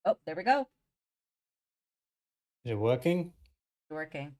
Oh, there we go. Is it working? It's working.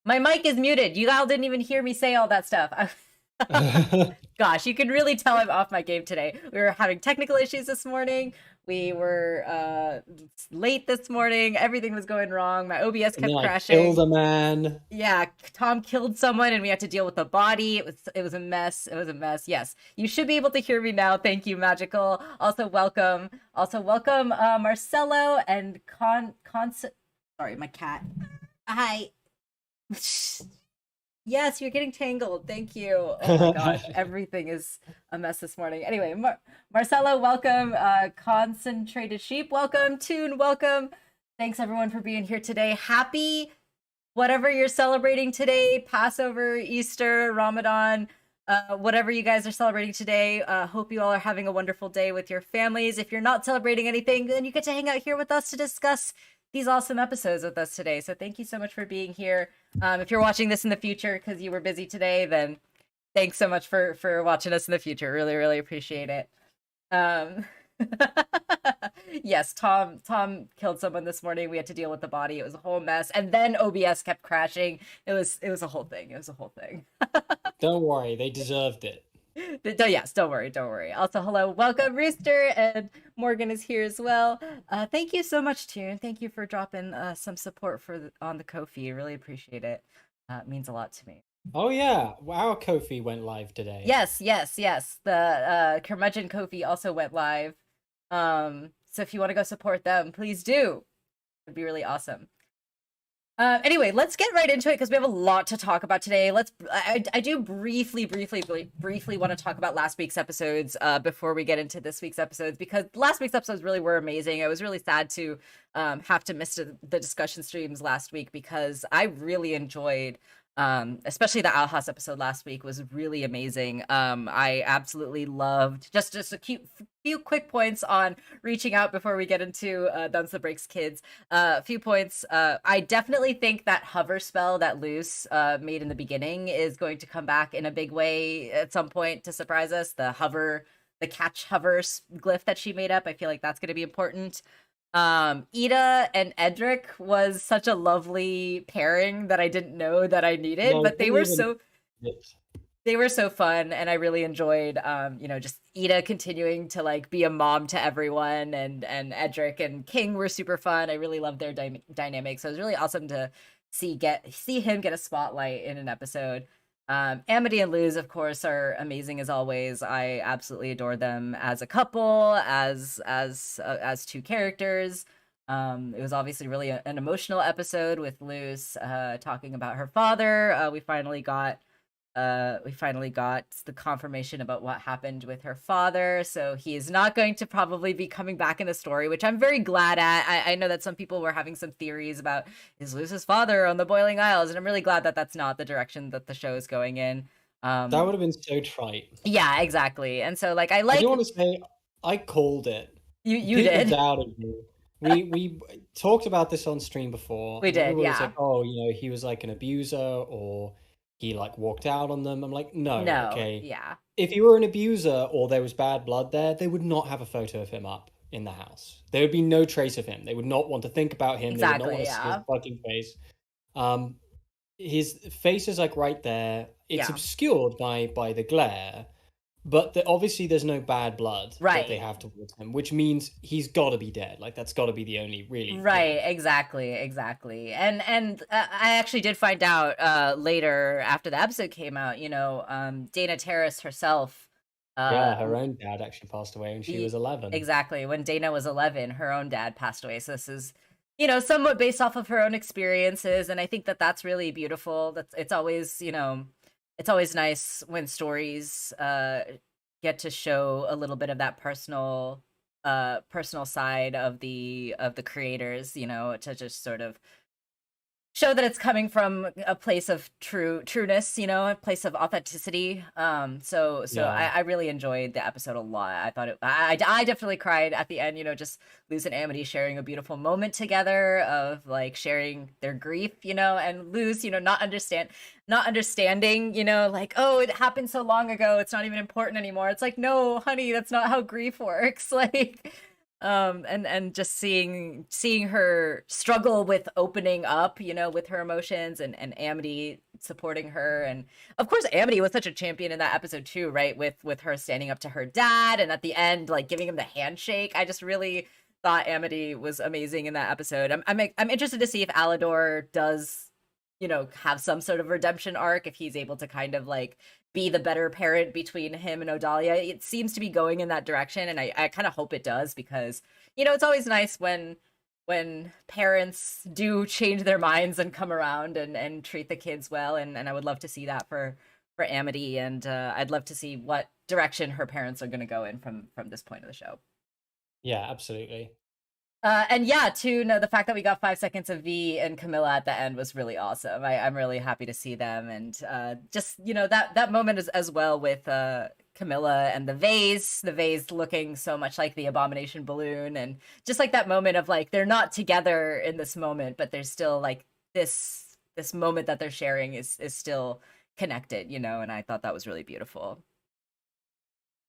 My mic is muted. You all didn't even hear me say all that stuff. Gosh, you can really tell I'm off my game today. We were having technical issues this morning. We were late this morning. Everything was going wrong. My OBS kept crashing. Killed a man. Yeah, Tom killed someone and we had to deal with the body. It was a mess. It was a mess. Yes. You should be able to hear me now. Thank you, Magical. Also welcome. Marcelo and sorry, my cat. Hi. Yes, you're getting tangled. Thank you. Oh my gosh, everything is a mess this morning. Anyway, Marcelo, welcome. Concentrated Sheep, welcome. Toon, welcome. Thanks everyone for being here today. Happy whatever you're celebrating today, Passover, Easter, Ramadan, whatever you guys are celebrating today. Hope you all are having a wonderful day with your families. If you're not celebrating anything, then you get to hang out here with us to discuss these awesome episodes with us today. So thank you so much for being here. If you're watching this in the future because you were busy today, then thanks so much for watching us in the future. Really, really appreciate it. Yes, Tom killed someone this morning. We had to deal with the body. It was a whole mess. And then OBS kept crashing. It was a whole thing. It was a whole thing. Don't worry, they deserved it. Yes, don't worry. Also, hello, welcome, Rooster, and Morgan is here as well. Thank you so much, Toon. Thank you for dropping some support on the Ko-fi. Really appreciate it. It means a lot to me. Oh yeah, our Ko-fi went live today. Yes. The Curmudgeon Ko-fi also went live. So if you want to go support them, please do. It'd be really awesome. Anyway, let's get right into it because we have a lot to talk about today. I do briefly want to talk about last week's episodes before we get into this week's episodes, because last week's episodes really were amazing. I was really sad to have to miss the discussion streams last week because I really enjoyed, especially the Alhas episode last week was really amazing. I absolutely loved just a few quick points on reaching out before we get into Duns the Breaks Kids. A few points. I definitely think that hover spell that Luce made in the beginning is going to come back in a big way at some point to surprise us. The catch hover glyph that she made up. I feel like that's going to be important. Ida and Edric was such a lovely pairing that I didn't know that I needed, but they were so fun, and I really enjoyed just Ida continuing to like be a mom to everyone, and Edric and King were super fun. I really loved their dynamic, so it was really awesome to see him get a spotlight in an episode. Amity and Luz, of course, are amazing as always. I absolutely adore them as a couple, as two characters. It was obviously really an emotional episode with Luz talking about her father. We finally got the confirmation about what happened with her father. So he is not going to probably be coming back in the story, which I'm very glad at. I know that some people were having some theories about is Luz's father on the Boiling Isles, and I'm really glad that that's not the direction that the show is going in. That would have been so trite. Yeah, exactly. And so like I I do like want to say I called it. you People did. doubted me. We talked about this on stream before, We and did, everyone was yeah. like, "Oh, he was like an abuser, or he like walked out on them." I'm like, "No, No, okay. yeah. If he were an abuser or there was bad blood there, they would not have a photo of him up in the house. There would be no trace of him. They would not want to think about him. They would not Exactly, want to see his yeah. fucking face. Um, his face is like right there. It's Yeah. obscured by the glare, but obviously there's no bad blood that they Right. have towards him, which means he's got to be dead. Like that's got to be the only really, Right, exactly. And I actually did find out later after the episode came out, Dana Terrace herself Yeah, uh her own dad actually passed away when she was e- 11. exactly, when Dana was 11, her own dad passed away. So this is somewhat based off of her own experiences, and I think that that's really beautiful. That's it's always, it's always nice when stories get to show a little bit of that personal side of the creators, to just sort of show that it's coming from a place of trueness, a place of authenticity. So I, Yeah. I really enjoyed the episode a lot. I thought I definitely cried at the end, just Luz and Amity sharing a beautiful moment together of like sharing their grief, and Luz, not understanding, like, oh, it happened so long ago, it's not even important anymore. It's like, no, honey, that's not how grief works. Like, and just seeing her struggle with opening up, with her emotions, and Amity supporting her. And of course Amity was such a champion in that episode too, right, with her standing up to her dad, and at the end like giving him the handshake. I just really thought Amity was amazing in that episode. I'm interested to see if Alador does, have some sort of redemption arc, if he's able to kind of like be the better parent between him and Odalia. It seems to be going in that direction, and I kind of hope it does, because it's always nice when parents do change their minds and come around and treat the kids well, and I would love to see that for Amity, and I'd love to see what direction her parents are going to go in from this point of the show. Yeah, absolutely. And yeah, too, no, the fact that we got 5 seconds of V and Camilla at the end was really awesome. I'm really happy to see them, and just that moment as well with Camilla and the vase looking so much like the abomination balloon, and just like that moment of like they're not together in this moment, but there's still like this moment that they're sharing is still connected, and I thought that was really beautiful.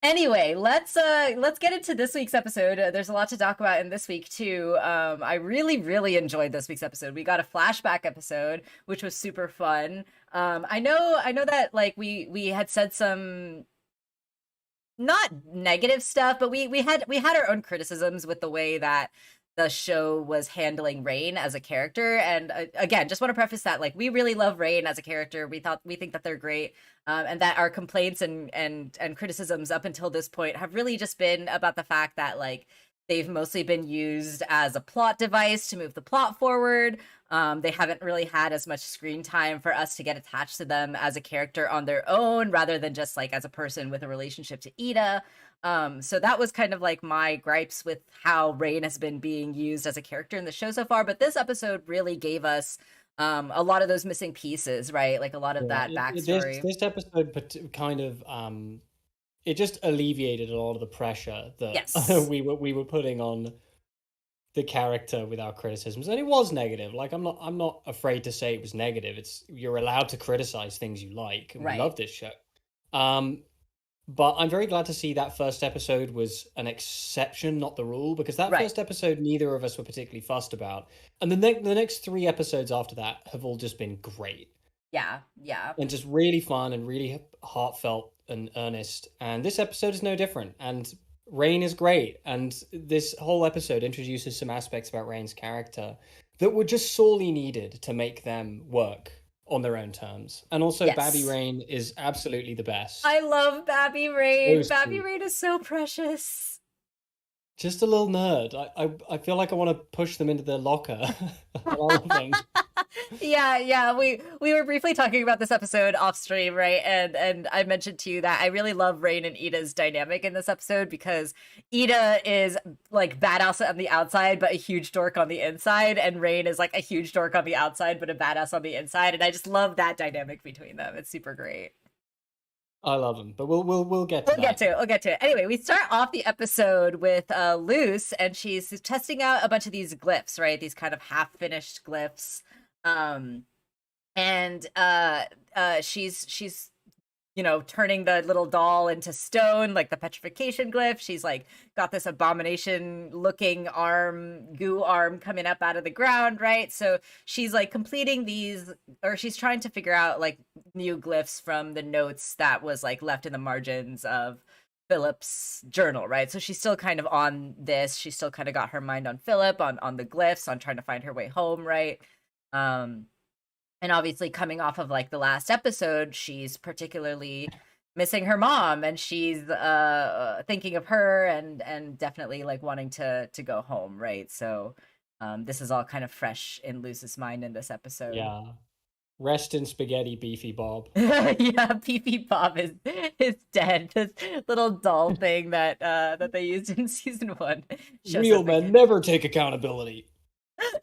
Anyway, let's get into this week's episode. There's a lot to talk about in this week too. I really enjoyed this week's episode. We got a flashback episode, which was super fun. I know that like we had said some not negative stuff, but we had our own criticisms with the way that the show was handling Rain as a character. And again, just want to preface that like we really love Rain as a character. We think that they're great, and that our complaints and criticisms up until this point have really just been about the fact that like they've mostly been used as a plot device to move the plot forward. They haven't really had as much screen time for us to get attached to them as a character on their own, rather than just like as a person with a relationship to Ida. So that was kind of like my gripes with how Rain has been being used as a character in the show so far. But this episode really gave us a lot of those missing pieces, right? Like a lot of Yeah, that this backstory. this episode kind of it just alleviated a lot of the pressure that Yes. we were putting on the character with our criticisms, and it was negative. Like I'm not afraid to say it was negative. It's you're allowed to criticize things you like, and we Right. love this show. Um, but I'm very glad to see that first episode was an exception, not the rule, because that Right. first episode neither of us were particularly fussed about, and the next three episodes after that have all just been great Yeah. Yeah. and just really fun and really heartfelt and earnest. And this episode is no different. And Rain is great. And this whole episode introduces some aspects about Rain's character that were just sorely needed to make them work on their own terms. And also, Babby Yes. Rain is absolutely the best. I love Babby So Rain. Babby sweet. Rain is so precious. Just a little nerd. I feel like I want to push them into their locker. All of them. Yeah. We were briefly talking about this episode off stream, right? And I mentioned to you that I really love Rain and Ida's dynamic in this episode because Ida is like badass on the outside but a huge dork on the inside, and Rain is like a huge dork on the outside but a badass on the inside, and I just love that dynamic between them. It's super great. I love them, but we'll get to We'll get that. to it. We'll get to it. Anyway, we start off the episode with Luce, and she's testing out a bunch of these glyphs, right? These kind of half-finished glyphs. Um, and she's turning the little doll into stone, like the petrification glyph. She's like got this abomination looking goo arm coming up out of the ground, right? So she's like completing these, or she's trying to figure out like new glyphs from the notes that was like left in the margins of Philip's journal, right? So she's still kind of on this. She's still kind of got her mind on Philip, on the glyphs, on trying to find her way home, right? Um, and obviously coming off of like the last episode, she's particularly missing her mom, and she's thinking of her and definitely like wanting to go home, right? So this is all kind of fresh in Luce's mind in this episode. Yeah. Rest in spaghetti, Beefy Bob. Yeah, Pee Bob is dead. This little doll thing that they used in season 1 shows Real up men again. never take accountability.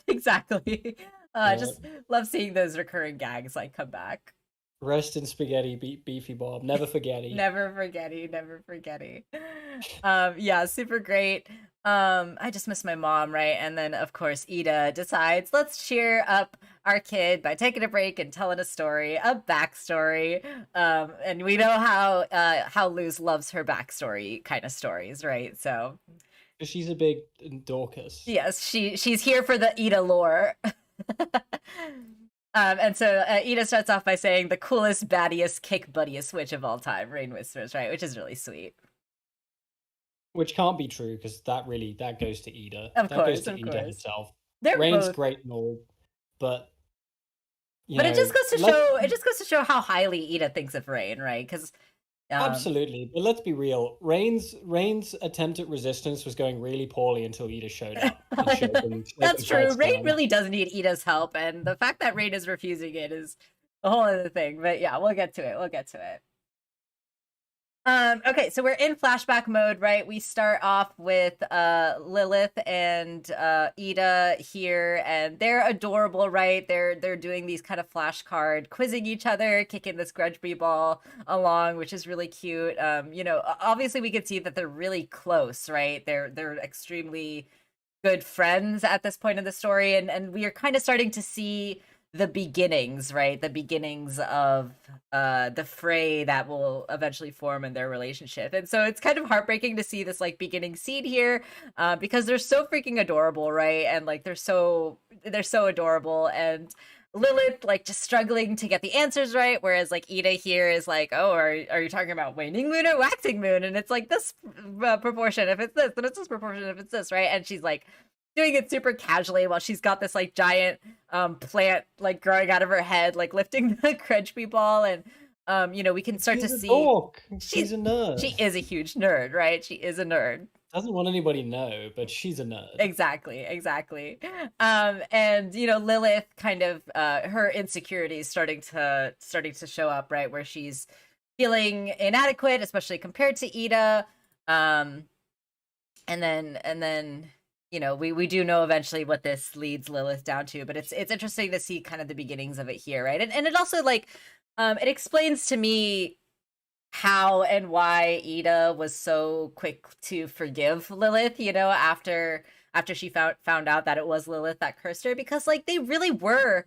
Exactly. I Yeah. just love seeing those recurring gags like come back. Rest in spaghetti, Beefy Bob. Never forgetty. Never forgetty, never forgetty. Yeah, super great. I just miss my mom, right? And then of course Ida decides, let's cheer up our kid by taking a break and telling a story, a backstory. And we know how Luz loves her backstory kind of stories, right? So She's a big Dorcas. yes, she's here for the Ida lore. And so Ida starts off by saying the coolest, baddiest, kick buddiest witch of all time, Rain Whispers, right? Which is really sweet. Which can't be true because that goes to Ida. Of That goes course, to of Ida course. herself. They're Rain's both, great and all, but but it just goes to show how highly Ida thinks of Rain, right? Because absolutely. But let's be real. Rain's attempt at resistance was going really poorly until Ida showed up. And showed them that's true. fights Rain down. really does need Ida's help, and the fact that Rain is refusing it is a whole other thing. But yeah, we'll get to it. We'll get to it. Okay, so we're in flashback mode, right? We start off with Lilith and Ida here, and they're adorable, right? They're doing these kind of flashcard quizzing each other, kicking this grudge ball along, which is really cute. Obviously we can see that they're really close, right? They're extremely good friends at this point in the story, and we are kind of starting to see the beginnings, right? The beginnings of the fray that will eventually form in their relationship. And so it's kind of heartbreaking to see this like beginning scene here, because they're so freaking adorable, right? And like they're so adorable, and Lilith like just struggling to get the answers right, whereas like Ida here is like, oh, are you talking about waning moon or waxing moon? And it's like this proportion if it's this, then it's this proportion if it's this, right? And she's like doing it super casually while she's got this like giant plant like growing out of her head, like lifting the Crunchby ball, and we can start to see She's a nerd. She is a huge nerd, right? She is a nerd. Doesn't want anybody to know, but she's a nerd. Exactly. And Lilith kind of her insecurities starting to show up, right? Where she's feeling inadequate, especially compared to Ida. And then we do know eventually what this leads Lilith down to, but it's interesting to see kind of the beginnings of it here, right? And it also like it explains to me how and why Ida was so quick to forgive Lilith, after she found out that it was Lilith that cursed her, because like they really were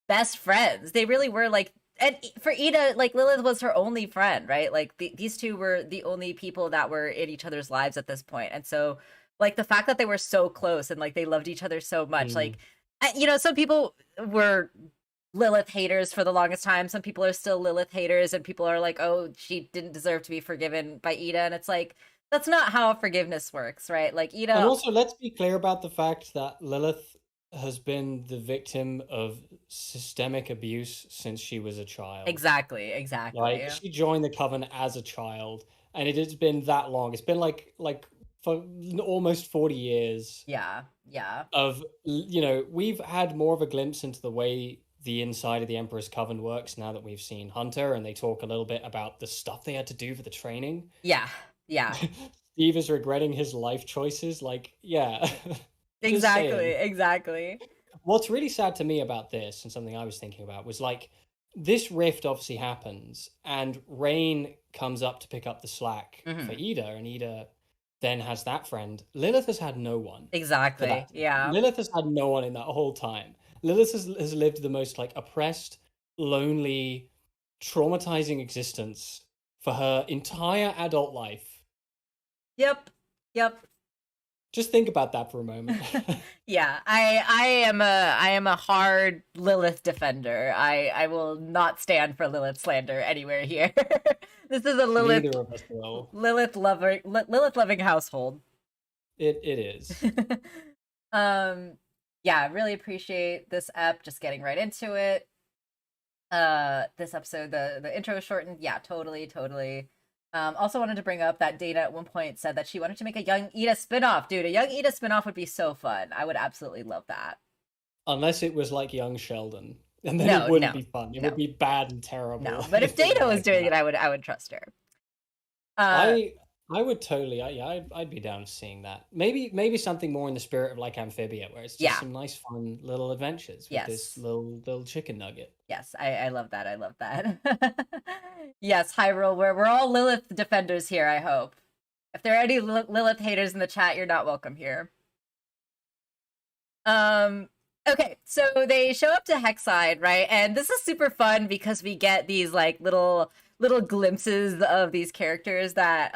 best friends. They really were like, and for Ida, like Lilith was her only friend, right? Like these two were the only people that were in each other's lives at this point. And so like the fact that they were so close and like they loved each other so much, like some people were Lilith haters for the longest time. Some people are still Lilith haters, and people are like, oh, she didn't deserve to be forgiven by Ida. And it's like, that's not how forgiveness works, right? Like Ida. And also, let's be clear about the fact that Lilith has been the victim of systemic abuse since she was a child. Exactly. Like she joined the coven as a child, and it has been that long. It's been like for almost 40 years Yeah, yeah. of, you know, we've had more of a glimpse into the way the inside of the Emperor's Coven works now that we've seen Hunter, and they talk a little bit about the stuff they had to do for the training. Yeah, yeah. Steve is regretting his life choices. Like, yeah, just Exactly, saying. exactly. What's really sad to me about this, and something I was thinking about, was like this rift obviously happens, and Rain comes up to pick up the slack for Hmm. Ida, and Ida then has that friend. Lilith has had no one for Exactly. that. Yeah. Lilith has had no one in that whole time. Lilith has lived the most like oppressed, lonely, traumatizing existence for her entire adult life. Yep. Yep. Just think about that for a moment. Yeah, I am a hard Lilith defender. I will not stand for Lilith slander anywhere here. This is a Lilith Neither of us will. Lilith loving household. It is. um yeah, really appreciate this ep, just getting right into it. This episode, the intro is shortened. Yeah, totally. Also wanted to bring up that Dana at one point said that she wanted to make a Young Ida spinoff. Dude, a Young Ida spinoff would be so fun. I would absolutely love that. Unless it was like Young Sheldon, and then No, it wouldn't no, be fun. It no, would be bad and terrible. no. But if it Dana was like doing that. it, I would trust her. Uh, I would totally, yeah, I'd be down to seeing that. Maybe something more in the spirit of like Amphibia, where it's just yeah, some nice, fun little adventures with this yes, little chicken nugget. yes. I love that. I love that. Yes, Hyrule, we're all Lilith defenders here. I hope. If there are any Lilith haters in the chat, you're not welcome here. Okay, so they show up to Hexside, right? And this is super fun because we get these like little glimpses of these characters that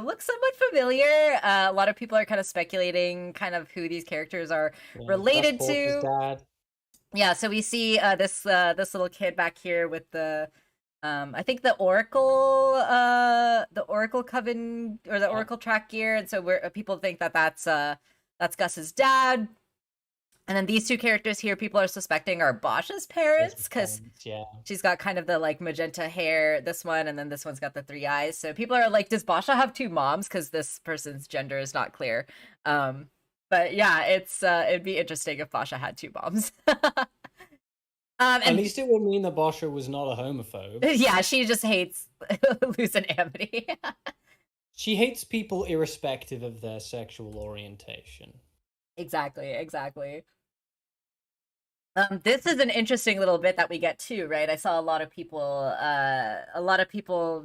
look somewhat familiar. A lot of people are kind of speculating kind of who these characters are Yeah, related Dustporter's to. dad. Yeah, so we see this little kid back here with the I think the Oracle Coven or the Yeah, Oracle track gear, and so people think that that's Gus's dad. And then these two characters here, people are suspecting are Bosch's parents because yeah. she's got kind of the like magenta hair, this one, and then this one's got the three eyes. So people are like, does Basha have two moms? Because this person's gender is not clear. But yeah, it'd be interesting if Basha had two moms. At least it would mean that Boscher was not a homophobe. Yeah, she just hates Luz and Amity. She hates people irrespective of their sexual orientation. Exactly. This is an interesting little bit that we get too, right? I saw a lot of people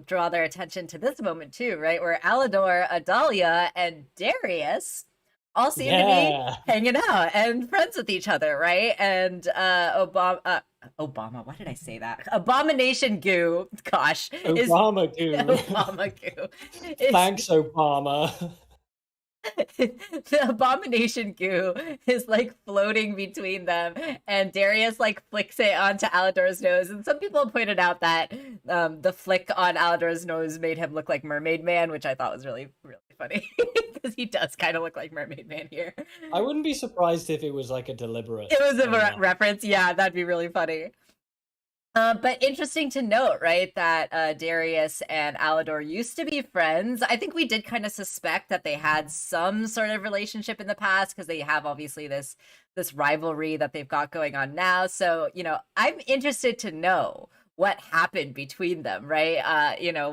draw their attention to this moment too, right? Where Alador, Adalia, and Darius all seem to be hanging out and friends with each other, right? And Obama, why did I say that? Abomination Goo, gosh. Obama Goo. Obama Goo. Thanks, Obama. The Abomination Goo is like floating between them, and Darius like flicks it onto Alador's nose. And some people pointed out that the flick on Alador's nose made him look like Mermaid Man, which I thought was really funny because he does kind of look like Mermaid Man here. I wouldn't be surprised if it was like a deliberate. It was a reference. Yeah, that'd be really funny. But interesting to note, right, that Darius and Alador used to be friends. I think we did kind of suspect that they had some sort of relationship in the past because they have obviously this rivalry that they've got going on now. So, I'm interested to know what happened between them, right?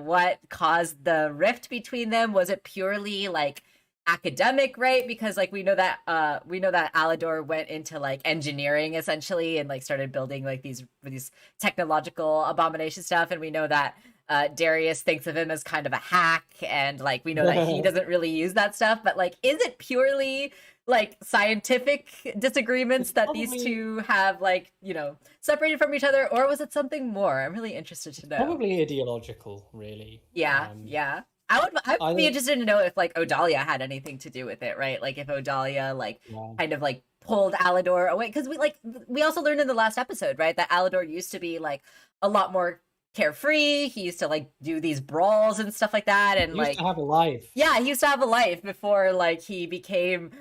What caused the rift between them? Was it purely like academic, right? Because like we know that Alador went into like engineering essentially and like started building like these technological abomination stuff, and we know that Darius thinks of him as kind of a hack, and like we know that he doesn't really use that stuff. But like, is it purely like scientific disagreements that these two have like separated from each other, or was it something more? I'm really interested to know. Probably ideological, really. Yeah. I'd be interested to know if like Odalia had anything to do with it, right? Like if Odalia kind of like pulled Alador away, because we also learned in the last episode, right, that Alador used to be like a lot more carefree. He used to like do these brawls and stuff like that, and he used to have a life. Yeah, he used to have a life before like he became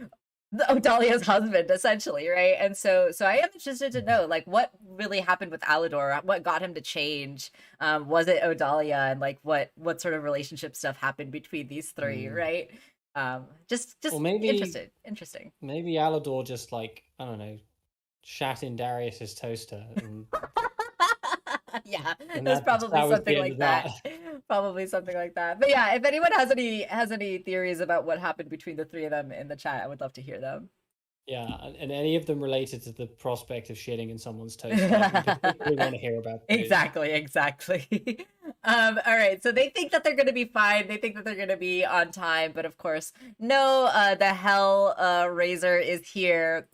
Odalia's husband, essentially, right? And so I am interested to know like what really happened with Alador, what got him to change. Was it Odalia, and like what sort of relationship stuff happened between these three, right? Just Or maybe interesting. maybe Alador just like, I don't know, shat in Darius's toaster, Yeah, it and was that probably was the something end like of that. that. Probably something like that. But yeah, if anyone has any theories about what happened between the three of them in the chat, I would love to hear them. Yeah, and any of them related to the prospect of shitting in someone's toaster, we particularly want to hear about those. Exactly. All right, so they think that they're going to be fine. They think that they're going to be on time, but of course, no. The Hell Razor is here.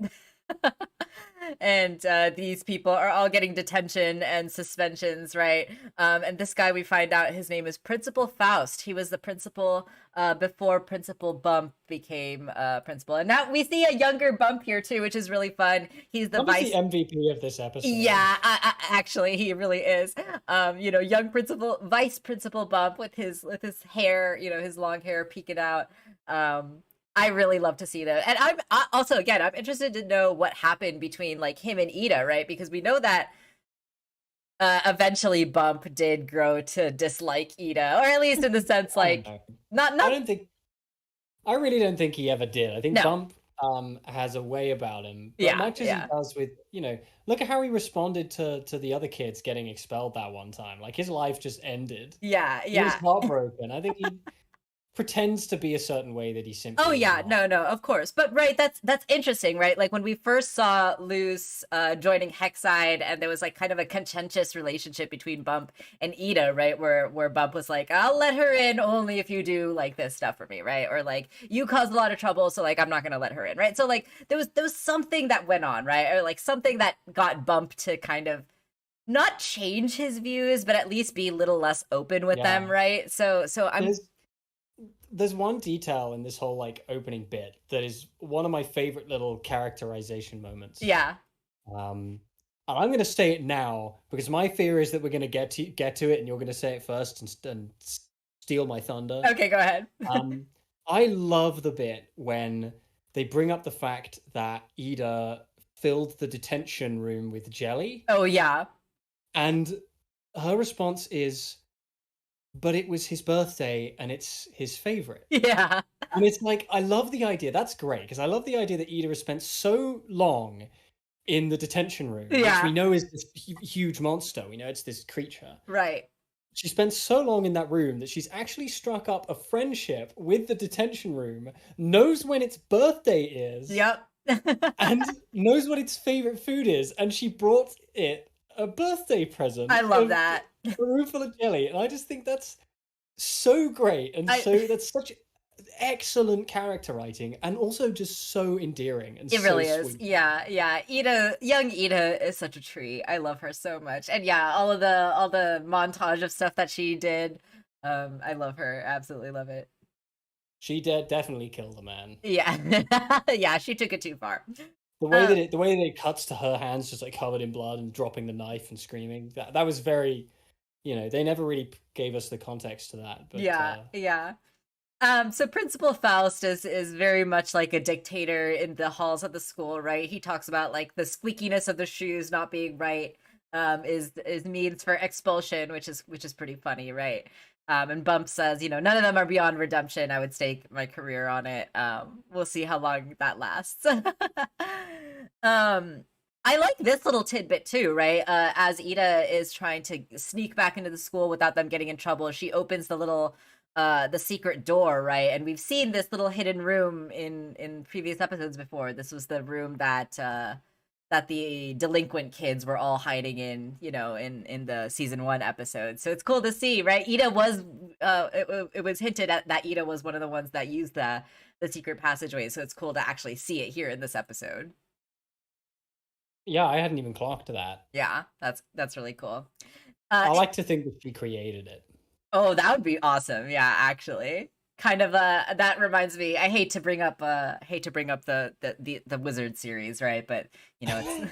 And these people are all getting detention and suspensions, right? And this guy, we find out his name is Principal Faust. He was the principal before Principal Bump became principal. And now we see a younger Bump here too, which is really fun. He's the Bump is the vice. MVP of this episode. Yeah, actually, he really is. Young vice principal Bump with his hair, his long hair peeking out. I really love to see that, and I'm interested to know what happened between like him and Ida, right? Because we know that eventually Bump did grow to dislike Ida, or at least in the sense I don't like know. not I really don't think he ever did. I think no, Bump has a way about him, but yeah, much as he does with, look at how he responded to the other kids getting expelled that one time. Like his life just ended. yeah, He was yeah. heartbroken. I think he pretends to be a certain way that he Oh simply is yeah, not. no, of course. But right, that's interesting, right? Like when we first saw Luce joining Hexside, and there was like kind of a contentious relationship between Bump and Ida, right? Where Bump was like, "I'll let her in only if you do like this stuff for me," right? Or like, "You caused a lot of trouble, so like I'm not gonna let her in," right? So like there was something that went on, right? Or like something that got Bump to kind of not change his views, but at least be a little less open with them, Yeah. right? So I'm There's one detail in this whole like opening bit that is one of my favorite little characterization moments. yeah. And I'm going to say it now because my fear is that we're going to get to it, and you're going to say it first and steal my thunder. Okay, go ahead. I love the bit when they bring up the fact that Ida filled the detention room with jelly, Oh yeah. and her response is, "But it was his birthday, and it's his favorite." Yeah. And it's like, I love the idea. That's great because I love the idea that Ida has spent so long in the detention room, which we Yeah. know is this huge monster. We know it's this creature. Right. She spent so long in that room that she's actually struck up a friendship with the detention room, knows when its birthday is, Yep. and knows what its favorite food is, and she brought it a birthday present I love of that. a room full of jelly. And I just think that's so great, and that's such excellent character writing, and also just so endearing and It so really is. sweet. Yeah, yeah. Young Ida is such a treat. I love her so much. And yeah, all the montage of stuff that she did. I love her. Absolutely love it. She did definitely kill the man. Yeah. Yeah, she took it too far. The way that it cuts to her hands just like covered in blood and dropping the knife and screaming, that was very, they never really gave us the context to that. But yeah. So Principal Faust is very much like a dictator in the halls of the school, right? He talks about like the squeakiness of the shoes not being right, is means for expulsion, which is pretty funny, right? And Bump says, none of them are beyond redemption. I would stake my career on it. We'll see how long that lasts. I like this little tidbit too, right? As Ida is trying to sneak back into the school without them getting in trouble, she opens the secret door, right? And we've seen this little hidden room in previous episodes before. This was the room that the delinquent kids were all hiding in, in the season 1 episode. So it's cool to see, right? Ida was it was hinted at that Ida was one of the ones that used the secret passageway. So it's cool to actually see it here in this episode. yeah, I hadn't even clocked that. Yeah, that's really cool. I like to think that she created it. Oh, that would be awesome. Yeah, actually. Kind of that reminds me, I hate to bring up the Wizard series, right? But it's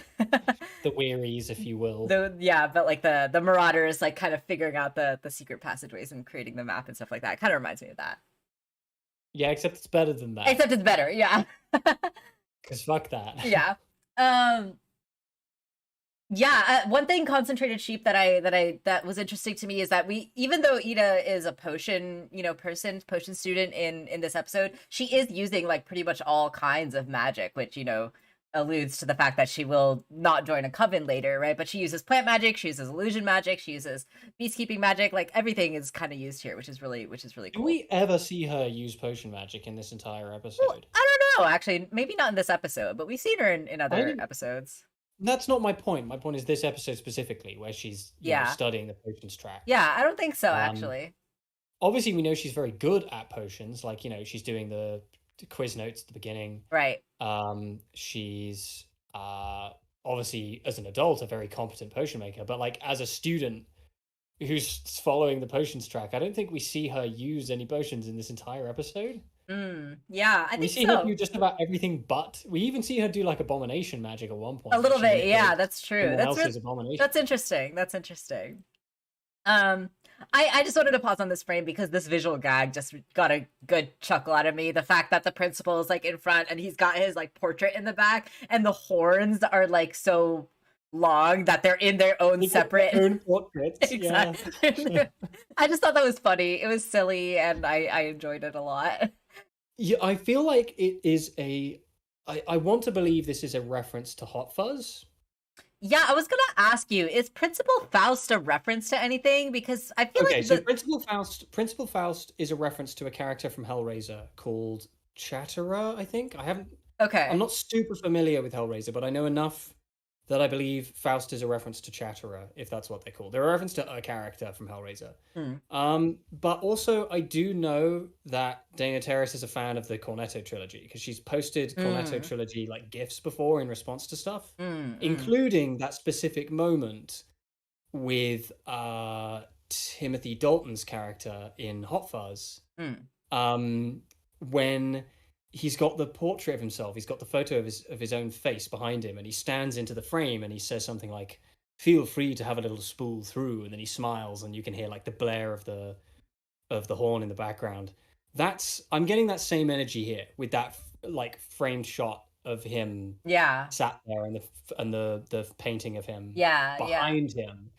The wearies, if you will. but like the Marauders like kind of figuring out the secret passageways and creating the map and stuff like that. It kind of reminds me of that. Yeah, except it's better than that. Except it's better, yeah. Because fuck that. Yeah. Yeah, one thing concentrated sheep that was interesting to me is that we, even though Ida is a potion, potion student in this episode, she is using like pretty much all kinds of magic, which, alludes to the fact that she will not join a coven later, right? But she uses plant magic, she uses illusion magic, she uses peacekeeping magic, like everything is kind of used here, which is really Do cool. we ever see her use potion magic in this entire Well, episode? I don't know, actually, maybe not in this episode, but we've seen her in I other don't. episodes. That's not my point. My point is this episode specifically, where she's Yeah. studying the potions track. Yeah, I don't think so, Um, actually. Obviously we know she's very good at potions. Like she's doing the quiz notes at the beginning. Right. She's obviously as an adult a very competent potion maker, but like as a student who's following the potions track, I don't think we see her use any potions in this entire episode. Yeah, I We think see her so. do just about everything, but we even see her do like abomination magic at one A point, where little she bit, yeah, manipulates that's true. someone else's abomination. That's interesting. That's interesting. Um, I just wanted to pause on this frame because this visual gag just got a good chuckle out of me. The fact that the principal is like in front and he's got his like portrait in the back, and the horns are like so long that they're in their own They get their separate. own portraits. Yeah. Exactly. I just thought that was funny. It was silly, and I enjoyed it a lot. Yeah, I feel like it is a. I want to believe this is a reference to Hot Fuzz. Yeah, I was gonna ask you, is Principal Faust a reference to anything? Because I feel Okay, like so the Principal Faust is a reference to a character from Hellraiser called Chatterer, I think. I'm okay. not super familiar with Hellraiser, but I know enough that I believe Faust is a reference to Chatterer, if that's what they call. They're a reference to a character from Hellraiser. Hmm. But also I do know that Dana Terrace is a fan of the Cornetto trilogy because she's posted Cornetto Mm, trilogy like gifs before in response to stuff, mm. including that specific moment with Timothy Dalton's character in Hot Fuzz, Mm. um, when he's got the portrait of himself, he's got the photo of his own face behind him, and he stands into the frame and he says something like, "Feel free to have a little spool through," and then he smiles, and you can hear like the blare of the horn in the background. That's I'm getting that same energy here with that like framed shot of him Yeah. sat there and the painting of him Yeah, yeah. behind him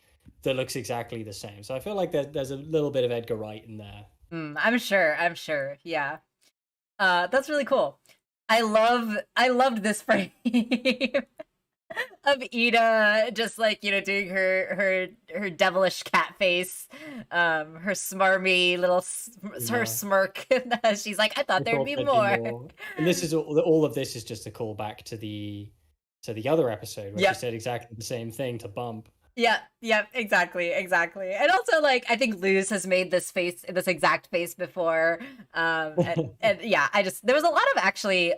that looks exactly the same. So I feel like there's a little bit of Edgar Wright in there. I'm sure. I'm sure. Yeah. That's really cool. I loved this frame of Ida just like, doing her devilish cat face, her smarmy little her Yeah, smirk. She's like, I thought I there'd thought be there'd be more. more, and this is all of this is just a callback to the other episode where she Yep. said exactly the same thing to Bump. Yeah, yep, exactly, exactly. And also, like, I think Luz has made this exact face before. And yeah, there was a lot of actually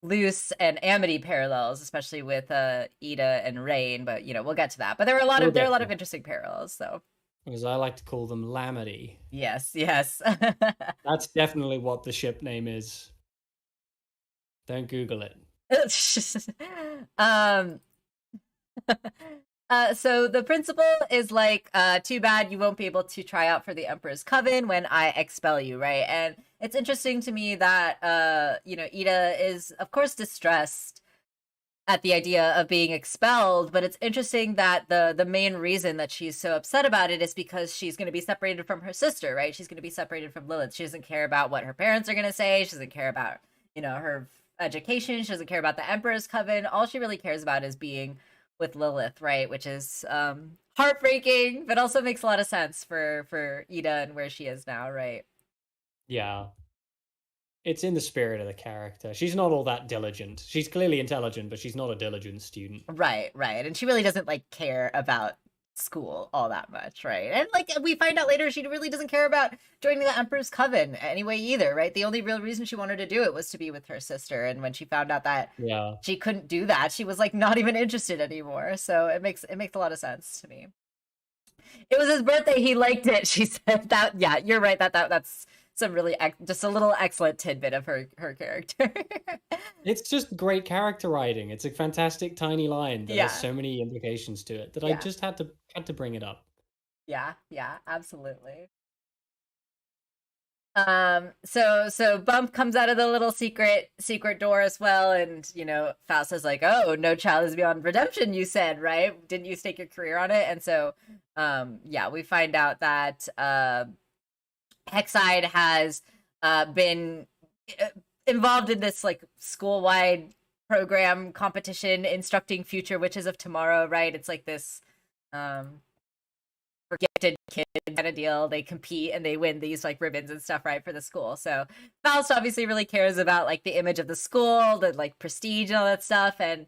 Luz and Amity parallels, especially with Ida and Rain, but we'll get to that. But We'll there are get a to lot of that, interesting parallels, so as I like to call them, Lamity. yes, yes. That's definitely what the ship name is. Don't Google it. um so the principal is like, too bad you won't be able to try out for the Emperor's Coven when I expel you, right? And it's interesting to me that, Ida is, of course, distressed at the idea of being expelled, but it's interesting that the main reason that she's so upset about it is because she's going to be separated from her sister, right? She's going to be separated from Lilith. She doesn't care about what her parents are going to say. She doesn't care about, her education. She doesn't care about the Emperor's Coven. All she really cares about is being with Lilith, right? Which is heartbreaking, but also makes a lot of sense for Ida and where she is now, right? Yeah, it's in the spirit of the character. She's not all that diligent. She's clearly intelligent, but she's not a diligent student. Right, right. And she really doesn't like care about school all that much, right? And like we find out later she really doesn't care about joining the Emperor's Coven anyway either, right? The only real reason she wanted to do it was to be with her sister, and when she found out that Yeah. she couldn't do that, she was like not even interested anymore. So it makes a lot of sense to me. It was his birthday, he liked it. She said that. Yeah, you're right. That's some really just a little excellent tidbit of her character. It's just great character writing. It's a fantastic tiny line that has Yeah, so many implications to it that I yeah, just had to bring it up. yeah, yeah. Absolutely. So Bump comes out of the little secret door as well, and Faust is like, "Oh, no child is beyond redemption, you said, right? Didn't you stake your career on it?" And so yeah, we find out that Hexide has been uh, involved in this like school-wide program competition instructing future witches of tomorrow, right? It's like this for gifted kids kind of deal. They compete and they win these like ribbons and stuff, right, for the school. So Faust obviously really cares about like the image of the school, the like prestige and all that stuff. And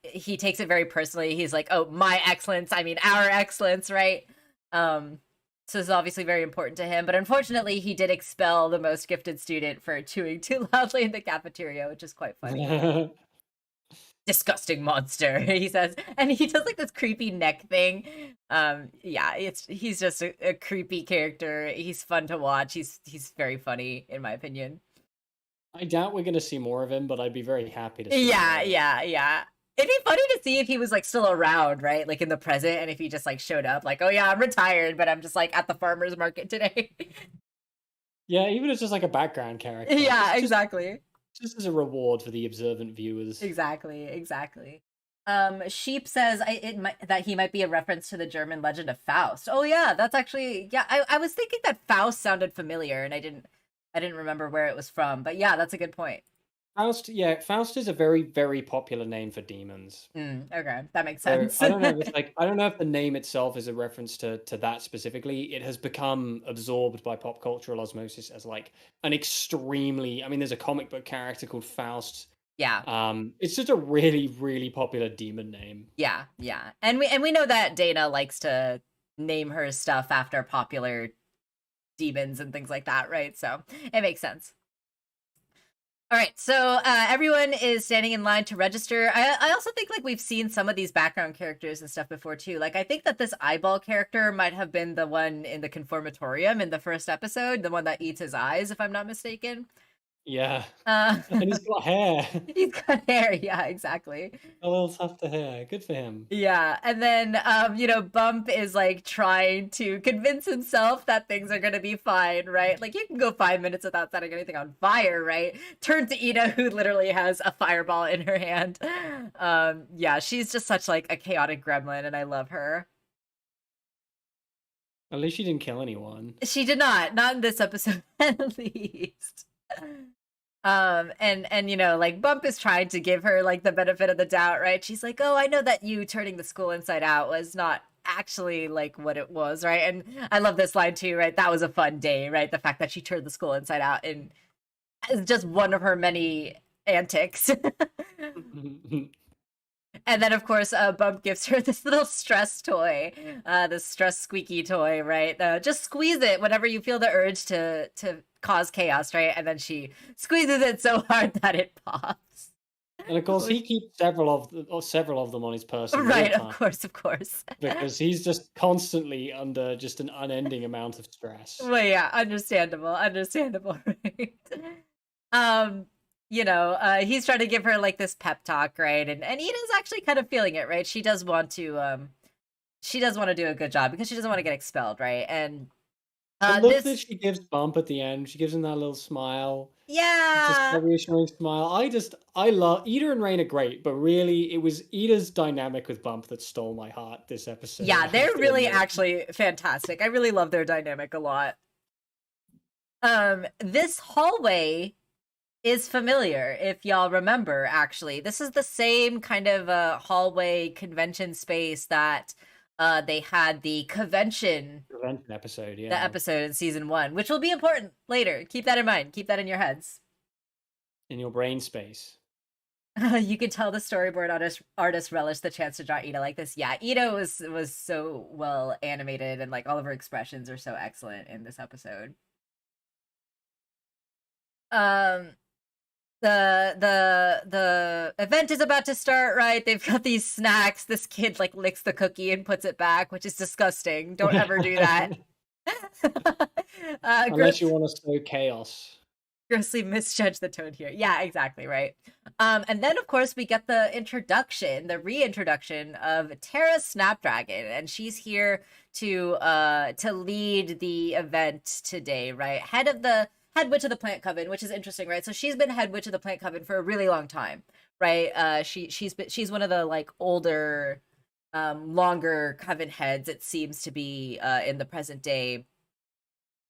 he takes it very personally. He's like, "Oh, my excellence, I mean our excellence," right? So this is obviously very important to him. But unfortunately, he did expel the most gifted student for chewing too loudly in the cafeteria, which is quite funny. "Disgusting monster," he says, and he does like this creepy neck thing. Yeah, he's just a creepy character. He's fun to watch. He's very funny in my opinion. I doubt we're gonna see more of him, but I'd be very happy to see Yeah, more. yeah. It'd be funny to see if he was like still around, right? Like in the present, and if he just like showed up, like, "Oh yeah, I'm retired, but I'm just like at the farmer's market today." Yeah, even as just like a background character. Yeah, exactly. Just as a reward for the observant viewers. Exactly. Sheep says that he might be a reference to the German legend of Faust. Oh yeah, that's actually, yeah. I was thinking that Faust sounded familiar, and I didn't remember where it was from. But yeah, that's a good point. Faust is a very, very popular name for demons. Okay, that makes So sense. I don't know if it's like I don't know if the name itself is a reference to that specifically. It has become absorbed by pop cultural osmosis as like an extremely. I mean, there's a comic book character called Faust. Yeah, It's just a really, really popular demon name. yeah. And we know that Dana likes to name her stuff after popular demons and things like that, right? So it makes sense. All right, so everyone is standing in line to register. I also think like we've seen some of these background characters and stuff before too. Like I think that this eyeball character might have been the one in the conformatorium in the first episode, the one that eats his eyes, if I'm not mistaken. Yeah, Uh, and he's got hair, he's got hair. Yeah, exactly. a little tuft of hair. Good for him. Yeah, and then Bump is like trying to convince himself that things are gonna be fine, right? Like you can go 5 minutes without setting anything on fire, right? Turn to Ina, who literally has a fireball in her hand. Yeah, she's just such like a chaotic gremlin, and I love her. At least she didn't kill anyone. She did not in this episode at least. And like Bump is trying to give her like the benefit of the doubt, right? She's like, "Oh, I know that you turning the school inside out was not actually like what it was," right? And I love this line too, right? That was a fun day, right? The fact that she turned the school inside out and is just one of her many antics. And then, of course, Bump gives her this little stress toy, this stress squeaky toy, right? Just squeeze it whenever you feel the urge to cause chaos, right? And then she squeezes it so hard that it pops. And of course, he keeps several of them on his person. Right, of course. Because he's just constantly under just an unending amount of stress. Well, yeah, understandable, right? He's trying to give her like this pep talk, right? And Ida's actually kind of feeling it, right? She does want to do a good job because she doesn't want to get expelled, right? And the look that she gives Bump at the end, she gives him that little smile. Yeah. Just a reassuring smile. I love Ida and Rain are great, but really it was Ida's dynamic with Bump that stole my heart this episode. Yeah, they're really actually fantastic. I really love their dynamic a lot. This hallway is familiar, if y'all remember, actually. This is the same kind of hallway convention space that they had the convention episode, yeah. The episode in season 1, which will be important later. Keep that in mind. Keep that in your heads. In your brain space. You could tell the storyboard artist relished the chance to draw Ida like this. Yeah, Ida was so well animated, and like all of her expressions are so excellent in this episode. The event is about to start, right? They've got these snacks. This kid like licks the cookie and puts it back, which is disgusting. Don't ever do that. Unless you want to sow chaos. grossly misjudged the tone here. Yeah, exactly, right. And then of course we get the reintroduction of Terra Snapdragon, and she's here to lead the event today, right? Head witch of the Plant Coven, which is interesting, right? So she's been head witch of the Plant Coven for a really long time, right? She's one of the like older, longer coven heads, it seems to be in the present day,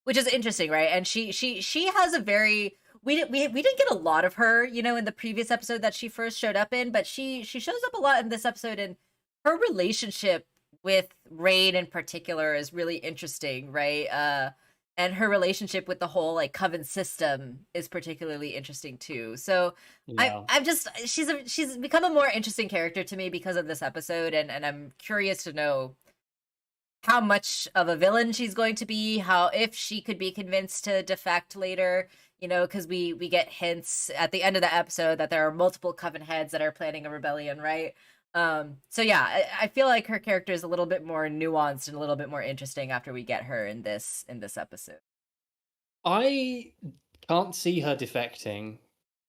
which is interesting, right? And she has a very we didn't get a lot of her, in the previous episode that she first showed up in, but she shows up a lot in this episode, and her relationship with Rain in particular is really interesting, right? And her relationship with the whole like coven system is particularly interesting too. So Yeah. I'm just she's become a more interesting character to me because of this episode, and I'm curious to know how much of a villain she's going to be, how if she could be convinced to defect later, because we get hints at the end of the episode that there are multiple coven heads that are planning a rebellion, right? So yeah, I feel like her character is a little bit more nuanced and a little bit more interesting after we get her in this episode. I can't see her defecting.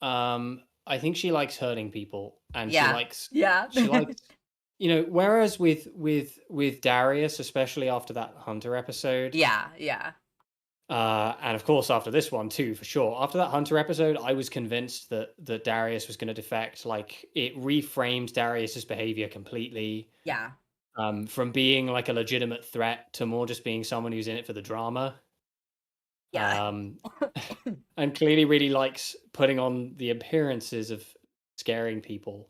I think she likes hurting people, and Yeah. Yeah. she likes whereas with Darius, especially after that Hunter episode, Yeah, yeah. and of course after this one too, for sure. After that Hunter episode, I was convinced that Darius was going to defect. Like, it reframed Darius's behavior completely. Yeah. From being like a legitimate threat to more just being someone who's in it for the drama. Yeah. And clearly really likes putting on the appearances of scaring people,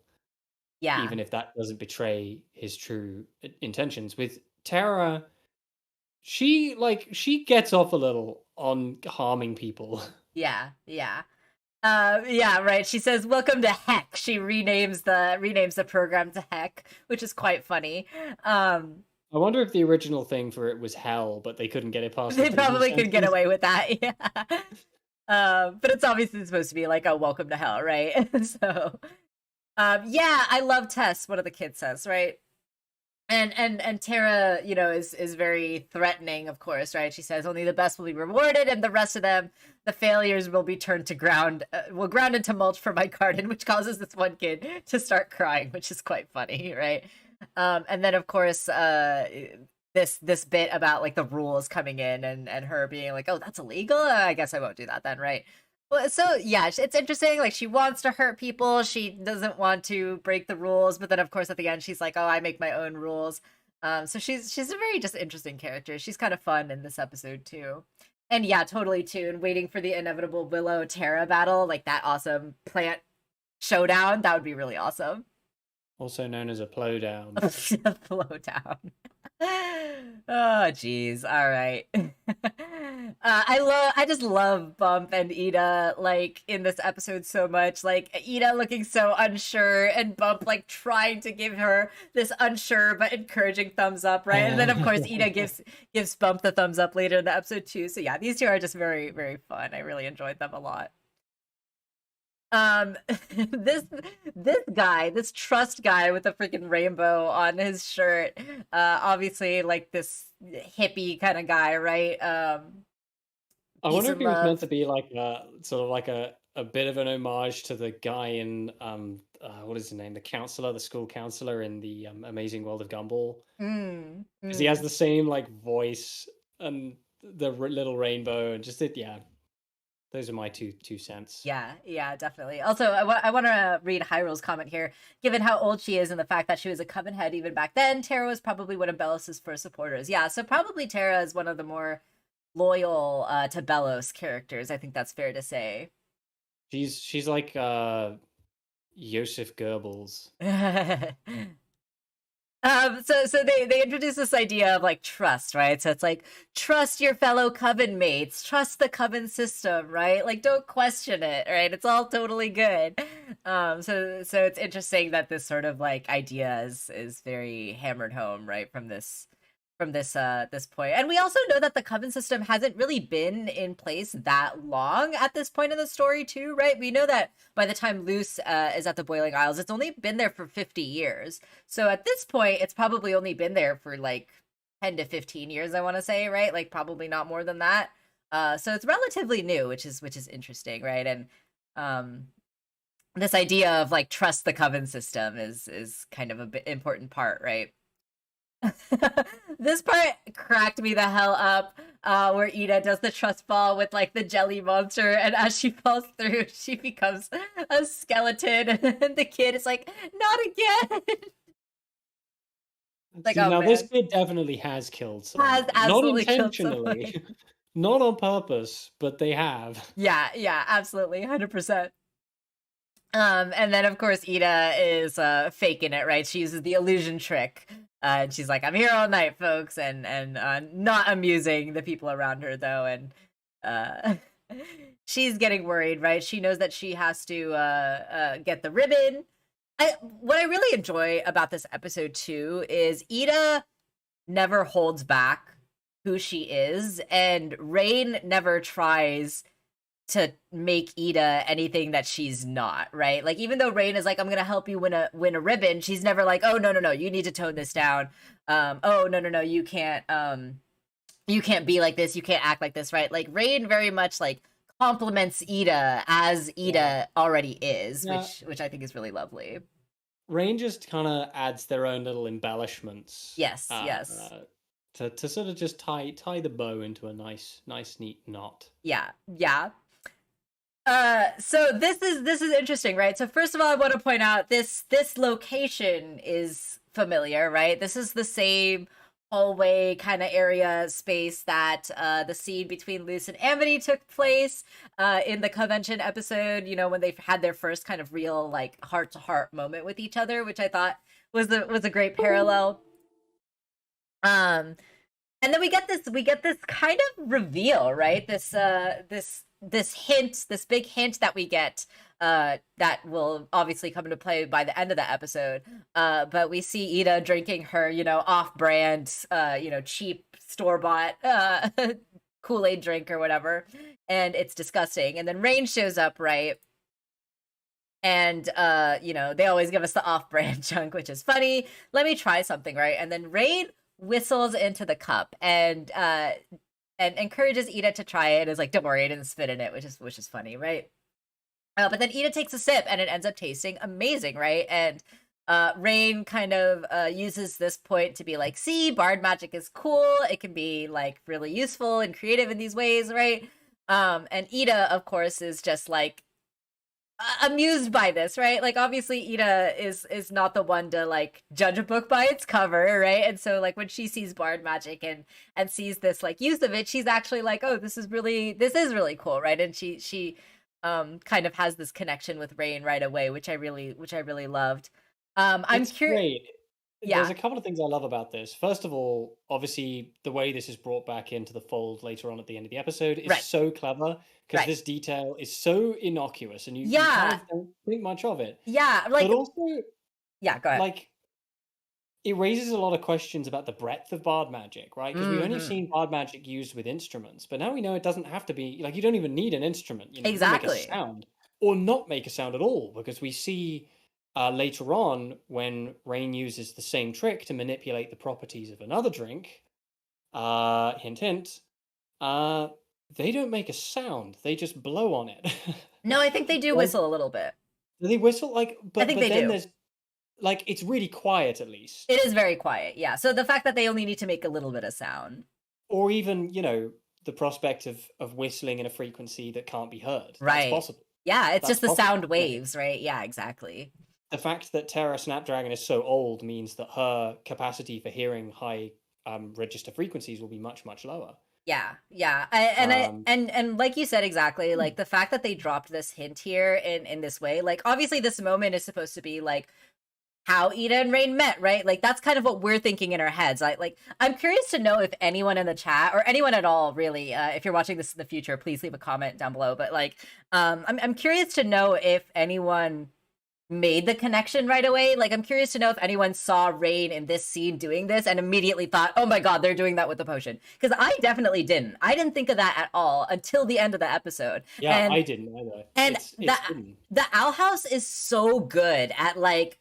Yeah. even if that doesn't betray his true intentions. With Terra, she gets off a little on harming people. Yeah. Yeah. Yeah, right. She says, "Welcome to Heck." She renames the program to Heck, which is quite funny. I wonder if the original thing for it was Hell, but they couldn't get it past the They prison probably could get sentence. away with that. Yeah. But it's obviously supposed to be like a welcome to hell, right? So, yeah, I love Tess. One of the kids says, right? And Tara, is very threatening, of course, right? She says only the best will be rewarded, and the rest of them, the failures, will be turned to ground, will ground into mulch for my garden, which causes this one kid to start crying, which is quite funny, right? And then of course, this bit about like the rules coming in, and her being like, "Oh, that's illegal. I guess I won't do that then," right? Well, so yeah, it's interesting. Like, she wants to hurt people. She doesn't want to break the rules, but then of course at the end she's like, "Oh, I make my own rules." So she's a very just interesting character. She's kind of fun in this episode too. And yeah, totally too. And waiting for the inevitable Willow Terra battle, like that awesome plant showdown, that would be really awesome. Also known as a plowdown. Flow down. Oh jeez. All right. I just love Bump and Ida like in this episode so much. Like, Ida looking so unsure, and Bump like trying to give her this unsure but encouraging thumbs up, right? And then of course Ida gives Bump the thumbs up later in the episode too. So yeah, these two are just very, very fun. I really enjoyed them a lot. This this trust guy with a freaking rainbow on his shirt, obviously like this hippie kind of guy, right? I Peace wonder if and he was meant love. to be like a sort of like a bit of an homage to the guy in what is his name, the school counselor in the Amazing World of Gumball, Mm, because he has mm. the same like voice and the little rainbow, and just it. Yeah, those are my two cents. Yeah, yeah, definitely. Also, I want to read Hyrule's comment here. Given how old she is and the fact that she was a coven head even back then, Tara was probably one of Belos's first supporters. Yeah, so probably Tara is one of the more loyal to Belos characters. I think that's fair to say. She's like Joseph Goebbels. So they introduce this idea of like trust, right? So it's like, trust your fellow coven mates, trust the coven system, right? Like, don't question it, right? It's all totally good. So it's interesting that this sort of like idea is very hammered home, right, from this point. And we also know that the coven system hasn't really been in place that long at this point in the story too, right? We know that by the time Luce is at the Boiling Isles, it's only been there for 50 years. So at this point, it's probably only been there for like 10 to 15 years, I want to say, right? Like, probably not more than that. So it's relatively new, which is interesting, right? And um, this idea of like trust the coven system is kind of a bit important part, right? This part cracked me the hell up, where Ida does the trust fall with like the jelly monster, and as she falls through, she becomes a skeleton, and the kid is like, "Not again!" Like, See, oh now this man, kid definitely has killed has someone. Not absolutely killed someone. intentionally, not on purpose, but they have. Yeah, yeah, absolutely, 100%. And then of course Ida is faking it, right? She uses the illusion trick. And she's like, "I'm here all night, folks," and not amusing the people around her though, and uh she's getting worried, right? She knows that she has to get the ribbon. What I really enjoy about this episode too is Ida never holds back who she is, and Rain never tries to make Ida anything that she's not, right? Like even though Rain is like, "I'm gonna help you win a ribbon," she's never like, "Oh no, you need to tone this down. Oh no, you can't be like this, you can't act like this," right? Like Rain very much like compliments Ida as Ida Yeah. already is, Yeah. which I think is really lovely. Rain just kind of adds their own little embellishments. Yes, yes. To sort of just tie the bow into a nice neat knot. Yeah, yeah. So this is interesting, right? So first of all, I want to point out this location is familiar, right? This is the same hallway kind of area space that the scene between Luce and Amity took place in the convention episode, you know, when they had their first kind of real like heart to heart moment with each other, which I thought was a great parallel. And then we get this kind of reveal, right? This hint, this big hint that we get that will obviously come into play by the end of the episode. But we see Ida drinking her, you know, off-brand, cheap store-bought Kool-Aid drink or whatever, and it's disgusting. And then Rain shows up, right? And they always give us the off-brand junk, which is funny. Let me try something, right? And then Rain whistles into the cup and encourages Ida to try it. Is like, "Don't worry, I didn't spit in it," which is funny, right? But then Ida takes a sip and it ends up tasting amazing, right? And Rain kind of uses this point to be like, "See, bard magic is cool. It can be like really useful and creative in these ways, right?" And Ida, of course, is just like amused by this, right? Like obviously Ida is not the one to like judge a book by its cover, right? And so like when she sees bard magic and sees this like use of it, she's actually like, "Oh, this is really cool," right? And she kind of has this connection with Rain right away, which I really loved. I'm It's curious. great. There's Yeah, a couple of things I love about this. First of all, obviously, the way this is brought back into the fold later on at the end of the episode is right, so clever because right. this detail is so innocuous and you kind Yeah, of don't think much of it. yeah, But like also, yeah, go ahead. like, it raises a lot of questions about the breadth of bard magic, right? Because we've only Mhm. seen bard magic used with instruments, but now we know it doesn't have to be like you don't even need an instrument. You can make a Exactly. sound or not make a sound at all because we see later on when Rain uses the same trick to manipulate the properties of another drink. Hint, hint. Uh, they don't make a sound; they just blow on it. No, I think they do Like, whistle a little bit. do they whistle like? I But think they then do. there's like it's really quiet at least. It is very quiet, yeah. So the fact that they only need to make a little bit of sound. Or even, the prospect of whistling in a frequency that can't be heard. That's Right. possible. Yeah, it's That's just the possible. sound waves, right? Yeah, exactly. The fact that Terra Snapdragon is so old means that her capacity for hearing high register frequencies will be much, much lower. Yeah, yeah. Um, And like you said exactly, hmm, like the fact that they dropped this hint here in this way, like obviously this moment is supposed to be like how Ida and Rain met, right? Like that's kind of what we're thinking in our heads. I'm curious to know if anyone in the chat or anyone at all really, if you're watching this in the future, please leave a comment down below. But like, I'm curious to know if anyone made the connection right away. Like, I'm curious to know if anyone saw Rain in this scene doing this and immediately thought, "Oh my god, they're doing that with the potion." Because I definitely didn't. I didn't think of that at all until the end of the episode. yeah, And I didn't either. and It's hidden. the Owl House is so good at like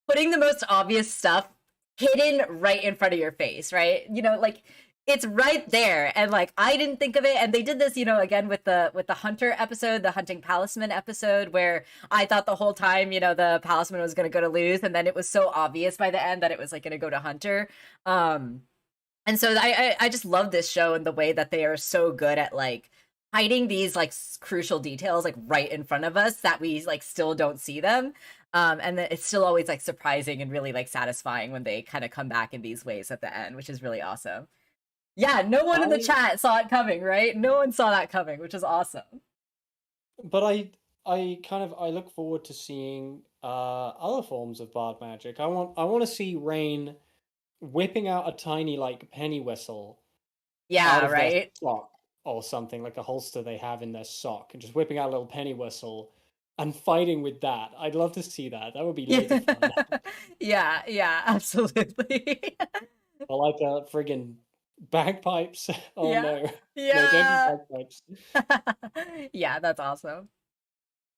putting the most obvious stuff hidden right in front of your face, right? You know, like it's right there, and like I didn't think of it, and they did this, you know, again with the hunter episode, the hunting palisman episode, where I thought the whole time, you know, the palisman was going to go to lose, and then it was so obvious by the end that it was like going to go to hunter. And so I just love this show and the way that they are so good at like hiding these like crucial details like right in front of us that we like still don't see them. And then it's still always like surprising and really like satisfying when they kind of come back in these ways at the end, which is really awesome. Yeah, no one in the chat saw it coming, right? No one saw that coming, which is awesome. But I kind of I look forward to seeing other forms of bard magic. I want to see Rain whipping out a tiny like penny whistle out Yeah, of their right? sock or something, like a holster they have in their sock, and just whipping out a little penny whistle and fighting with that. I'd love to see that. That would be loads of fun. Yeah, yeah, absolutely. Or like a friggin' bagpipes. Oh Yeah. no. No, Yeah. don't do bagpipes. Yeah, that's awesome.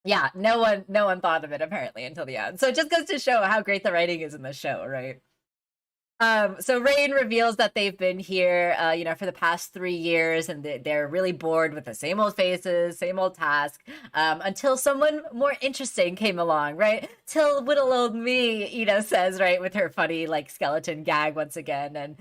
Yeah, no one thought of it apparently until the end. So it just goes to show how great the writing is in the show, right? So Rain reveals that they've been here, you know, for the past 3 years, and they're really bored with the same old faces, same old task, until someone more interesting came along, right? Till little old me, Ida says, right, with her funny like skeleton gag once again, and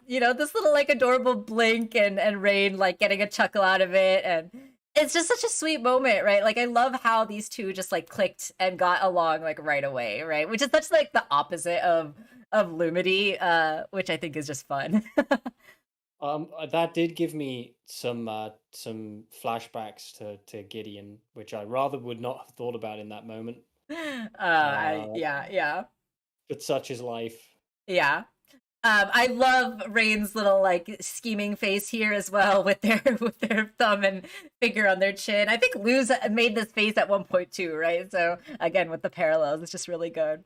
you know, this little like adorable blink, and Rain like getting a chuckle out of it, and it's just such a sweet moment, right? Like I love how these two just like clicked and got along like right away, right? Which is such like the opposite of Lumity, which I think is just fun. That did give me some flashbacks to Gideon, which I rather would not have thought about in that moment. Yeah. But such is life. Yeah. I love Rain's little like scheming face here as well with their thumb and finger on their chin. I think Luz made this face at one point too, right? So again, with the parallels, it's just really good.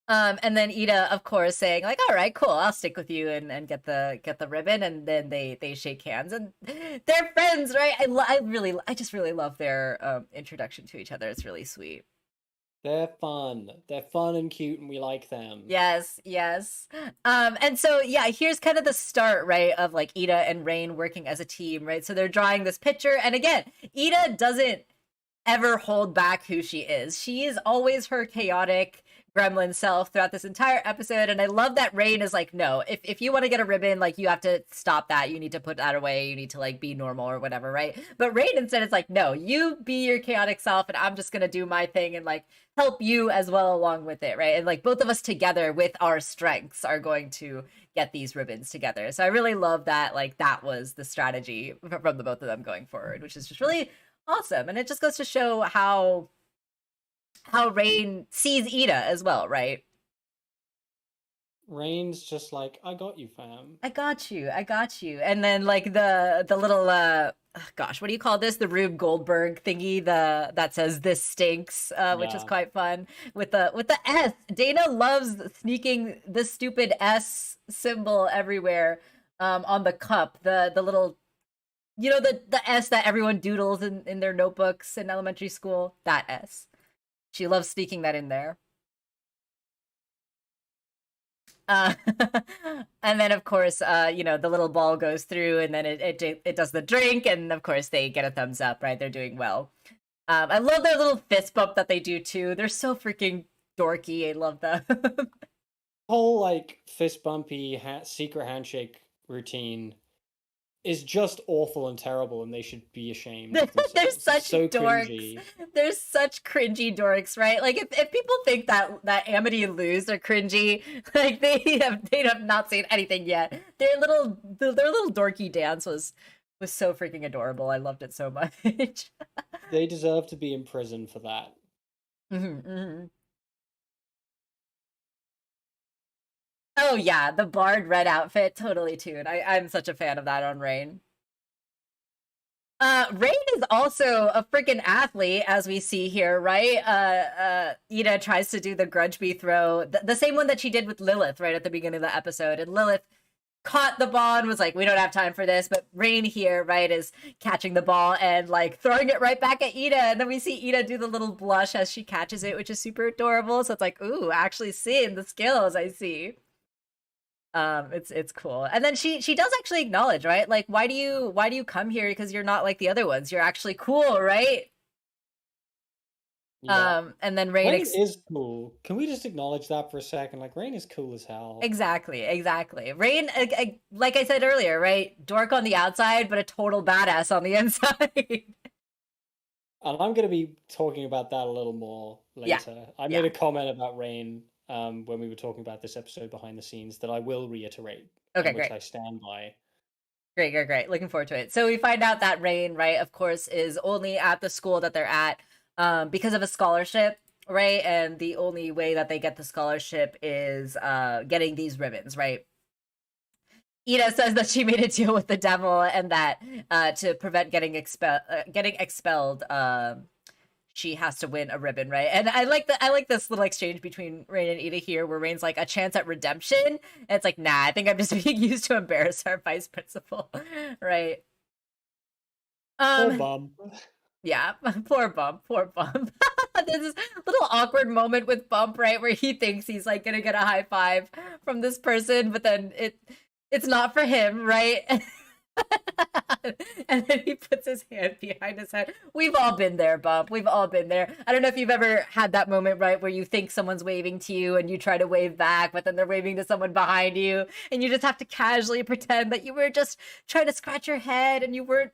And then Ida, of course, saying like, "All right, cool, I'll stick with you and get the ribbon." And then they shake hands and they're friends, right? I just really love their introduction to each other. It's really sweet. They're fun. They're fun and cute, and we like them. Yes, yes. And so yeah, here's kind of the start, right, of like Ida and Rain working as a team, right? So they're drawing this picture, and again, Ida doesn't ever hold back who she is. She is always her chaotic gremlin self throughout this entire episode, and I love that Rain is like, no, if you want to get a ribbon, like you have to stop that, you need to put that away, you need to like be normal or whatever, right? But Rain instead is like, no, you be your chaotic self and I'm just gonna do my thing and like help you as well along with it, right? And like both of us together with our strengths are going to get these ribbons together. So I really love that, like that was the strategy from the both of them going forward, which is just really awesome. And it just goes to show how Rain sees Ida as well, right? Rain's just like, I got you, fam. I got you. And then like the little gosh, what do you call this? The Rube Goldberg thingy, that says "this stinks," which is quite fun. With the S. Dana loves sneaking the stupid S symbol everywhere on the cup. The little, you know, the S that everyone doodles in their notebooks in elementary school. That S. She loves sneaking that in there. And then of course, you know, the little ball goes through, and then it does the drink, and of course they get a thumbs up, right? They're doing well. I love their little fist bump that they do too. They're so freaking dorky. I love them. Whole like fist bumpy secret handshake routine is just awful and terrible, and they should be ashamed. They're such so dorks. Cringy. They're such cringy dorks, right? Like if people think that Amity and Luz are cringy, like they have not seen anything yet. Their little dorky dance was so freaking adorable. I loved it so much. They deserve to be in prison for that. Oh yeah, the barred red outfit, totally tuned. I'm such a fan of that on Rain. Rain is also a freaking athlete, as we see here, right? Ida tries to do the grudge bee throw, the same one that she did with Lilith right at the beginning of the episode, and Lilith caught the ball and was like, we don't have time for this, but Rain here, right, is catching the ball and like throwing it right back at Ida, and then we see Ida do the little blush as she catches it, which is super adorable. So it's like, ooh, actually seeing the skills, I see. It's cool. And then she does actually acknowledge, right? Like, why do you come here? Because you're not like the other ones. You're actually cool, right? Yeah. And then Rain Rain is cool. Can we just acknowledge that for a second? Like, Rain is cool as hell. exactly. Rain, like I said earlier, right? Dork on the outside, but a total badass on the inside. And I'm going to be talking about that a little more Yeah, later. I yeah. made a comment about Rain when we were talking about this episode behind the scenes that I will reiterate Okay, and which great. I stand by. Great. Looking forward to it. So we find out that Rain, right, of course, is only at the school that they're at because of a scholarship, right? And the only way that they get the scholarship is getting these ribbons, right? Ida says that she made a deal with the devil and that to prevent getting expelled, she has to win a ribbon, right? And I like this little exchange between Rain and Ida here, where Rain's like a chance at redemption, and it's like, nah, I think I'm just being used to embarrass our vice principal, right? Poor Um, Bum. yeah, poor Bump. There's this little awkward moment with Bump, right, where he thinks he's like gonna get a high five from this person, but then it's not for him, right? And then he puts his hand behind his head. We've all been there, Bump. We've all been there. I don't know if you've ever had that moment, right, where you think someone's waving to you and you try to wave back, but then they're waving to someone behind you, and you just have to casually pretend that you were just trying to scratch your head and you weren't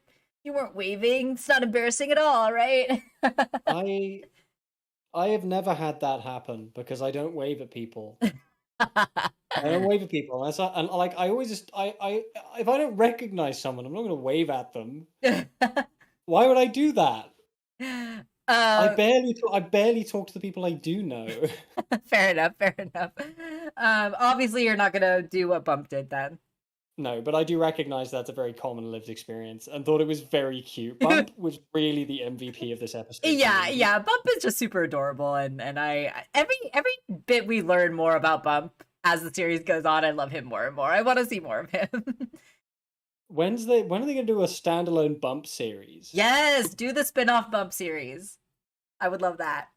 waving. It's not embarrassing at all, right? I I have never had that happen because I don't wave at people. I don't wave at people. And like I always just I if I don't recognize someone, I'm not going to wave at them. Why would I do that? uh, I barely talk to the people I do know. fair enough. Obviously, you're not gonna do what Bump did then. No, but I do recognize that's a very common lived experience and thought it was very cute. Bump was really the MVP of this episode for Yeah, me. yeah. Bump is just super adorable, and every bit we learn more about Bump as the series goes on, I love him more and more. I want to see more of him. When are they going to do a standalone Bump series? Yes, do the spin-off Bump series. I would love that.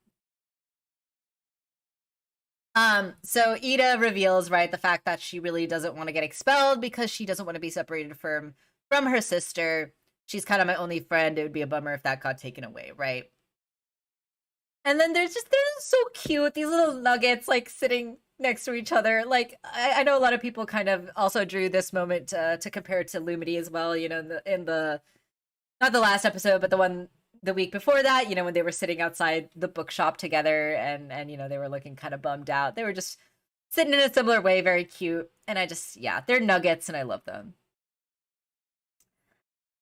So Ida reveals, right, the fact that she really doesn't want to get expelled because she doesn't want to be separated from her sister. She's kind of my only friend. It would be a bummer if that got taken away, right? And then they're so cute, these little nuggets like sitting next to each other. Like I know a lot of people kind of also drew this moment to compare it to Lumity as well. You know, in the not the last episode, but the one the week before that. You know, when they were sitting outside the bookshop together and they were looking kind of bummed out. They were just sitting in a similar way, very cute. And they're nuggets, and I love them.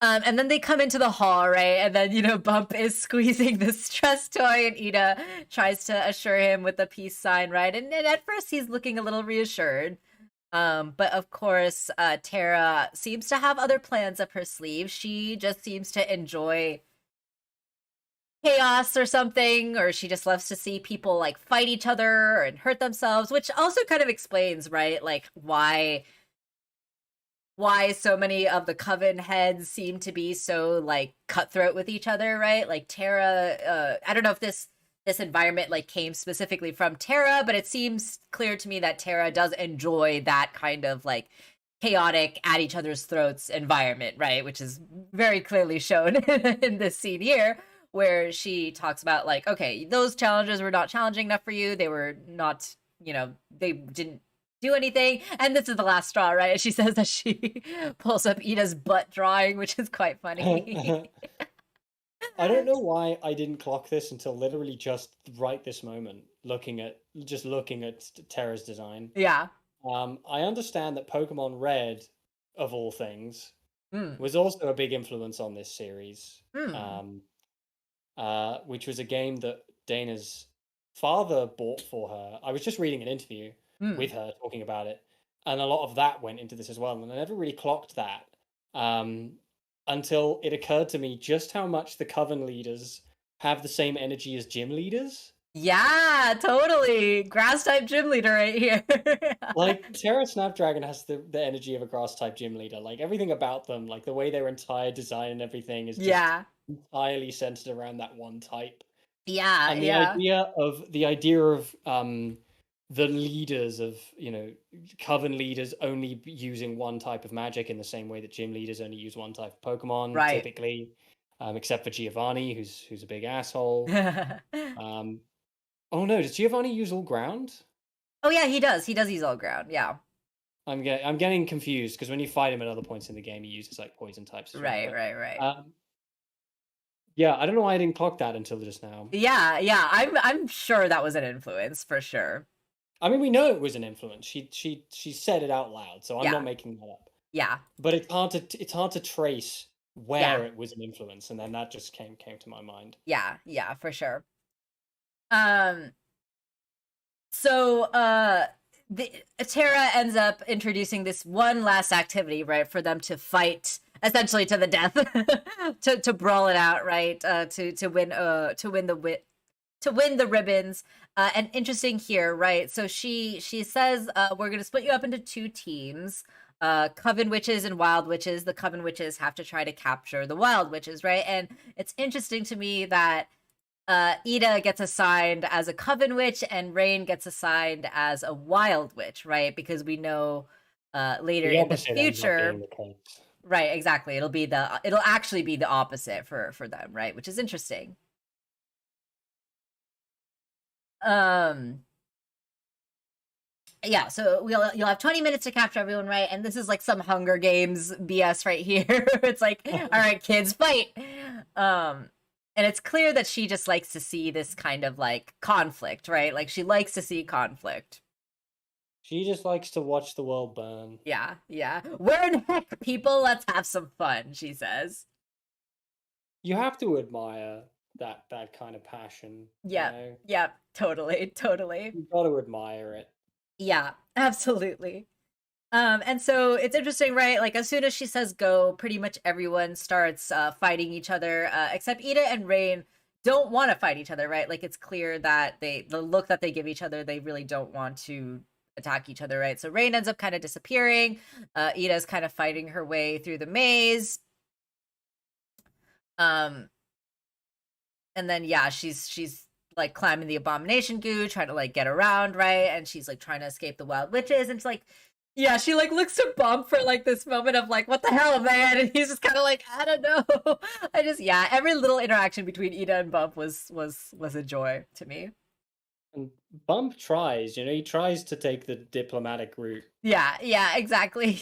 And then they come into the hall, right? And then, Bump is squeezing the stress toy, and Ida tries to assure him with the peace sign, right? And at first, he's looking a little reassured. But of course, Tara seems to have other plans up her sleeve. She just seems to enjoy chaos or something, or she just loves to see people like fight each other and hurt themselves, which also kind of explains, right? Like why so many of the coven heads seem to be so like cutthroat with each other, right? Like Tara, I don't know if this environment like came specifically from Tara, but it seems clear to me that Tara does enjoy that kind of like chaotic at each other's throats environment, right? Which is very clearly shown in this scene here, where she talks about like, okay, those challenges were not challenging enough for you. They were not, they didn't do anything, and this is the last straw, right? She says that she pulls up Ida's butt drawing, which is quite funny. I don't know why I didn't clock this until literally just right this moment, looking at Terra's design. Yeah. I understand that Pokemon Red, of all things, Mm. was also a big influence on this series. Mm. Which was a game that Dana's father bought for her. I was just reading an interview Mm. with her talking about it, and a lot of that went into this as well. And I never really clocked that until it occurred to me just how much the Coven leaders have the same energy as gym leaders. Yeah, totally. Grass type gym leader right here. Like Terra Snapdragon has the energy of a grass type gym leader. Like everything about them, like the way their entire design and everything is just Yeah. entirely centered around that one type. Yeah, And yeah. the idea of the leaders of, Coven leaders only using one type of magic in the same way that gym leaders only use one type of Pokemon, Right. typically, except for Giovanni, who's a big asshole. Oh no, does Giovanni use all ground? Oh yeah, he does. He does use all ground. Yeah. I'm getting confused because when you fight him at other points in the game, he uses like poison types as well. Right, But, right. yeah, I don't know why I didn't clock that until just now. Yeah. I'm sure that was an influence for sure. I mean, we know it was an influence. She said it out loud, so I'm not making that up. Yeah. But it's hard to trace where Yeah. it was an influence, and then that just came to my mind. Yeah, for sure. So Terra ends up introducing this one last activity, right, for them to fight essentially to the death, to brawl it out, right, to win the ribbons. And interesting here, right? So she says, we're gonna split you up into 2 teams. Coven witches and wild witches. The Coven witches have to try to capture the wild witches, right? And it's interesting to me that Ida gets assigned as a Coven witch and Rain gets assigned as a wild witch, right? Because we know later in the future, right? Exactly. It'll actually be the opposite for them, right? Which is interesting. Yeah, so you'll have 20 minutes to capture everyone, right? And this is like some Hunger Games BS right here. It's like, all right, kids, fight. And it's clear that she just likes to see this kind of like conflict, right? Like she likes to see conflict. She just likes to watch the world burn. Yeah. We're in heck, people. Let's have some fun, she says. You have to admire that kind of passion. Yeah, totally. You got to admire it. Yeah, absolutely. And so it's interesting, right? Like as soon as she says go, pretty much everyone starts fighting each other, except Ida and Rain don't want to fight each other, right? Like it's clear that the look that they give each other, they really don't want to attack each other, right? So Rain ends up kind of disappearing. Ida's kind of fighting her way through the maze. And then yeah, she's like climbing the abomination goo, trying to like get around, right? And she's like trying to escape the wild witches, and she's like, yeah, she like looks to Bump for like this moment of like, what the hell, man? And he's just kind of like, I don't know. Every little interaction between Ida and Bump was a joy to me. And Bump tries, he tries to take the diplomatic route. Yeah, exactly.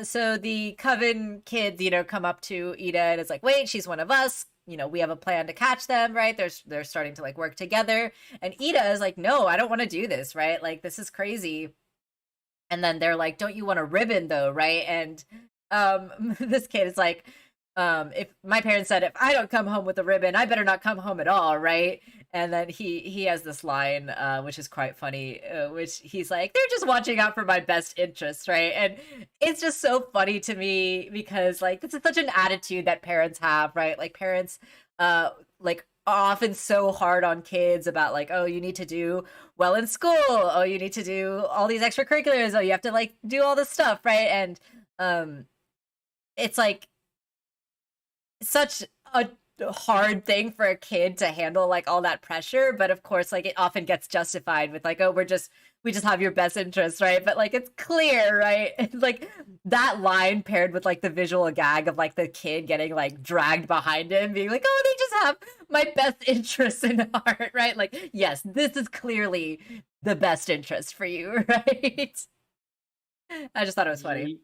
So the Coven kids, come up to Ida and it's like, wait, she's one of us. We have a plan to catch them, right? They're starting to like work together. And Ida is like, no, I don't want to do this, right? Like, this is crazy. And then they're like, don't you want a ribbon though, right? And this kid is like, if my parents said if I don't come home with a ribbon, I better not come home at all, right? And then he has this line, which is quite funny, which he's like, they're just watching out for my best interests, right? And it's just so funny to me because like this is such an attitude that parents have, right? Like parents like are often so hard on kids about like, oh, you need to do well in school, oh, you need to do all these extracurriculars, oh, you have to like do all this stuff, right? And it's like such a hard thing for a kid to handle, like all that pressure, but of course like it often gets justified with like, oh, we just have your best interests, right? But like it's clear, right? Like that line paired with like the visual gag of like the kid getting like dragged behind him being like, oh, they just have my best interests in heart, right? Like, yes, this is clearly the best interest for you, right? I just thought it was funny.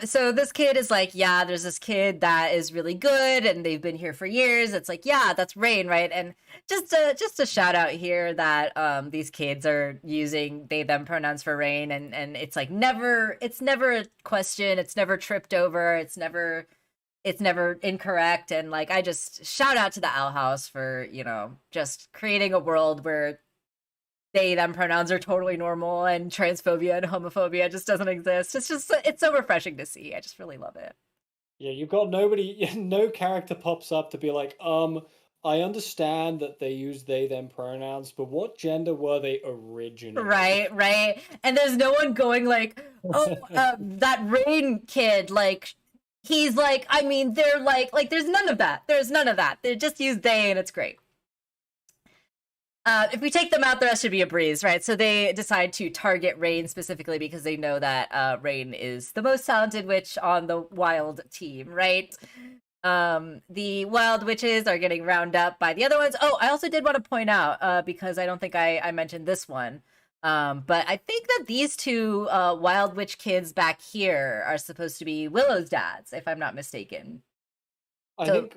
So this kid is like, yeah, there's this kid that is really good and they've been here for years. It's like, yeah, that's Rain, right? And just a shout out here that these kids are using they them pronouns for Rain, and it's like it's never a question, it's never tripped over, it's never incorrect. And like I just shout out to the Owl House for, just creating a world where they them pronouns are totally normal and transphobia and homophobia just doesn't exist. It's so refreshing to see. I just really love it. Yeah, you've got no character pops up to be like, I understand that they use they them pronouns, but what gender were they originally? Right. And there's no one going like, oh, that Rain kid, like he's like, I mean, they're like there's none of that. They just use they and it's great. If we take them out, the rest should be a breeze, right? So they decide to target Rain specifically because they know that Rain is the most talented witch on the wild team, right? The wild witches are getting rounded up by the other ones. Oh, I also did want to point out, because I don't think I mentioned this one. But I think that these two wild witch kids back here are supposed to be Willow's dads, if I'm not mistaken. I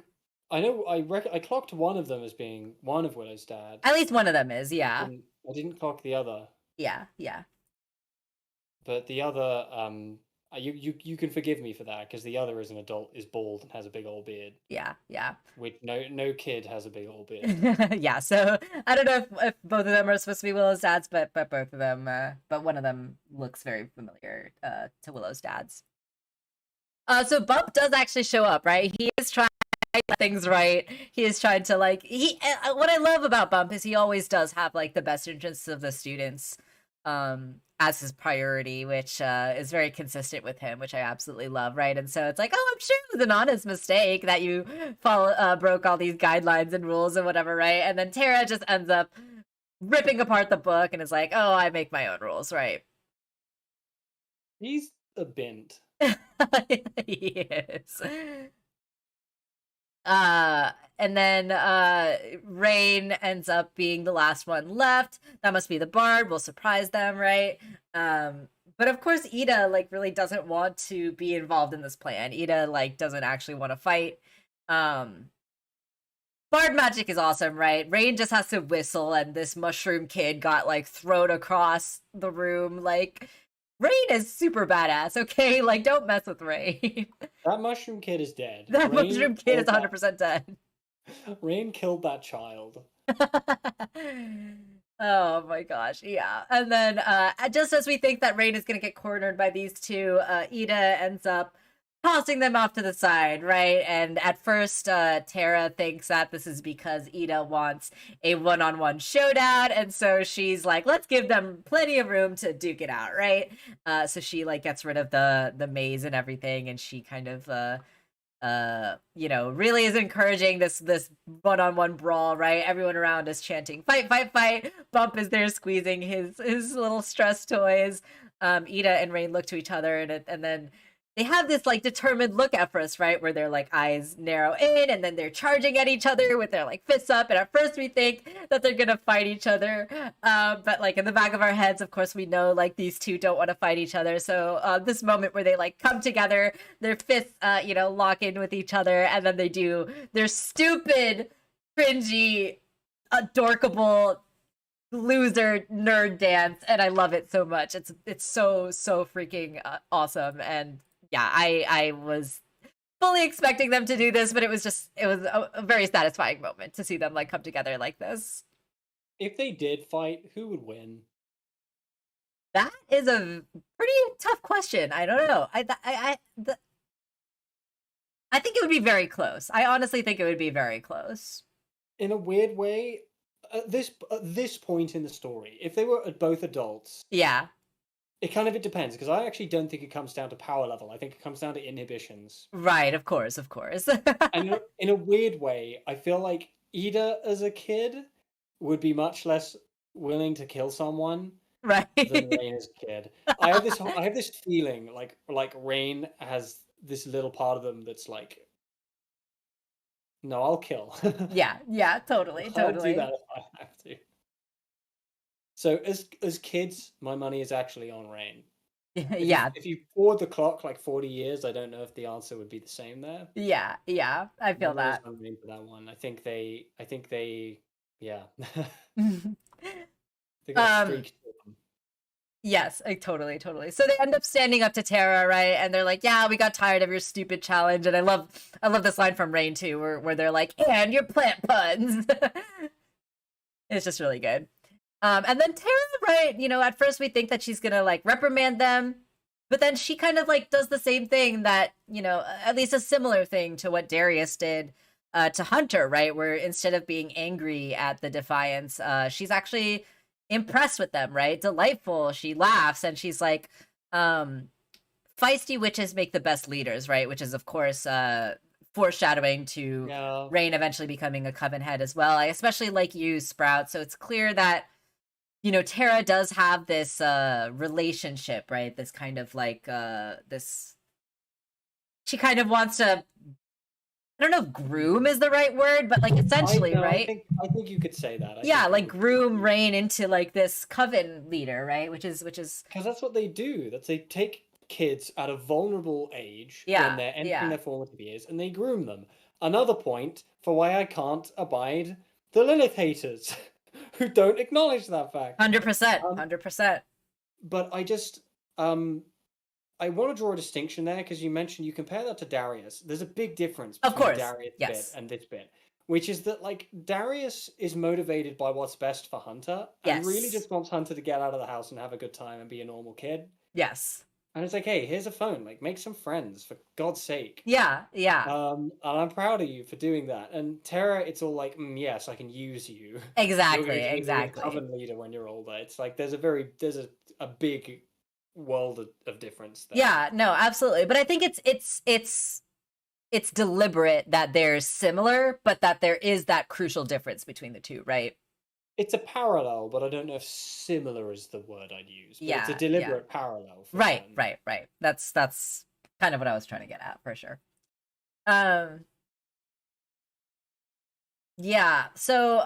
clocked one of them as being one of Willow's dads. At least one of them is, yeah. I didn't clock the other. Yeah, yeah. But the other, you can forgive me for that because the other is an adult, is bald, and has a big old beard. Yeah, yeah. Which no kid has a big old beard. Yeah, so I don't know if both of them are supposed to be Willow's dads, but both of them, but one of them looks very familiar to Willow's dads. So Bump does actually show up, right? He is trying to get things right. He is trying to what I love about Bump is he always does have like the best interests of the students as his priority, which is very consistent with him, which I absolutely love, right? And so it's like, oh, I'm sure it was an honest mistake that you broke all these guidelines and rules and whatever, right? And then Tara just ends up ripping apart the book and is like, oh, I make my own rules, right? He's a bint. He is. And then Rain ends up being the last one left. That must be the bard. We'll surprise them, right? But of course Ida really doesn't want to be involved in this plan. Ida doesn't actually want to fight. Bard magic is awesome, right? Rain just has to whistle and this mushroom kid got thrown across the room. Rain is super badass, okay? Don't mess with Rain. That mushroom kid is dead. That mushroom kid is 100% dead. Rain killed that child. Oh my gosh, yeah. And then just as we think that Rain is going to get cornered by these two, Ida ends up tossing them off to the side, right? And at first, Tara thinks that this is because Ida wants a one-on-one showdown, and so she's like, let's give them plenty of room to duke it out, right? So she gets rid of the maze and everything, and she kind of really is encouraging this one-on-one brawl, right? Everyone around is chanting, fight, fight, fight. Bump is there squeezing his little stress toys. Ida and Rain look to each other, and then they have this determined look at first, right? Where their eyes narrow in and then they're charging at each other with their fists up. And at first we think that they're gonna fight each other. But in the back of our heads, of course, we know these two don't want to fight each other. So this moment where they come together, their fists, lock in with each other, and then they do their stupid, cringy, adorkable loser nerd dance, and I love it so much. It's so freaking awesome. And yeah, I was fully expecting them to do this, but it was a very satisfying moment to see them come together like this. If they did fight, who would win? That is a pretty tough question. I don't know. I think it would be very close. I honestly think it would be very close. In a weird way, at this point in the story, if they were both adults, yeah, it depends, because I actually don't think it comes down to power level. I think it comes down to inhibitions. Right, of course. And in a weird way, I feel like Ida as a kid would be much less willing to kill someone, right, than Rain as a kid. I have this feeling like Rain has this little part of them that's no, I'll kill. yeah, totally. I'll do that if I have to. So as kids, my money is actually on Rain. Yeah. If you forward the clock 40 years, I don't know if the answer would be the same there. Yeah, I feel that. I'm for that one. I think they, yeah. They got streaks to them. Yes, totally. So they end up standing up to Tara, right? And they're like, "Yeah, we got tired of your stupid challenge." And I love this line from Rain too, where they're like, "And your plant puns." It's just really good. And then Tara, right? At first we think that she's gonna reprimand them, but then she kind of does the same thing that at least a similar thing to what Draius did to Hunter, right? Where instead of being angry at the defiance, she's actually impressed with them, right? Delightful. She laughs and she's like, feisty witches make the best leaders, right? Which is of course foreshadowing to Yeah. Rain eventually becoming a Coven head as well. I especially like you, Sprout. So it's clear that, you know, Terra does have this relationship, right? This kind of like this. She kind of wants to. I don't know if groom is the right word, but like essentially, right? I think you could say that. I Yeah, think it like would groom Rain into like this Coven leader, right? Which is because that's what they do. That's they take kids at a vulnerable age when yeah, they're entering yeah. their formative years and they groom them. Another point for why I can't abide the Lilith haters who don't acknowledge that fact. 100%, Um, 100%. but I just um I want to draw a distinction there because you mentioned you compare that to Darius. There's a big difference Of between the course. Darius bit Yes. and this bit, which is that like Darius is motivated by what's best for Hunter and really Yes. just wants Hunter to get out of the house and have a good time and be a normal kid. Yes. And it's like, hey, here's a phone. Like, make some friends for God's sake. Yeah, yeah. And I'm proud of you for doing that. And Terra, it's all like, yes, I can use you. You're Exactly, going to be a exactly. coven leader when you're older. It's like there's a big world of difference there. Yeah, no, absolutely. But I think it's deliberate that they're similar, but that there is that crucial difference between the two, right? It's a parallel, but I don't know if similar is the word I'd use. But it's a Yeah, yeah. deliberate parallel for Right, certain. right, right. That's kind of what I was trying to get at for sure. Um Yeah. So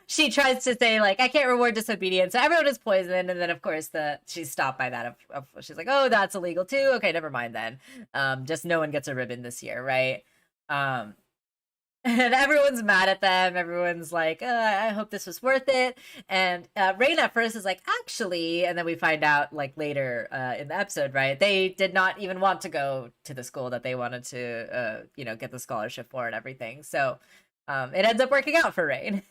she tries to say like I can't reward disobedience. So everyone is poisoned, and then of course she's stopped by that. She's like, oh, that's illegal too. Okay, never mind then. Just no one gets a ribbon this year, right? Um, and everyone's mad at them. Everyone's like, I hope this was worth it. And Rain at first is like, actually, and then we find out like later in the episode, right? They did not even want to go to the school that they wanted to, you know, get the scholarship for and everything. So it ends up working out for Rain.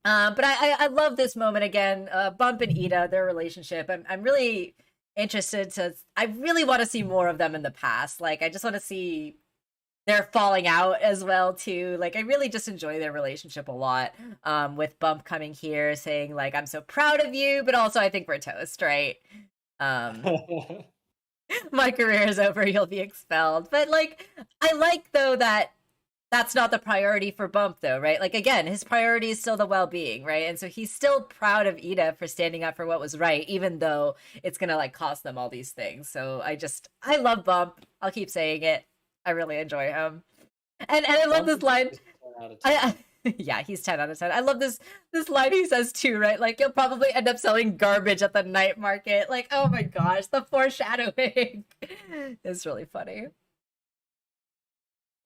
But I love this moment again. Bump and Ida, their relationship. I'm really interested to. I really want to see more of them in the past. Like I just want to see their falling out as well too. Like I really just enjoy their relationship a lot. With Bump coming here saying like I'm so proud of you, but also I think we're toast, right? Um, my career is over. You'll be expelled. But like I like though that that's not the priority for Bump though, right? Like again, his priority is still the well-being, right? And so he's still proud of Ida for standing up for what was right, even though it's gonna like cost them all these things. So I love Bump. I'll keep saying it. I really enjoy him. And I love this line. Yeah, he's 10 out of 10. I love this line he says too, right? Like you'll probably end up selling garbage at the night market. Like, oh my gosh, the foreshadowing. It's really funny.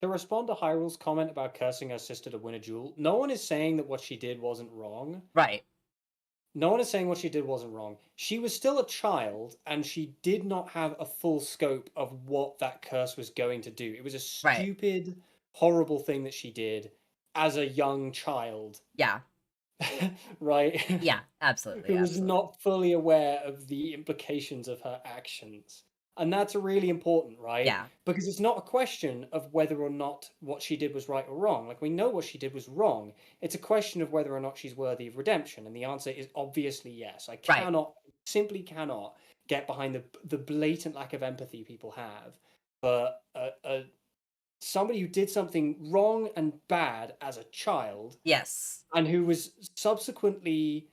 To respond to Hyrule's comment about cursing her sister to win a duel, no one is saying that what she did wasn't wrong. Right. No one is saying what she did wasn't wrong. She was still a child, and she did not have a full scope of what that curse was going to do. It was a Right. stupid, horrible thing that she did as a young child. Yeah. Right? Yeah, absolutely. Who was Absolutely. not fully aware of the implications of her actions. And that's really important, right? Yeah. Because it's not a question of whether or not what she did was right or wrong. Like, we know what she did was wrong. It's a question of whether or not she's worthy of redemption. And the answer is obviously yes. I Right. simply cannot get behind the blatant lack of empathy people have for somebody who did something wrong and bad as a child. Yes. And who was subsequently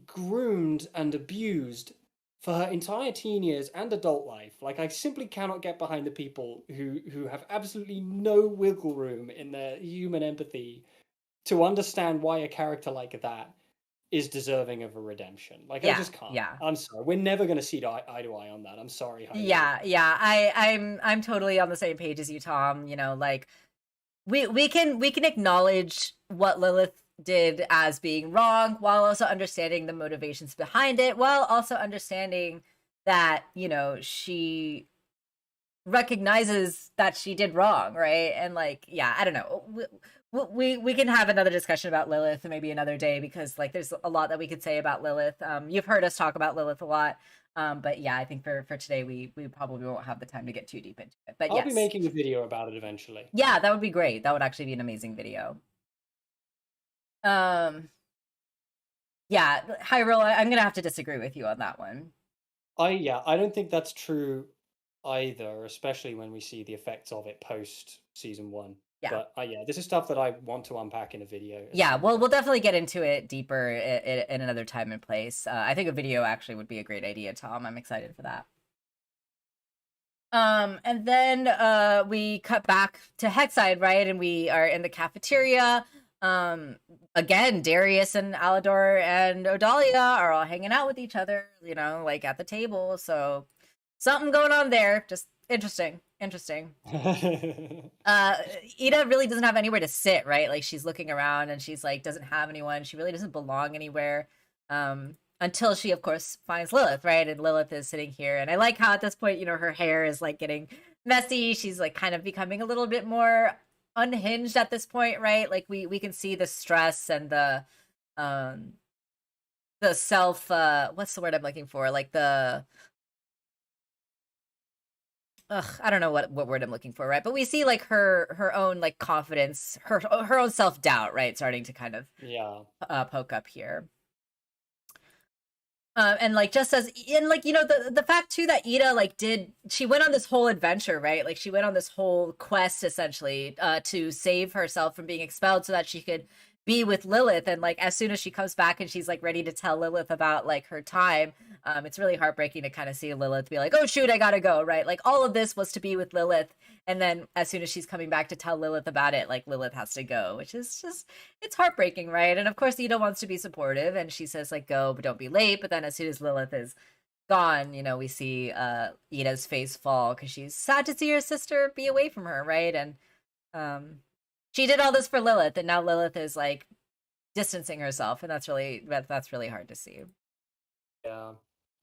groomed and abused for her entire teen years and adult life. Like, I simply cannot get behind the people who have absolutely no wiggle room in their human empathy to understand why a character like that is deserving of a redemption. Like, I just can't. Yeah. I'm sorry. We're never going to see eye to eye on that. I'm sorry, Hyrule. Yeah. I'm totally on the same page as you, Tom. You know, like we can acknowledge what Lilith did as being wrong while also understanding the motivations behind it, while also understanding that, you know, she recognizes that she did wrong, right? And like, yeah, I don't know. We can have another discussion about Lilith maybe another day, because like there's a lot that we could say about Lilith. You've heard us talk about Lilith a lot. But yeah, I think for today we probably won't have the time to get too deep into it. But I'll yes, be making a video about it eventually. yeah, that would be great. That would actually be an amazing video. Yeah, Hyrule, I'm gonna have to disagree with you on that one. I don't think that's true either, especially when we see the effects of it post season 1. Yeah. But yeah, this is stuff that I want to unpack in a video. Yeah, well, we'll definitely get into it deeper in another time and place. I think a video actually would be a great idea, Tom. I'm excited for that. And then we cut back to Hexside, right? And we are in the cafeteria. Again, Darius and Alador and Odalia are all hanging out with each other, you know, like at the table. So something going on there. Just interesting. Ida really doesn't have anywhere to sit, right? Like she's looking around and she's like doesn't have anyone. She really doesn't belong anywhere. Until she of course finds Lilith, right? And Lilith is sitting here. And I like how at this point, you know, her hair is like getting messy. She's like kind of becoming a little bit more unhinged at this point, right? Like we can see the stress and the self what's the word I'm looking for? Like the I don't know what word I'm looking for, right? But we see like her own like confidence, her own self doubt, right, starting to kind of poke up here. And like just as in like you know the fact too that Ida like she went on this whole adventure, right? Like she went on this whole quest essentially to save herself from being expelled so that she could be with Lilith. And like as soon as she comes back and she's like ready to tell Lilith about like her time, it's really heartbreaking to kind of see Lilith be like, oh shoot, I gotta go, right? Like all of this was to be with Lilith, and then as soon as she's coming back to tell Lilith about it, like Lilith has to go, which is just it's heartbreaking, right? And of course Ida wants to be supportive and she says like go but don't be late, but then as soon as Lilith is gone, you know, we see Ida's face fall because she's sad to see her sister be away from her, right? And she did all this for Lilith, and now Lilith is like distancing herself, and that's really hard to see. Yeah,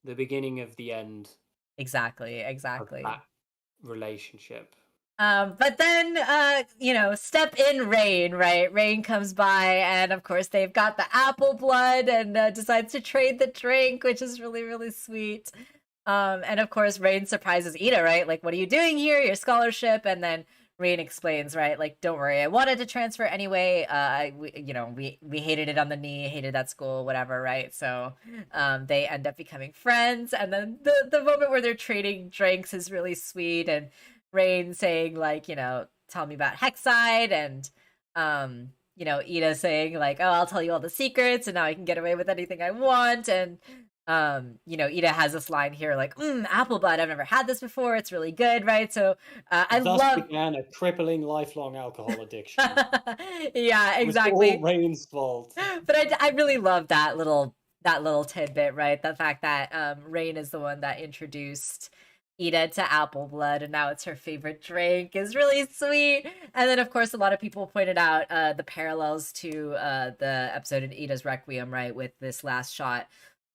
the beginning of the end. Exactly. Of that relationship. But then, you know, step in Rain, right? Rain comes by, and of course they've got the apple blood, and decides to trade the drink, which is really, really sweet. And of course, Rain surprises Ida, right? Like, what are you doing here? Your scholarship, and then Rain explains, right? Like, don't worry, I wanted to transfer anyway. We hated it on the knee, hated that school, whatever, right? So, they end up becoming friends, and then the moment where they're trading drinks is really sweet, and Rain saying like, you know, tell me about Hexside, and you know, Ida saying like, oh, I'll tell you all the secrets, and now I can get away with anything I want, and you know, Ida has this line here like, apple bud, I've never had this before, it's really good, right? So I thus began a crippling lifelong alcohol addiction. Yeah, exactly. It was all Rain's fault. But I really love that little tidbit, right? The fact that Rain is the one that introduced Ida to apple blood, and now it's her favorite drink, is really sweet. And then of course a lot of people pointed out the parallels to the episode in Ida's Requiem, right, with this last shot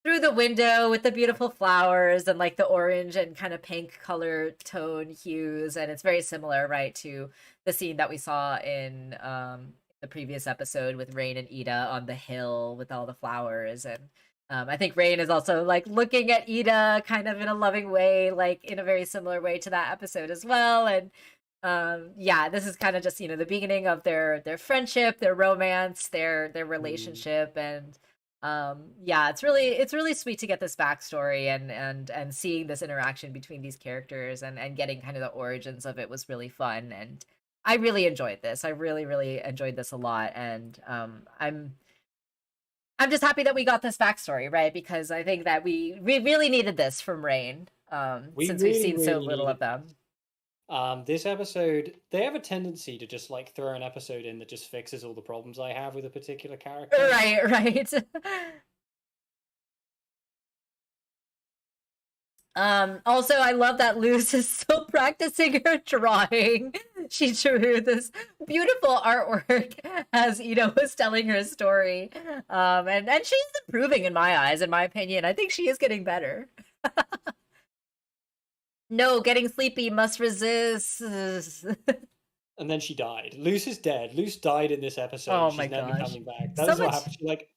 through the window with the beautiful flowers and like the orange and kind of pink color tone hues, and it's very similar, right, to the scene that we saw in the previous episode with Rain and Ida on the hill with all the flowers. And I think Rain is also like looking at Ida kind of in a loving way, like in a very similar way to that episode as well. And yeah, this is kind of just, you know, the beginning of their friendship, their romance, their relationship. And yeah, it's really sweet to get this backstory and seeing this interaction between these characters and getting kind of the origins of it was really fun. And I really enjoyed this. I really enjoyed this a lot. And I'm just happy that we got this backstory, right? Because I think that we really needed this from Rain, since we've seen so little of them. This episode, they have a tendency to just like throw an episode in that just fixes all the problems I have with a particular character. Right. Also, I love that Luz is still practicing her drawing. She drew this beautiful artwork as Ida was telling her story. And she's improving in my eyes, in my opinion. I think she is getting better. No, getting sleepy, must resist. And then she died. Luz is dead. Luz died in this episode. Oh She's my never gosh. coming back. That is what happened. She like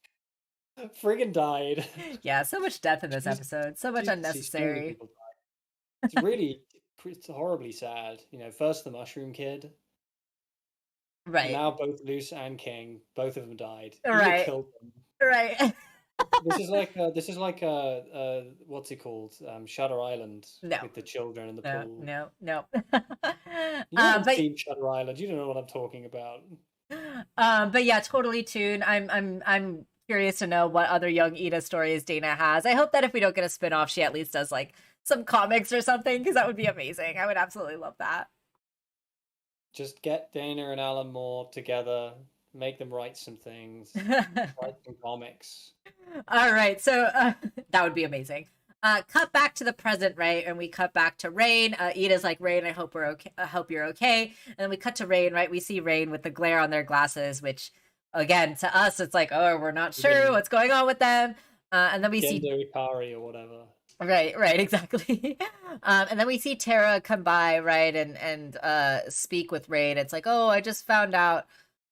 friggin' died. Yeah, so much death in this episode. So much unnecessary. It's horribly sad. You know, first the mushroom kid. Right. And now both Luz and King, both of them died. Right. Killed them. Right. This is like what's it called? Shutter Island No, with the children in the no, pool. no, no. You haven't But seen Shutter Island. You don't know what I'm talking about. but yeah, totally tune. I'm curious to know what other young Ida stories Dana has. I hope that if we don't get a spin-off, she at least does like some comics or something, because that would be amazing. I would absolutely love that. Just get Dana and Alan Moore together, make them write some things, write some comics. All right, so that would be amazing. Cut back to the present, right? And we cut back to Rain. Ida's like, Rain, I hope we're okay. I hope you're okay. And then we cut to Rain, right? We see Rain with the glare on their glasses, which, again, to us, it's like, oh, we're not sure what's going on with them. And then we see Gendo Ikari or whatever. right, exactly. And then we see Tara come by, right, and speak with Rain. It's like, oh, I just found out.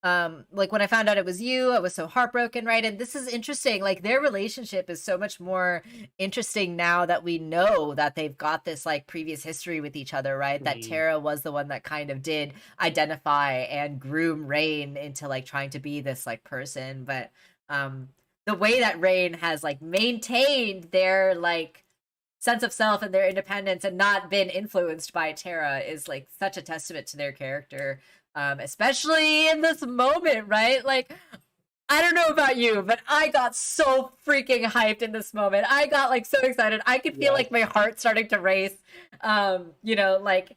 Like when I found out it was you, I was so heartbroken, right? And this is interesting. Like their relationship is so much more interesting now that we know that they've got this like previous history with each other, right? That Tara was the one that kind of did identify and groom Rain into like trying to be this like person. But the way that Rain has like maintained their like sense of self and their independence and not been influenced by Tara is like such a testament to their character, especially in this moment, right? Like, I don't know about you, but I got so freaking hyped in this moment. I got like so excited. I could feel like my heart starting to race. Like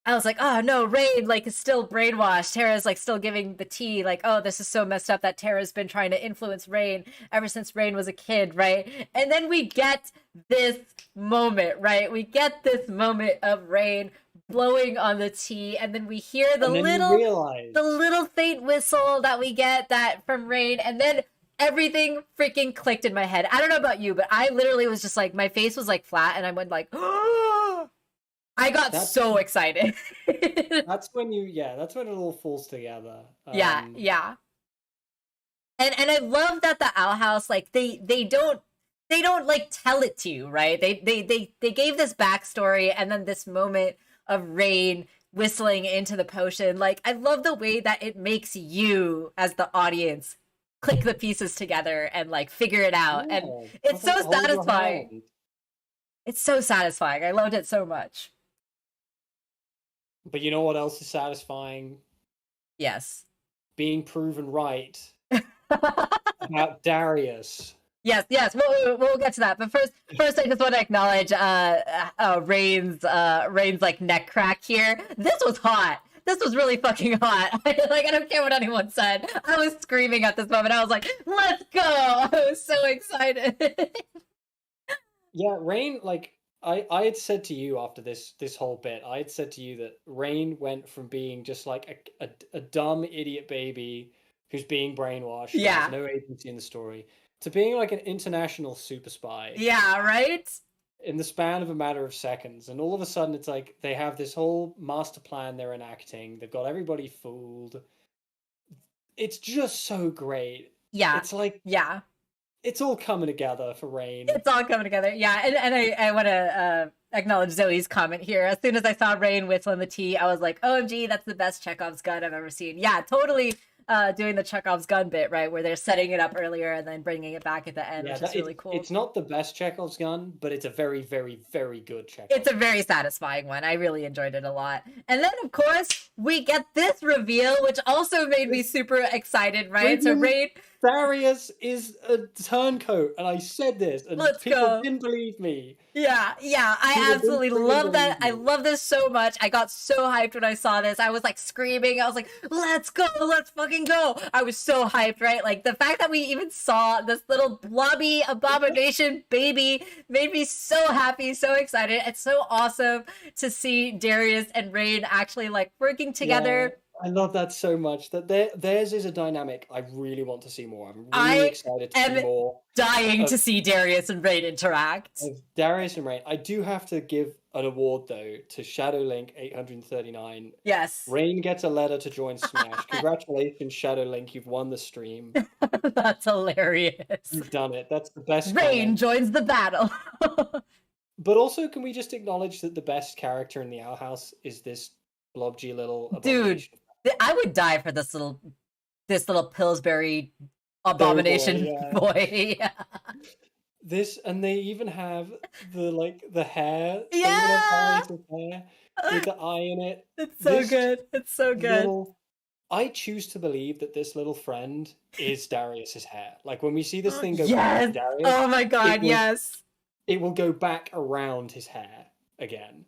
I was like, oh no, Rain like is still brainwashed. Tara's like still giving the tea, like, oh, this is so messed up that Tara's been trying to influence Rain ever since Rain was a kid, right? And then we get this moment, right? We get this moment of Rain blowing on the tea, and then we hear the little faint whistle that we get that from Rain, and then everything freaking clicked in my head. I don't know about you, but I literally was just like, my face was like flat, and I went like, oh. I got so excited. That's when it all falls together. Yeah. And I love that the Owl House, like they don't like tell it to you, right? They gave this backstory and then this moment of Rain whistling into the potion. Like I love the way that it makes you as the audience click the pieces together and like figure it out. And it's so satisfying. It's so satisfying. I loved it so much. But you know what else is satisfying? Yes. Being proven right about Draius. Yes, we'll get to that. But first, I just want to acknowledge Rain's like neck crack here. This was hot. This was really fucking hot. I don't care what anyone said. I was screaming at this moment. I was like, "Let's go!" I was so excited. Yeah, Rain, like I had said to you after this whole bit, I had said to you that Rain went from being just like a dumb idiot baby who's being brainwashed, yeah, there's no agency in the story, to being like an international super spy. Yeah, right? In the span of a matter of seconds. And all of a sudden it's like they have this whole master plan they're enacting. They've got everybody fooled. It's just so great. Yeah. It's like, yeah. It's all coming together for Rain. It's all coming together. Yeah. And I want to acknowledge Zoe's comment here. As soon as I saw Rain whistling the tea, I was like, OMG, that's the best Chekhov's gun I've ever seen. Yeah, totally. Doing the Chekhov's gun bit, right, where they're setting it up earlier and then bringing it back at the end, which is really cool. It's not the best Chekhov's gun, but it's a very, very, very good Chekhov. It's a very satisfying one. I really enjoyed it a lot. And then, of course, we get this reveal, which also made me super excited, right? So Rain... Draius is a turncoat, and I said this, and people didn't believe me. Yeah, I absolutely love that. I love this so much. I got so hyped when I saw this. I was like screaming. I was like, let's go, let's fucking go. I was so hyped, right? Like the fact that we even saw this little blobby abomination baby made me so happy, so excited. It's so awesome to see Draius and Rain actually like working together. Yeah. I love that so much. That theirs is a dynamic I really want to see more. I'm really excited to see more. Dying to see Draius and Rain interact. Draius and Rain. I do have to give an award though to Shadowlink 839. Yes. Rain gets a letter to join Smash. Congratulations, Shadowlink. You've won the stream. That's hilarious. You've done it. That's the best. Rain joins the battle. But also, can we just acknowledge that the best character in the Owl House is this blobgy little abomination? Dude. I would die for this little Pillsbury abomination boy. this, and they even have the hair. They even have Yeah. Darius's hair with the eye in it. It's so This good. It's so good. little, I choose to believe that this little friend is Darius's hair. Like when we see this thing go back to Yes. Darius, Oh my it god, will yes. it will go back around his hair again.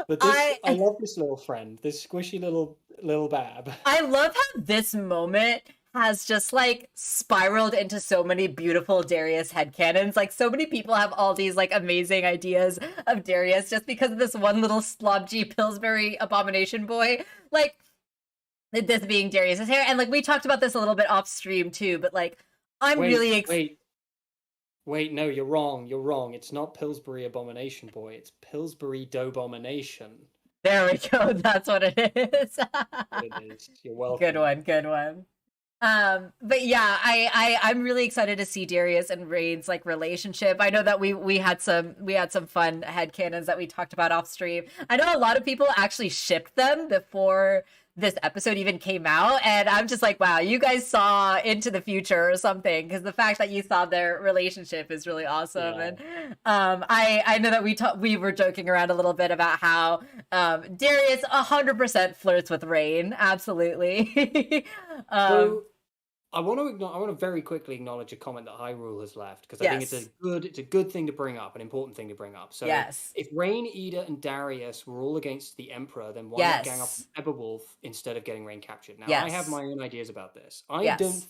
But this, I I love this little friend, this squishy little bab. I love how this moment has just like spiraled into so many beautiful Darius headcanons. Like so many people have all these like amazing ideas of Darius just because of this one little slobgy Pillsbury abomination boy. Like this being Darius's hair. And like we talked about this a little bit off stream too, but like I'm really Wait, no, you're wrong. You're wrong. It's not Pillsbury Abomination Boy. It's Pillsbury Dobomination. There we go. That's what it is. It is. You're welcome. Good one. Good one. But yeah, I'm really excited to see Darius and Rain's like relationship. I know that we had some fun headcanons that we talked about off stream. I know a lot of people actually shipped them before this episode even came out, and I'm just like, wow, you guys saw into the future or something, because the fact that you saw their relationship is really awesome. Yeah. And I know that we were joking around a little bit about how Darius 100% flirts with Rain, absolutely. So I want to very quickly acknowledge a comment that Hyrule has left, because I think it's Yes. a good thing to bring up, an important thing to bring up. So Yes. if Rain, Ida, and Darius were all against the Emperor, then why not gang up Yes. on Eberwolf instead of getting Rain captured? Now I have Yes. my own ideas about this. I Yes. don't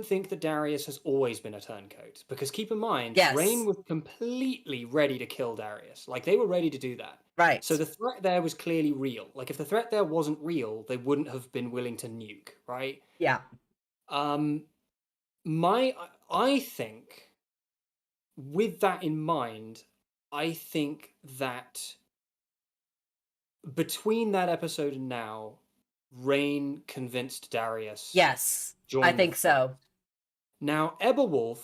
think that Darius has always been a turncoat, because keep in mind, Yes. Rain was completely ready to kill Darius. Like they were ready to do that. Right. So the threat there was clearly real. Like if the threat there wasn't real, they wouldn't have been willing to nuke, right? Yeah. I think with that in mind, I think that between that episode and now, Rain convinced Darius. Yes. join I the think so. Now, Eberwolf,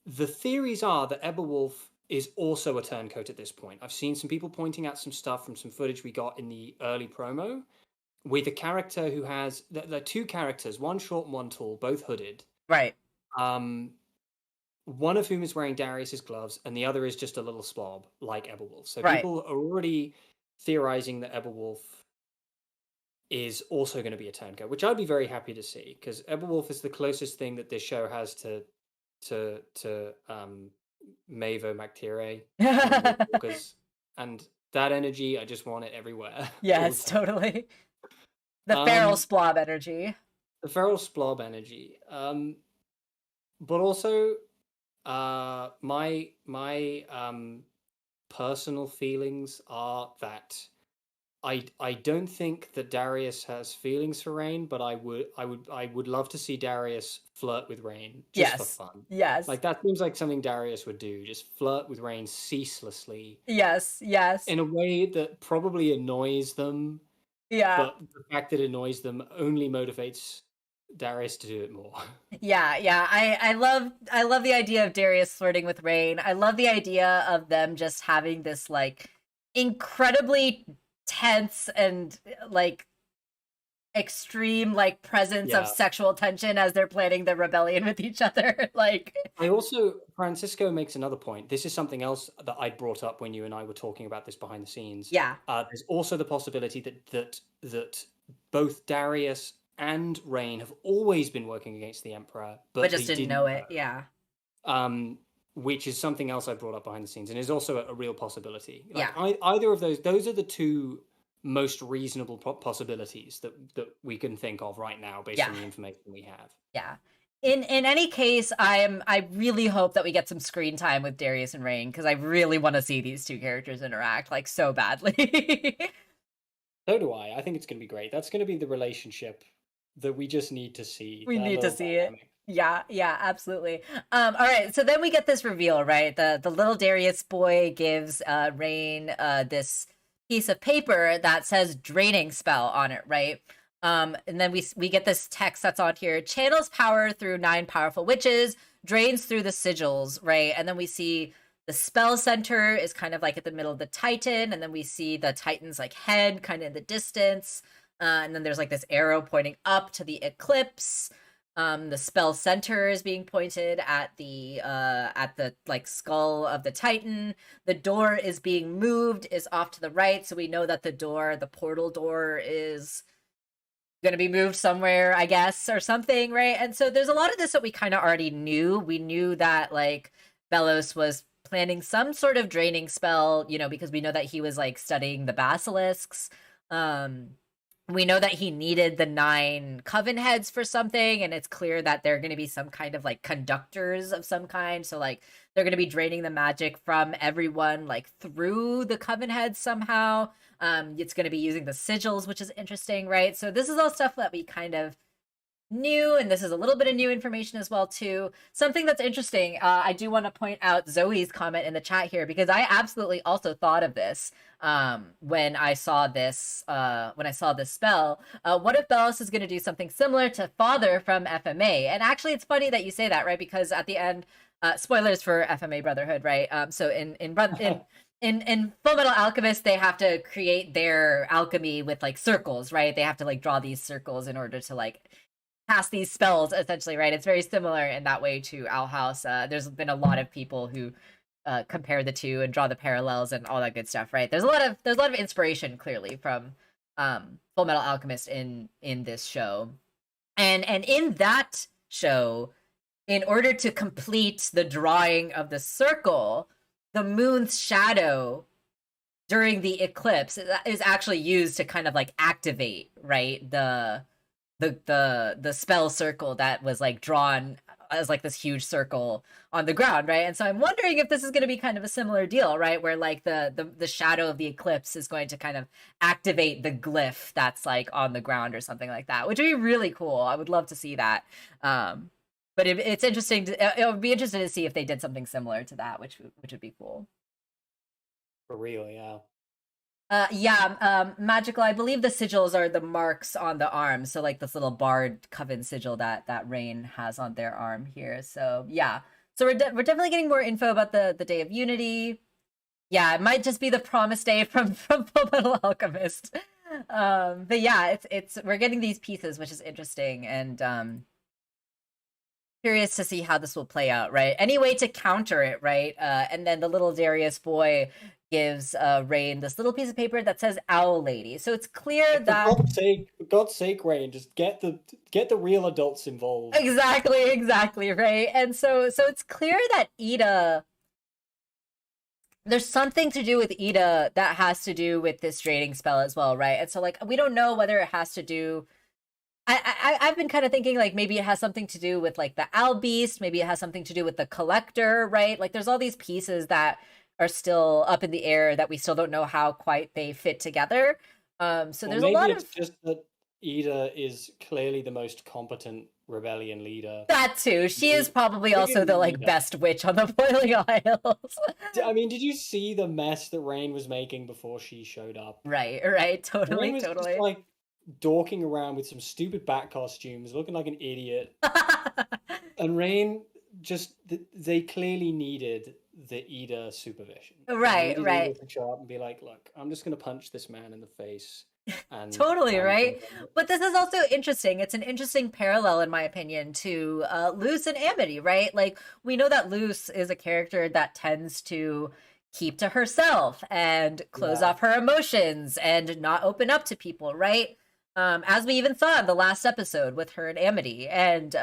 the theories are that Eberwolf is also a turncoat at this point. I've seen some people pointing out some stuff from some footage we got in the early promo with a character who has there are two characters, one short and one tall, both hooded. Right. One of whom is wearing Darius's gloves, and the other is just a little slob like Eberwolf. So Right. people are already theorizing that Eberwolf is also going to be a turncoat, which I'd be very happy to see, because Eberwolf is the closest thing that this show has to Mavo Mactire and that energy, I just want it everywhere. Yes, totally. The feral splob energy. The feral splob energy. But also, my personal feelings are that I don't think that Darius has feelings for Rain, but I would love to see Darius flirt with Rain just for fun. Yes. Like that seems like something Darius would do, just flirt with Rain ceaselessly. Yes. Yes. In a way that probably annoys them. Yeah. But the fact that it annoys them only motivates Darius to do it more. Yeah, yeah. I love the idea of Darius flirting with Rain. I love the idea of them just having this like incredibly tense and like extreme like presence of sexual tension as they're planning the rebellion with each other. Like Francisco makes another point. This is something else that I brought up when you and I were talking about this behind the scenes. Yeah. There's also the possibility that both Darius and Rain have always been working against the Emperor, but just didn't know it. Yeah. Which is something else I brought up behind the scenes, and is also a real possibility. Like, either of those are the two most reasonable possibilities that we can think of right now based on the information we have. Yeah. In any case, I really hope that we get some screen time with Darius and Rain, because I really want to see these two characters interact like so badly. So do I. I think it's going to be great. That's going to be the relationship that we just need to see. We need to see it. Yeah, absolutely. All right, so then we get this reveal, right? The little Darius boy gives Rain this piece of paper that says draining spell on it, right? And then we get this text that's on here: channels power through 9 powerful witches, drains through the sigils, right? And then we see the spell center is kind of like at the middle of the Titan, and then we see the Titan's like head kind of in the distance. And then there's like this arrow pointing up to the eclipse. The spell center is being pointed at the like skull of the Titan. The door is being moved, is off to the right, so we know that the portal door is gonna be moved somewhere, I guess, or something, right? And so there's a lot of this that we kind of already knew. We knew that like Belos was planning some sort of draining spell, because we know that he was like studying the basilisks. Um, we know that he needed the 9 coven heads for something, and it's clear that they're going to be some kind of like conductors of some kind. So like they're going to be draining the magic from everyone like through the coven heads somehow. It's going to be using the sigils, which is interesting, right? So this is all stuff that we kind of new, and this is a little bit of new information as well too. Something that's interesting, I do want to point out Zoe's comment in the chat here, because I absolutely also thought of this when I saw this spell. What if Belos is going to do something similar to Father from FMA? And actually it's funny that you say that, right? Because at the end, spoilers for FMA Brotherhood, right? So in Full Metal Alchemist, they have to create their alchemy with like circles, right? They have to like draw these circles in order to like cast these spells, essentially, right? It's very similar in that way to Owl House. There's been a lot of people who compare the two and draw the parallels and all that good stuff, right? There's a lot of inspiration clearly from Full Metal Alchemist in this show, and in that show, in order to complete the drawing of the circle, the moon's shadow during the eclipse is actually used to kind of like activate, right, the spell circle that was like drawn as like this huge circle on the ground, right? And so I'm wondering if this is going to be kind of a similar deal, right, where like the shadow of the eclipse is going to kind of activate the glyph that's like on the ground or something like that, which would be really cool. I would love to see that. But it's interesting it would be interesting to see if they did something similar to that, which would be cool. For real, yeah. Magical. I believe the sigils are the marks on the arm. So like this little barred coven sigil that Rain has on their arm here. So yeah. So we're definitely getting more info about the Day of Unity. Yeah, it might just be the promised day from Full Metal Alchemist. But yeah, it's we're getting these pieces, which is interesting, and curious to see how this will play out, right? Any way to counter it, right? And then the little Draius boy gives Rain this little piece of paper that says Owl Lady. So it's clear that for God's sake, Rain, just get the real adults involved. Exactly, right? And so it's clear that Ida, there's something to do with Ida that has to do with this draining spell as well, right? And so like we don't know whether it has to do, I've been kind of thinking like maybe it has something to do with like the Owl Beast, maybe it has something to do with the Collector, right? Like there's all these pieces that are still up in the air that we still don't know how quite they fit together. So there's a lot of, just that Ida is clearly the most competent rebellion leader. That too. She is probably also the like best witch on the Boiling Isles. I mean, did you see the mess that Rain was making before she showed up? Right. Totally, Rain was totally. just, like dorking around with some stupid bat costumes, looking like an idiot. And Rain just, they clearly needed the Ida supervision. Right. Ida to show up and be like, look, I'm just going to punch this man in the face. And totally, right? But this is also interesting. It's an interesting parallel, in my opinion, to Luce and Amity, right? Like, we know that Luce is a character that tends to keep to herself and close off her emotions and not open up to people, right? As we even saw in the last episode with her and Amity. And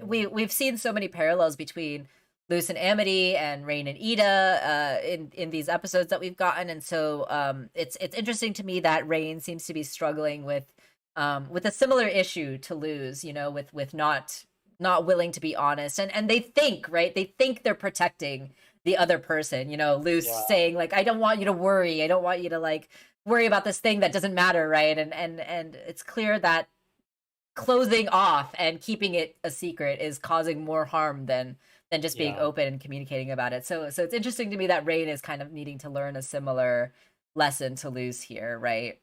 we've seen so many parallels between Luce and Amity and Rain and Ida in these episodes that we've gotten, and so it's interesting to me that Rain seems to be struggling with a similar issue to Luce, with not willing to be honest, and they think, right, they think they're protecting the other person, Luce saying like, I don't want you to worry, I don't want you to like worry about this thing that doesn't matter, right, and it's clear that closing off and keeping it a secret is causing more harm than just being open and communicating about it. So it's interesting to me that Rain is kind of needing to learn a similar lesson to Luce here, right?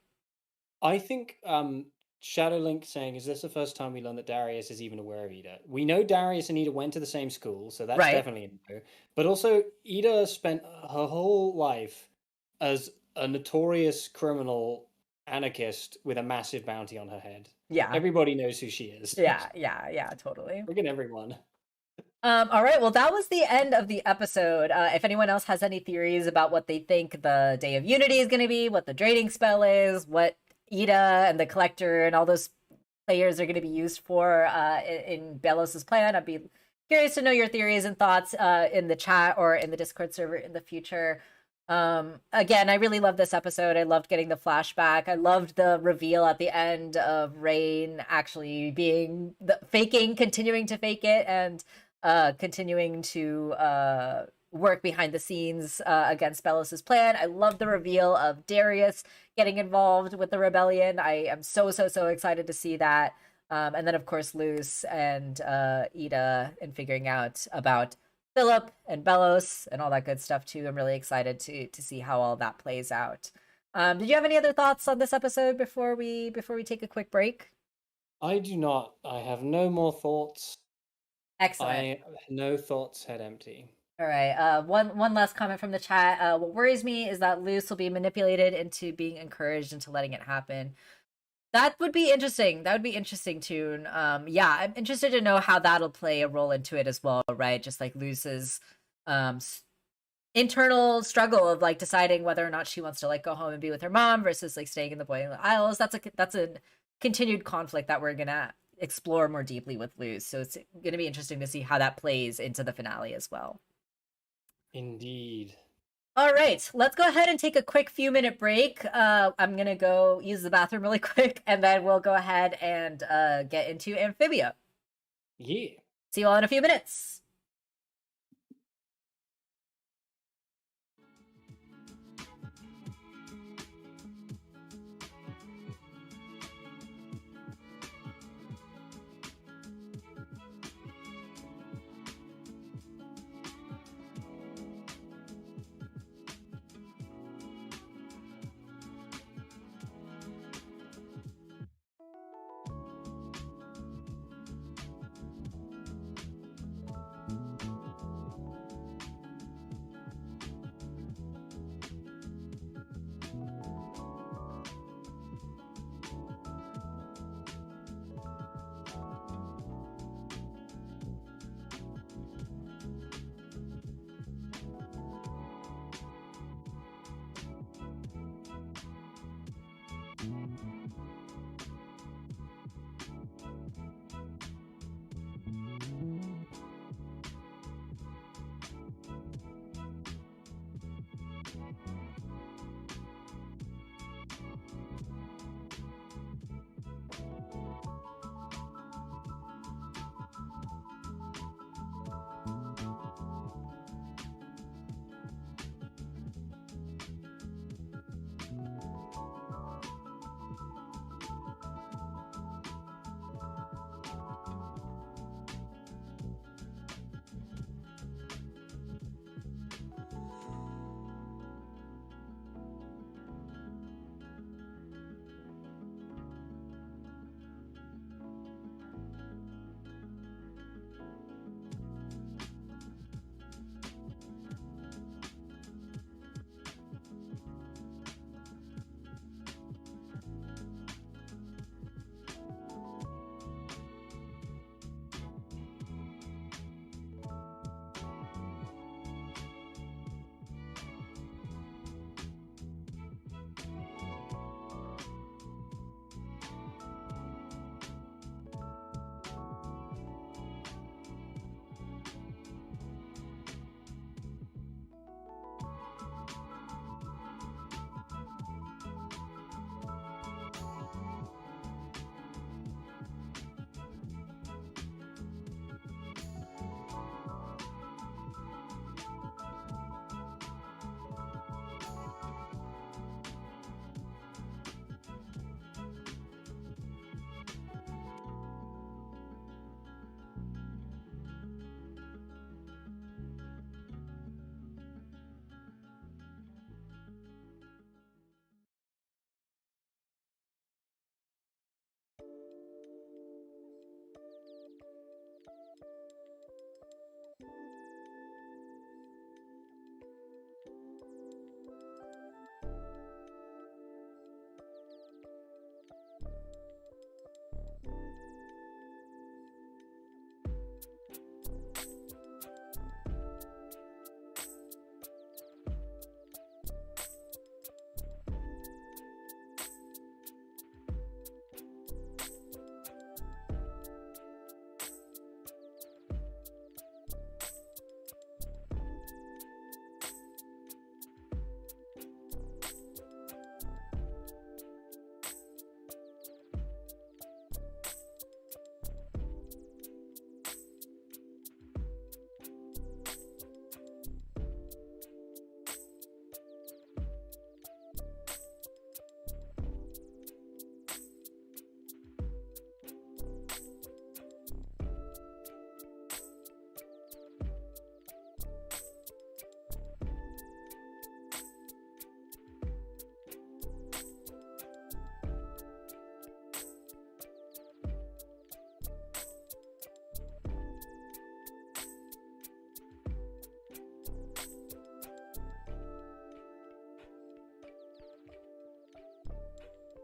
I think Shadowlink saying, is this the first time we learn that Draius is even aware of Ida? We know Draius and Ida went to the same school, so that's definitely a no. But also, Ida spent her whole life as a notorious criminal anarchist with a massive bounty on her head. Yeah. Everybody knows who she is. Yeah, totally. Friggin' everyone. All right, well, that was the end of the episode. If anyone else has any theories about what they think the Day of Unity is going to be, what the draining spell is, what Ida and the Collector and all those players are going to be used for in Belos's plan, I'd be curious to know your theories and thoughts in the chat or in the Discord server in the future. Again, I really loved this episode. I loved getting the flashback. I loved the reveal at the end of Rain actually being continuing to fake it, and continuing to work behind the scenes against Belos's plan. I love the reveal of Draius getting involved with the rebellion. I am so excited to see that. And then of course Luz and Ida, and figuring out about Philip and Belos and all that good stuff too. I'm really excited to see how all that plays out. Did you have any other thoughts on this episode before we take a quick break? I do not. I have no more thoughts. Excellent. No thoughts, head empty. All right. One last comment from the chat. What worries me is that Luz will be manipulated into being encouraged into letting it happen. That would be interesting. That would be interesting, Toon. Yeah, I'm interested to know how that'll play a role into it as well, right? Just like Luz's internal struggle of like deciding whether or not she wants to like go home and be with her mom versus like staying in the Boiling Isles. That's a continued conflict that we're gonna explore more deeply with Luz. So it's gonna be interesting to see how that plays into the finale as well. Indeed. All right, let's go ahead and take a quick few-minute break. I'm gonna go use the bathroom really quick, and then we'll go ahead and get into Amphibia. Yeah. See you all in a few minutes.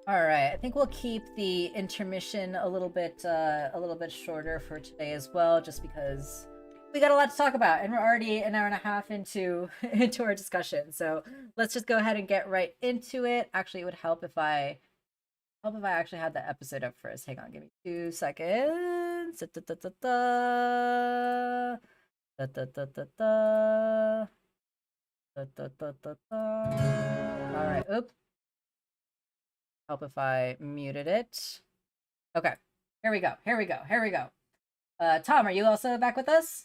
All right, I think we'll keep the intermission a little bit shorter for today as well, just because we got a lot to talk about, and we're already an hour and a half into into our discussion. So let's just go ahead and get right into it. Actually, it would help if I actually had the episode up first. Hang on, give me 2 seconds. Da, da, da, da, da. Da, da, da, da, da. Da, da, da, da, da. All right, oops. Help if I muted it. Okay, here we go. Tom, are you also back with us?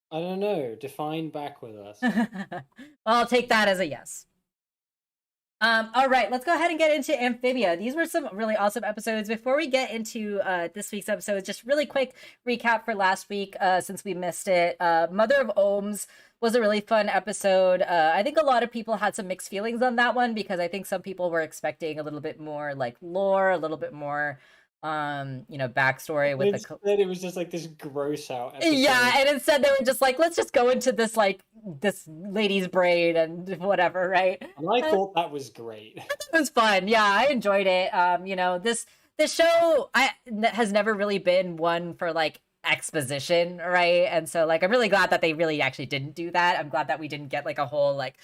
I don't know. Define back with us. Well, I'll take that as a yes. All right, let's go ahead and get into Amphibia. These were some really awesome episodes. Before we get into this week's episode, just really quick recap for last week, since we missed it. Mother of Ohms was a really fun episode. I think a lot of people had some mixed feelings on that one because I think some people were expecting a little bit more like lore, a little bit more backstory with Instead, it was just like this gross out episode. Yeah, and instead they were just like, let's just go into this this lady's brain and whatever, right? And I thought that was great. It was fun. Yeah, I enjoyed it. This show has never really been one for like exposition, right? And so like I'm really glad that they really actually didn't do that. I'm glad that we didn't get like a whole like,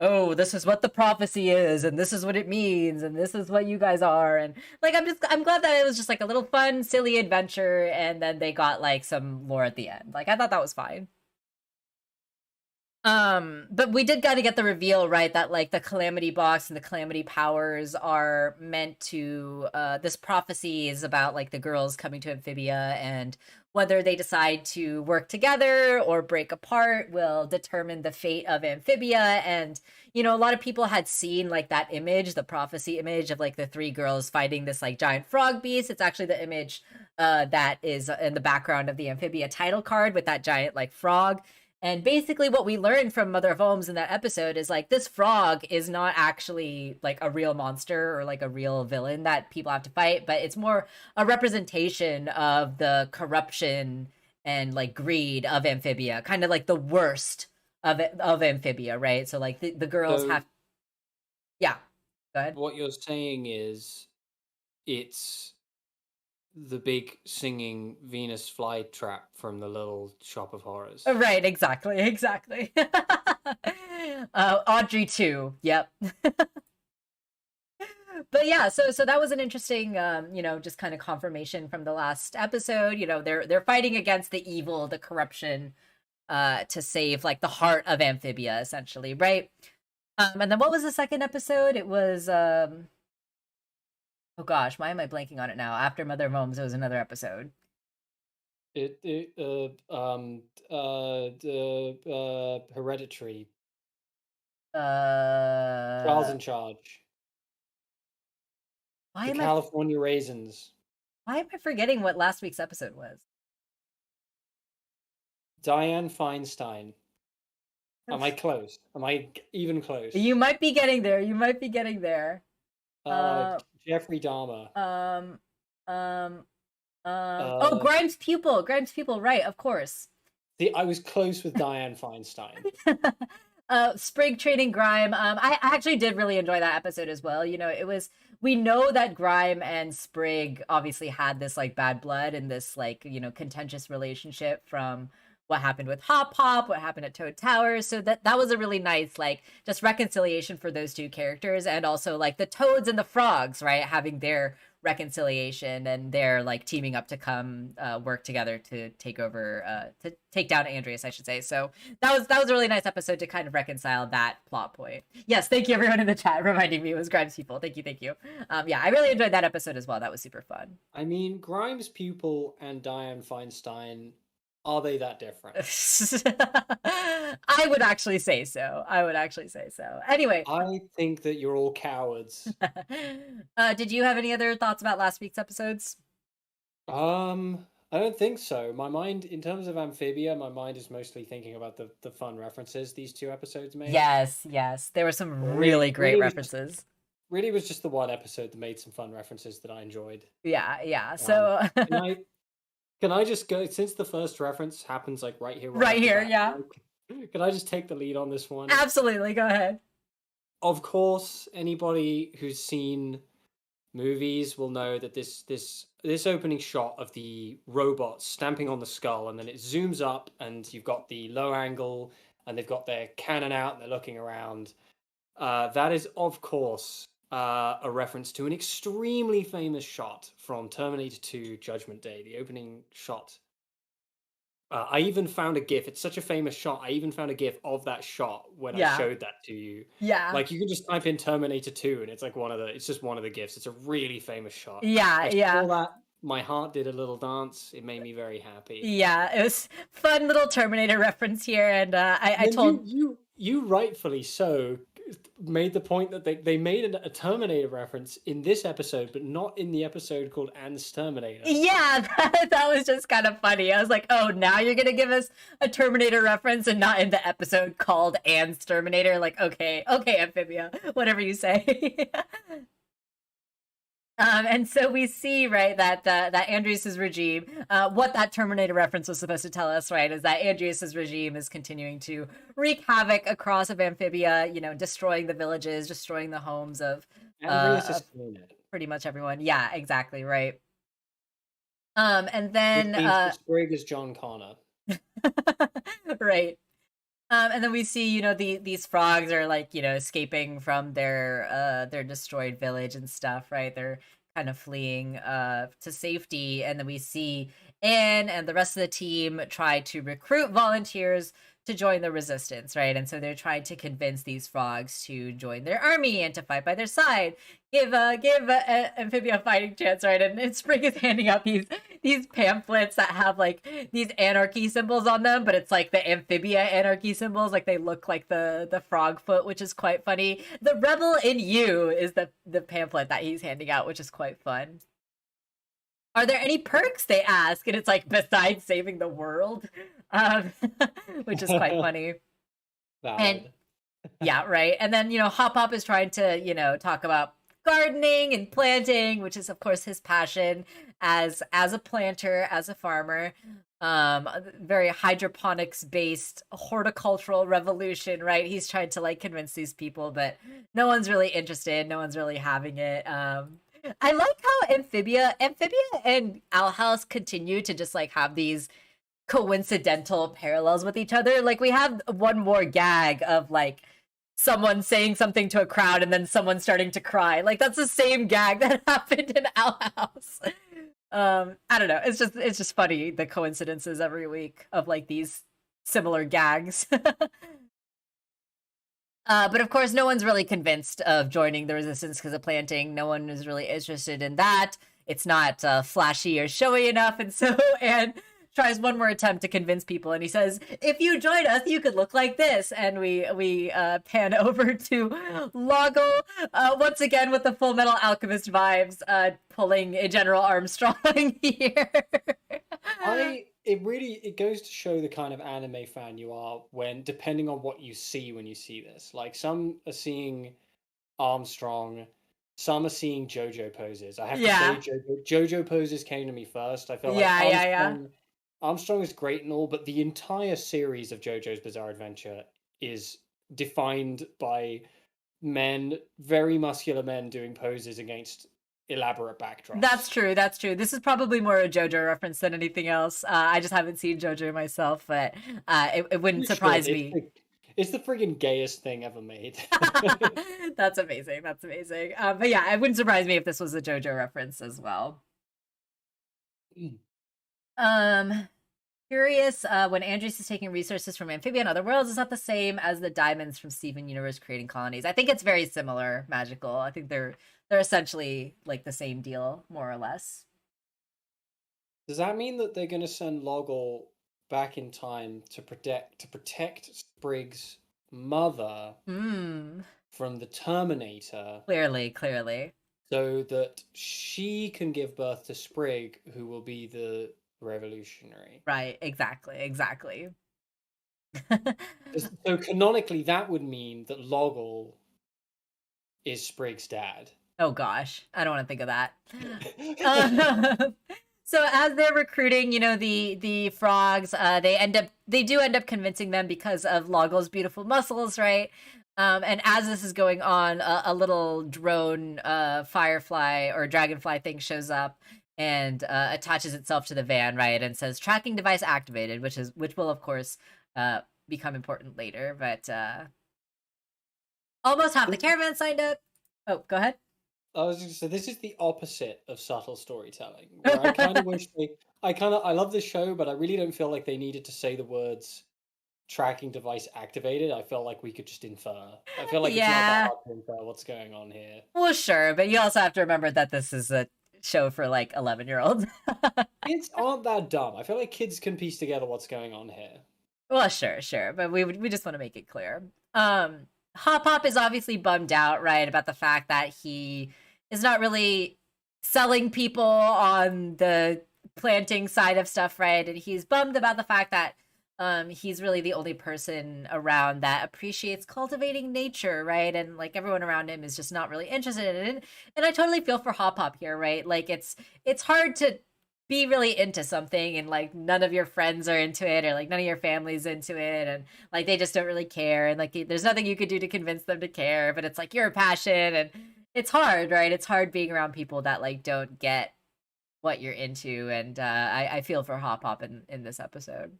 oh, this is what the prophecy is, and this is what it means, and this is what you guys are, and like I'm glad that it was just like a little fun, silly adventure, and then they got like some lore at the end. Like I thought that was fine. But we did kind of get the reveal, right, that like the Calamity Box and the Calamity Powers are meant to this prophecy is about like the girls coming to Amphibia, and whether they decide to work together or break apart will determine the fate of Amphibia. And a lot of people had seen like that image, the prophecy image of like the three girls fighting this like giant frog beast. It's actually the image that is in the background of the Amphibia title card with that giant like frog. And basically what we learned from Mother of Ohms in that episode is like this frog is not actually like a real monster or like a real villain that people have to fight, but it's more a representation of the corruption and like greed of Amphibia, kind of like the worst of Amphibia, right? So like the girls have yeah. Go ahead. What you're saying is it's the big singing Venus flytrap from the Little Shop of Horrors. Right, exactly. Audrey too. Yep. But yeah, so that was an interesting just kind of confirmation from the last episode. They're fighting against the evil, the corruption, to save like the heart of Amphibia, essentially, right? And then what was the second episode? It was oh gosh, why am I blanking on it now? After Mother of Ohms, it was another episode. Hereditary. Uh, Charles in Charge. Why The am California Raisins. Why am I forgetting what last week's episode was? Diane Feinstein. Am I close? Am I even close? You might be getting there. Jeffrey Dahmer. Oh, Grimes' pupil, right, of course. See, I was close with Diane Feinstein. Sprig trading Grime. I actually did really enjoy that episode as well. We know that Grime and Sprig obviously had this like bad blood and this like, contentious relationship from what happened with Hop Hop, what happened at Toad Towers. So that was a really nice, like, just reconciliation for those two characters. And also, like, the Toads and the Frogs, right, having their reconciliation and they're, like, teaming up to come work together to take down Andreas, I should say. So that was a really nice episode to kind of reconcile that plot point. Yes, thank you, everyone in the chat, reminding me it was Grimes' Pupil. Thank you. Yeah, I really enjoyed that episode as well. That was super fun. I mean, Grimes' Pupil and Diane Feinstein, are they that different? I would actually say so. Anyway. I think that you're all cowards. Did you have any other thoughts about last week's episodes? I don't think so. My mind, in terms of Amphibia, my mind is mostly thinking about the fun references these two episodes made. Yes. There were some really great references. Really was just the one episode that made some fun references that I enjoyed. Yeah. So Can I just go, since the first reference happens like right here? Right here, yeah. Can I just take the lead on this one? Absolutely, go ahead. Of course, anybody who's seen movies will know that this opening shot of the robot stamping on the skull, and then it zooms up, and you've got the low angle, and they've got their cannon out, and they're looking around. That is, of course, a reference to an extremely famous shot from Terminator 2: Judgment Day, the opening shot. I even found a GIF. It's such a famous shot. I even found a GIF of that shot when I Yeah. showed that to you. Yeah. Like, you can just type in Terminator 2, and it's like it's just one of the GIFs. It's a really famous shot. Yeah, I yeah. saw that. My heart did a little dance. It made me very happy. Yeah, it was fun little Terminator reference here, and I told you rightfully so made the point that they made a Terminator reference in this episode, but not in the episode called Anne's Terminator. Yeah, that was just kind of funny. I was like, oh, now you're gonna give us a Terminator reference and not in the episode called Anne's Terminator. Like, okay, Amphibia, whatever you say. And so we see, right, that Andreas's regime, what that Terminator reference was supposed to tell us, right, is that Andreas's regime is continuing to wreak havoc across of Amphibia, destroying the villages, destroying the homes of Andreas is feeling it. pretty much everyone. Yeah, exactly, right. And then Which means Sprig is John Connor. right. And then we see, these frogs are like, escaping from their destroyed village and stuff, right? They're kind of fleeing to safety. And then we see Anne and the rest of the team try to recruit volunteers to join the resistance, right? And so they're trying to convince these frogs to join their army and to fight by their side. Give Amphibia a fighting chance, right? And Sprig is handing out these pamphlets that have like these anarchy symbols on them, but it's like the Amphibia anarchy symbols, like they look like the frog foot, which is quite funny. The rebel in you is the pamphlet that he's handing out, which is quite fun. Are there any perks, they ask, and it's like, besides saving the world, which is quite funny. Valid. And yeah, right. And then Hop Hop is trying to talk about gardening and planting, which is of course his passion as a planter, as a farmer. Very hydroponics based horticultural revolution, right? He's trying to like convince these people, but no one's really interested, no one's really having it. I like how Amphibia and Owl House continue to just like have these coincidental parallels with each other. Like we have one more gag of like someone saying something to a crowd and then someone starting to cry. Like that's the same gag that happened in Owl House. I don't know. It's just funny, the coincidences every week of like these similar gags. But of course, no one's really convinced of joining the resistance because of planting. No one is really interested in that. It's not flashy or showy enough. And so Anne tries one more attempt to convince people. And he says, if you join us, you could look like this. And we pan over to Loggle, once again with the Full Metal Alchemist vibes, pulling a General Armstrong here. It goes to show the kind of anime fan you are when, depending on what you see when you see this. Like some are seeing Armstrong, some are seeing JoJo poses. I have to say JoJo poses came to me first. I feel like Armstrong is great and all, but the entire series of JoJo's Bizarre Adventure is defined by men, very muscular men doing poses against elaborate backdrops. That's true. This is probably more a JoJo reference than anything else. I just haven't seen JoJo myself, but it wouldn't surprise me. It's the friggin' gayest thing ever made. That's amazing. But yeah, it wouldn't surprise me if this was a JoJo reference as well. Curious, when Andreas is taking resources from Amphibia and other worlds, is not the same as the diamonds from Steven Universe creating colonies. I think it's very similar, magical. I think they're essentially like the same deal, more or less. Does that mean that they're going to send Loggle back in time to protect Sprig's mother from the Terminator? Clearly. So that she can give birth to Sprig, who will be the revolutionary. Right, exactly. So canonically, that would mean that Loggle is Sprig's dad. Oh gosh, I don't want to think of that. So as they're recruiting, the frogs, they do end up convincing them because of Loggle's beautiful muscles, right? And as this is going on, a little drone firefly or dragonfly thing shows up and attaches itself to the van, right? And says tracking device activated, which will of course become important later. But almost half the caravan signed up. Oh, go ahead. I was just say this is the opposite of subtle storytelling, where I kind of wish I love the show, but I really don't feel like they needed to say the words tracking device activated. I felt like we could just infer. I feel like it's not that Yeah. hard to infer what's going on here. Well, sure, but you also have to remember that this is a show for like 11-year-olds. Kids aren't that dumb. I feel like kids can piece together what's going on here. Well, sure, but we just want to make it clear. Hop Hop is obviously bummed out, right, about the fact that he is not really selling people on the planting side of stuff, right? And he's bummed about the fact that he's really the only person around that appreciates cultivating nature, right? And like everyone around him is just not really interested in it. And I totally feel for Hop Hop here, right? Like it's hard to be really into something and like none of your friends are into it or like none of your family's into it and like they just don't really care and like there's nothing you could do to convince them to care, but it's like your passion and it's hard, right? It's hard being around people that like don't get what you're into, and I feel for Hop Hop in this episode.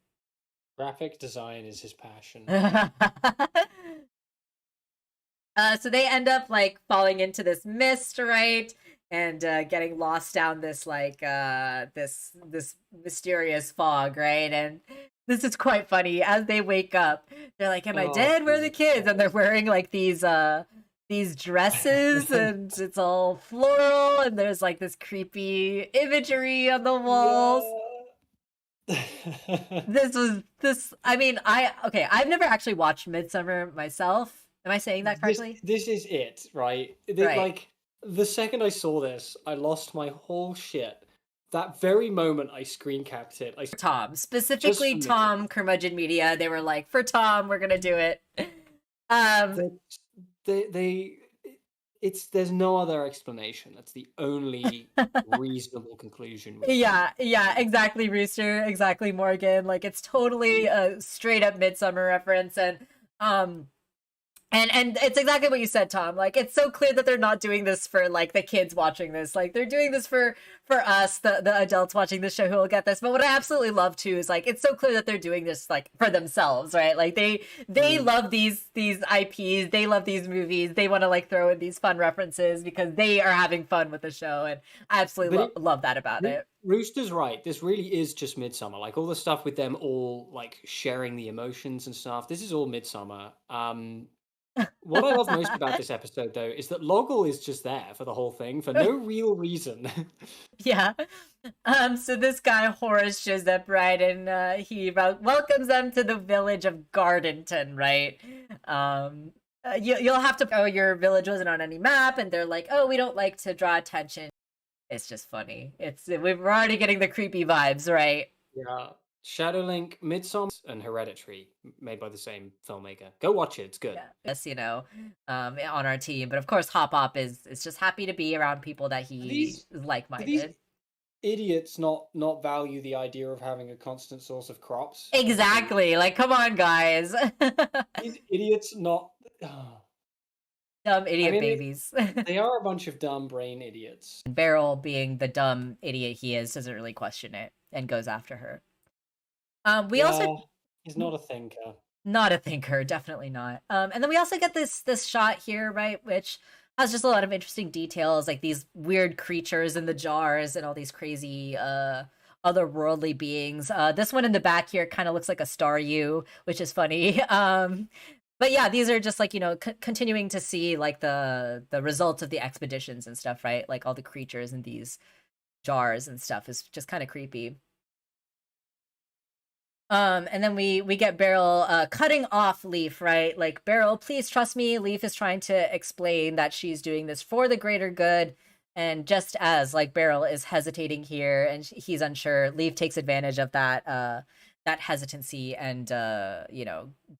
Graphic design is his passion. So they end up like falling into this mist, right? And getting lost down this like this mysterious fog, right? And this is quite funny. As they wake up, they're like, "Am I dead? Where are the kids?" And they're wearing like these dresses, and it's all floral, and there's like this creepy imagery on the walls. Yeah. This. I mean, I've never actually watched Midsummer myself. Am I saying that correctly? This is it, right? Right. Like the second I saw this, I lost my whole shit. That very moment I screen capped it. Tom, specifically Tom Curmudgeon Media. They were like, for Tom, we're gonna do it. There's no other explanation. That's the only reasonable conclusion. Yeah, exactly, Rooster, exactly, Morgan. Like it's totally a straight up Midsummer reference, and it's exactly what you said, Tom. Like it's so clear that they're not doing this for like the kids watching this. Like they're doing this for us, the adults watching the show who will get this. But what I absolutely love too is like it's so clear that they're doing this like for themselves, right? Like they love these IPs, they love these movies, they want to like throw in these fun references because they are having fun with the show, and I absolutely love that about it. Rooster's right. This really is just Midsummer. Like all the stuff with them all like sharing the emotions and stuff. This is all Midsummer. What I love most about this episode, though, is that Loggle is just there for the whole thing for no real reason. Yeah. So this guy Horace shows up, right, and he welcomes them to the village of Gardenton, right? You'll have to. Oh, your village wasn't on any map, and they're like, oh, we don't like to draw attention. It's just funny. We're already getting the creepy vibes, right? Yeah. Shadowlink, Midsommar, and Hereditary, made by the same filmmaker. Go watch it; it's good. Yeah. Yes, on our team, but of course, Hop Hop is just happy to be around people that he's like-minded. These idiots not value the idea of having a constant source of crops. Exactly. Like, come on, guys. These idiots not. Dumb idiot babies. They are a bunch of dumb brain idiots. Beryl, being the dumb idiot he is, doesn't really question it and goes after her. He's not a thinker. Not a thinker, definitely not. And then we also get this shot here, right, which has just a lot of interesting details, like these weird creatures in the jars and all these crazy otherworldly beings. This one in the back here kind of looks like a Staryu, which is funny. But yeah, these are just like, continuing to see like the results of the expeditions and stuff, right? Like all the creatures in these jars and stuff is just kind of creepy. And then we get Beryl cutting off Leaf, right? Like, Beryl, please trust me. Leaf is trying to explain that she's doing this for the greater good. And just as like Beryl is hesitating here and he's unsure, Leaf takes advantage of that hesitancy and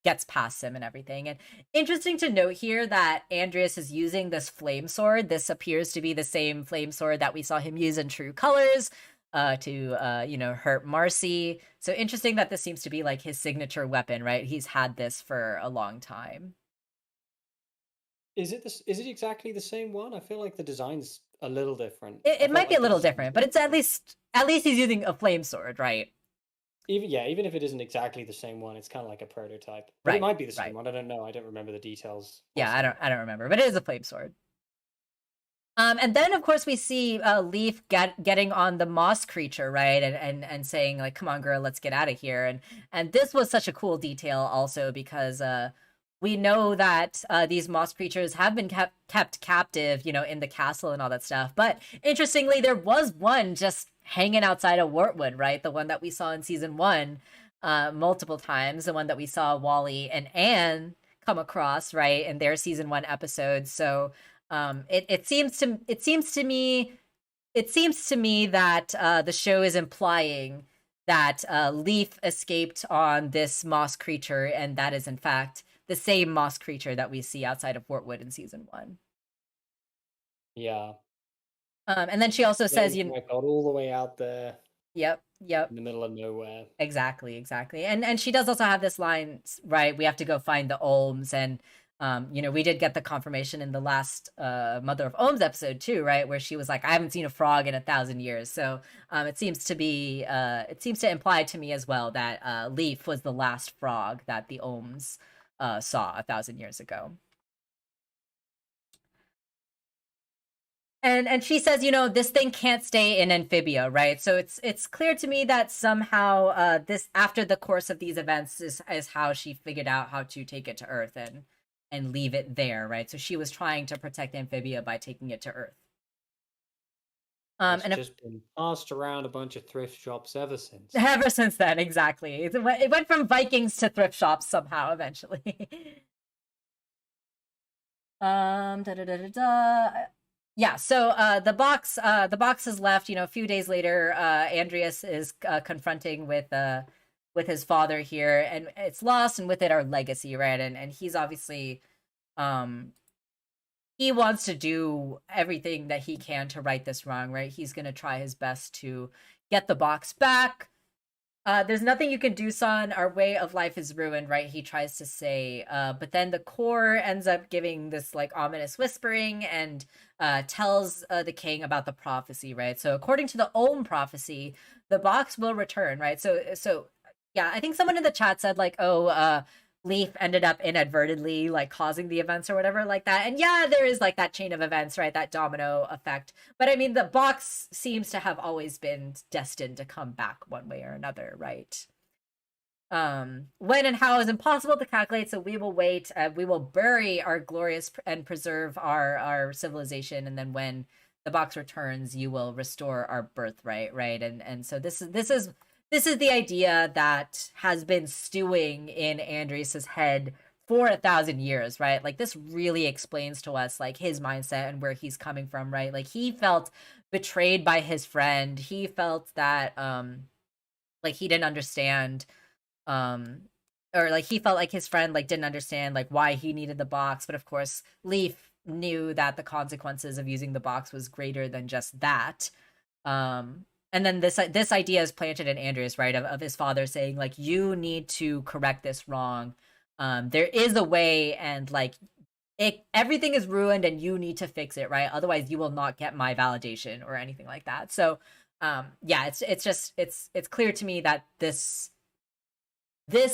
gets past him and everything. And interesting to note here that Andreas is using this flame sword. This appears to be the same flame sword that we saw him use in True Colors to hurt Marcy. So interesting that this seems to be like his signature weapon, right? He's had this for a long time. Is it this? Is it exactly the same one? I feel like the design's a little different. It I felt might be a like the little designs different, were but it's different. at least he's using a flame sword, right? Even if it isn't exactly the same one, it's kind of like a prototype. But it Right, might be the same right. one. I don't know. I don't remember the details Yeah, also. I don't remember, but it is a flame sword. And then of course we see Leaf getting on the moss creature, right, and saying like, "Come on, girl, let's get out of here." And this was such a cool detail also because we know that these moss creatures have been kept captive, you know, in the castle and all that stuff. But interestingly, there was one just hanging outside of Wortwood, right? The one that we saw in season one multiple times, the one that we saw Wally and Anne come across, right, in their season one episodes. So it seems to me that the show is implying that Leaf escaped on this moss creature, and that is in fact the same moss creature that we see outside of Fort Wood in season one. Yeah. And then she also says, Oh "You, my God, all the way out there yep, yep, in the middle of nowhere. exactly, exactly." And she does also have this line, right? We have to go find the Olms, and you know, we did get the confirmation in the last Mother of Ohms episode too, right? Where she was like, I haven't seen a frog in 1,000 years. So it seems to be it seems to imply to me as well that Leaf was the last frog that the Ohms saw 1,000 years ago. And she says, you know, this thing can't stay in Amphibia, right? So it's clear to me that somehow this after the course of these events is how she figured out how to take it to Earth and leave it there, right? So she was trying to protect Amphibia by taking it to Earth. It's And if, just been passed around a bunch of thrift shops ever since. ever since then, exactly, it went from Vikings to thrift shops somehow eventually. Da, da, da, da, da. Yeah, so the box is left. You know, a few days later, Andreas is confronting with his father here, and it's lost, and with it our legacy, right? And he's obviously um he wants to do everything that he can to right this wrong, right? He's gonna try his best to get the box back. There's nothing you can do, son. Our way of life is ruined, right? He tries to say. But then the core ends up giving this like ominous whispering and tells the king about the prophecy, right? So according to the Ohm prophecy, the box will return, right? So yeah, I think someone in the chat said like, oh, Leaf ended up inadvertently like causing the events or whatever like that. And yeah, there is like that chain of events, right? That domino effect. But I mean, the box seems to have always been destined to come back one way or another, right? When and how is impossible to calculate, so we will wait. We will bury our glorious and preserve our civilization, and then when the box returns, you will restore our birthright, right? And so this is the idea that has been stewing in Andrias's head for 1,000 years, right? Like this really explains to us like his mindset and where he's coming from, right? Like he felt betrayed by his friend. He felt that like he didn't understand um or like he felt like his friend like didn't understand like why he needed the box, but of course Leaf knew that the consequences of using the box was greater than just that. And then this idea is planted in Andreas, right, of his father saying like you need to correct this wrong. There is a way, and like everything is ruined and you need to fix it, right? Otherwise you will not get my validation or anything like that. So yeah, it's clear to me that this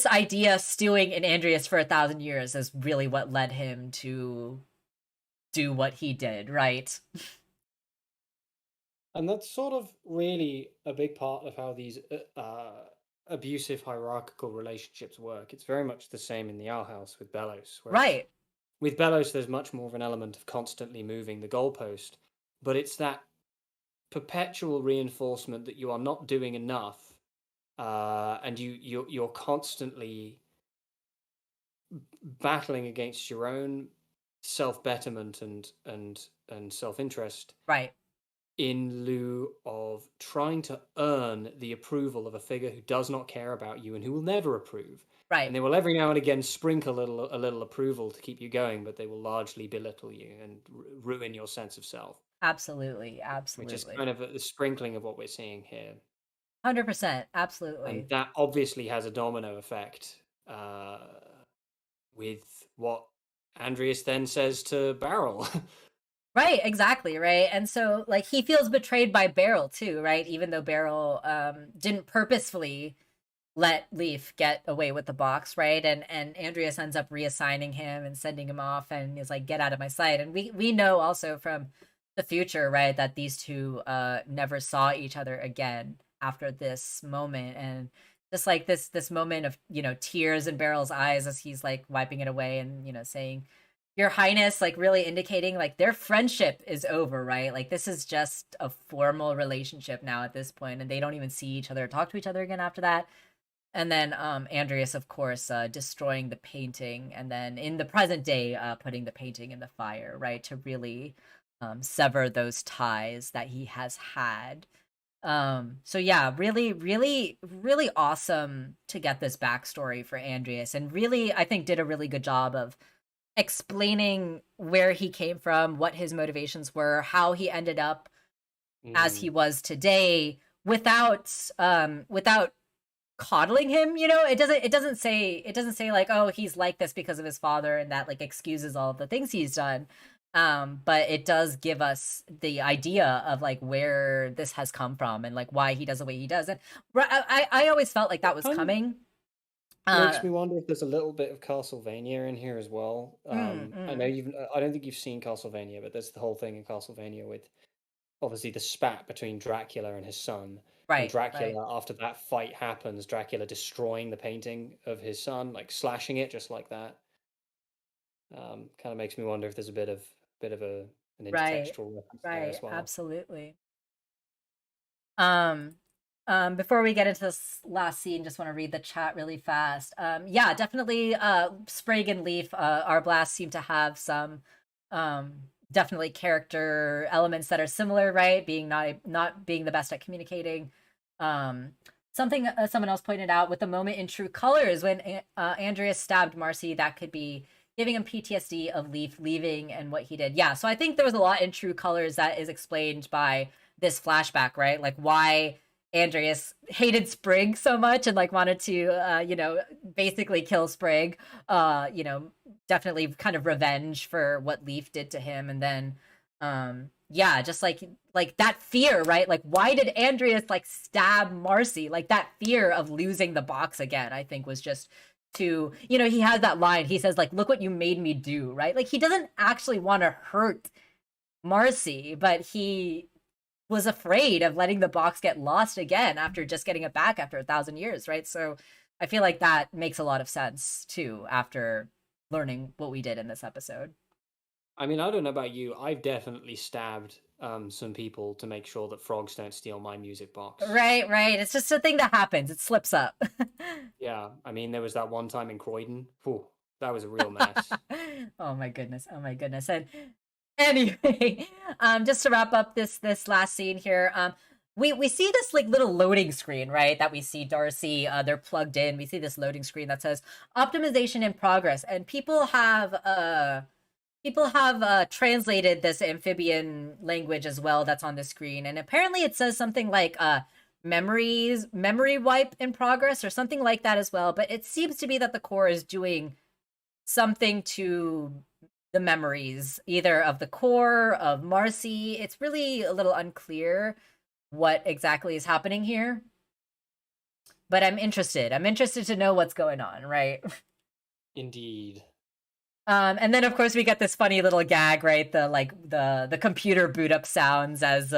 idea stewing in Andreas for 1,000 years is really what led him to do what he did, right? And that's sort of really a big part of how these abusive hierarchical relationships work. It's very much the same in the Owl House with Bellows, whereas Right. with Bellows, there's much more of an element of constantly moving the goalpost, but it's that perpetual reinforcement that you are not doing enough, and you're constantly battling against your own self betterment and self interest Right. in lieu of trying to earn the approval of a figure who does not care about you and who will never approve. Right. And they will every now and again sprinkle a little approval to keep you going, but they will largely belittle you and ruin your sense of self, Absolutely. which is Absolutely. kind of a sprinkling of what we're seeing here. 100%. And Absolutely. that obviously has a domino effect uh, with what Andreas then says to Beryl. Right, exactly, right. And so like he feels betrayed by Beryl too, right? Even though Beryl didn't purposefully let Leaf get away with the box, right? And Andreas ends up reassigning him and sending him off and is like, get out of my sight. And we know also from the future, right, that these two never saw each other again after this moment. And just like this moment of, you know, tears in Beryl's eyes as he's like wiping it away and, you know, saying, Your Highness, like really indicating like their friendship is over, right? Like this is just a formal relationship now at this point, and they don't even see each other or talk to each other again after that. And then Andreas, of course, destroying the painting, and then in the present day, putting the painting in the fire, right, to really sever those ties that he has had. So yeah, really, really, really awesome to get this backstory for Andreas, and really, I think did a really good job of explaining where he came from, what his motivations were, how he ended up as he was today, without coddling him, you know. It doesn't say like, oh, he's like this because of his father, and that like excuses all of the things he's done. But it does give us the idea of like where this has come from and like why he does the way he does. And I always felt like that was coming. Makes me wonder if there's a little bit of Castlevania in here as well. I know I don't think you've seen Castlevania, but there's the whole thing in Castlevania with obviously the spat between Dracula and his son. And Right, right. Dracula, after that fight happens, Dracula destroying the painting of his son, like slashing it just like that. Kind of makes me wonder if there's a bit of an Right, intertextual reference there right, as well. absolutely. Um, before we get into this last scene, just want to read the chat really fast. Yeah, definitely. Sprig and Leaf, our blast seem to have some, um, definitely character elements that are similar, right? Being not being the best at communicating. Something someone else pointed out with the moment in True Colors when Andreas stabbed Marcy, that could be giving him PTSD of Leaf leaving and what he did. Yeah, so I think there was a lot in True Colors that is explained by this flashback, right? Like why Andreas hated Sprig so much and like wanted to you know, basically kill Sprig. You know, definitely kind of revenge for what Leaf did to him. And then yeah, just like that fear, right? Like why did Andreas like stab Marcy? Like that fear of losing the box again, I think was just to, you know, he has that line. He says like, look what you made me do, right? Like he doesn't actually want to hurt Marcy, but he was afraid of letting the box get lost again after just getting it back after 1,000 years, right? So I feel like that makes a lot of sense too after learning what we did in this episode. I mean, I don't know about you. I've definitely stabbed some people to make sure that frogs don't steal my music box. Right, right. It's just a thing that happens. It slips up. Yeah, I mean, there was that one time in Croydon. Whew, that was a real mess. Oh my goodness. Oh my goodness. And anyway, just to wrap up this last scene here, we see this like little loading screen, right? That we see Darcy, they're plugged in. We see this loading screen that says optimization in progress, and people have translated this amphibian language as well that's on the screen, and apparently it says something like memory wipe in progress or something like that as well. But it seems to be that the core is doing something to the memories, either of the core of Marcy. It's really a little unclear what exactly is happening here, but I'm interested. I'm interested to know what's going on, right? Indeed. And then of course we get this funny little gag, right? The like the computer boot up sounds as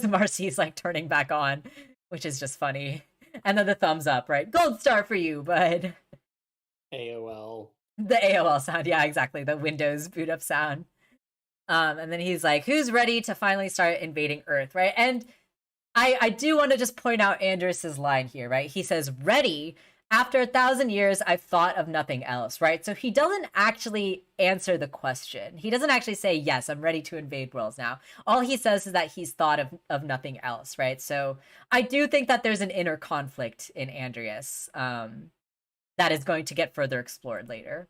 Marcy's like turning back on, which is just funny. And then the thumbs up, right? Gold star for you, bud. AOL. The AOL sound, yeah, exactly. The Windows boot up sound. And then he's like, "Who's ready to finally start invading Earth?" Right? And I do want to just point out Andrus's line here, right? He says, "Ready. After 1,000 years, I've thought of nothing else," right? So he doesn't actually answer the question. He doesn't actually say, "Yes, I'm ready to invade worlds now." All he says is that he's thought of nothing else, right? So I do think that there's an inner conflict in Andreas that is going to get further explored later.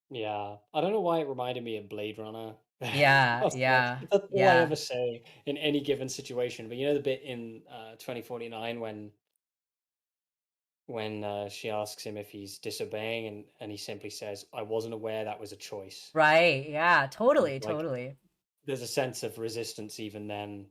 Yeah, I don't know why it reminded me of Blade Runner. Yeah, yeah, That's all I yeah. ever say in any given situation. But you know the bit in 2049 when she asks him if he's disobeying, and he simply says, "I wasn't aware that was a choice." Right. Yeah, totally, Like, totally. there's a sense of resistance even then.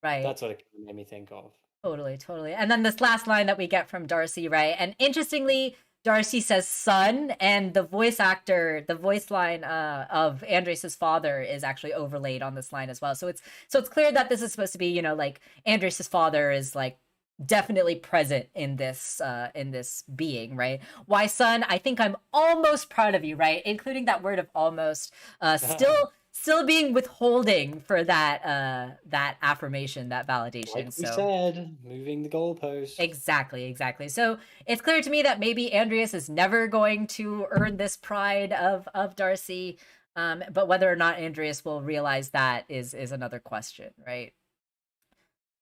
Right. That's what it kind of made me think of. Totally, totally. And then this last line that we get from Darcy, right? And interestingly, Darcy says son, and the voice actor, the voice line of Andres's father is actually overlaid on this line as well. So it's clear that this is supposed to be, you know, like Andres's father is like definitely present in this being, right? Why son? I think I'm almost proud of you, right? Including that word of almost. Still being withholding for that affirmation, that validation. Like we So said, moving the goalpost. exactly. So it's clear to me that maybe Andreas is never going to earn this pride of Darcy. But whether or not Andreas will realize that is another question, right?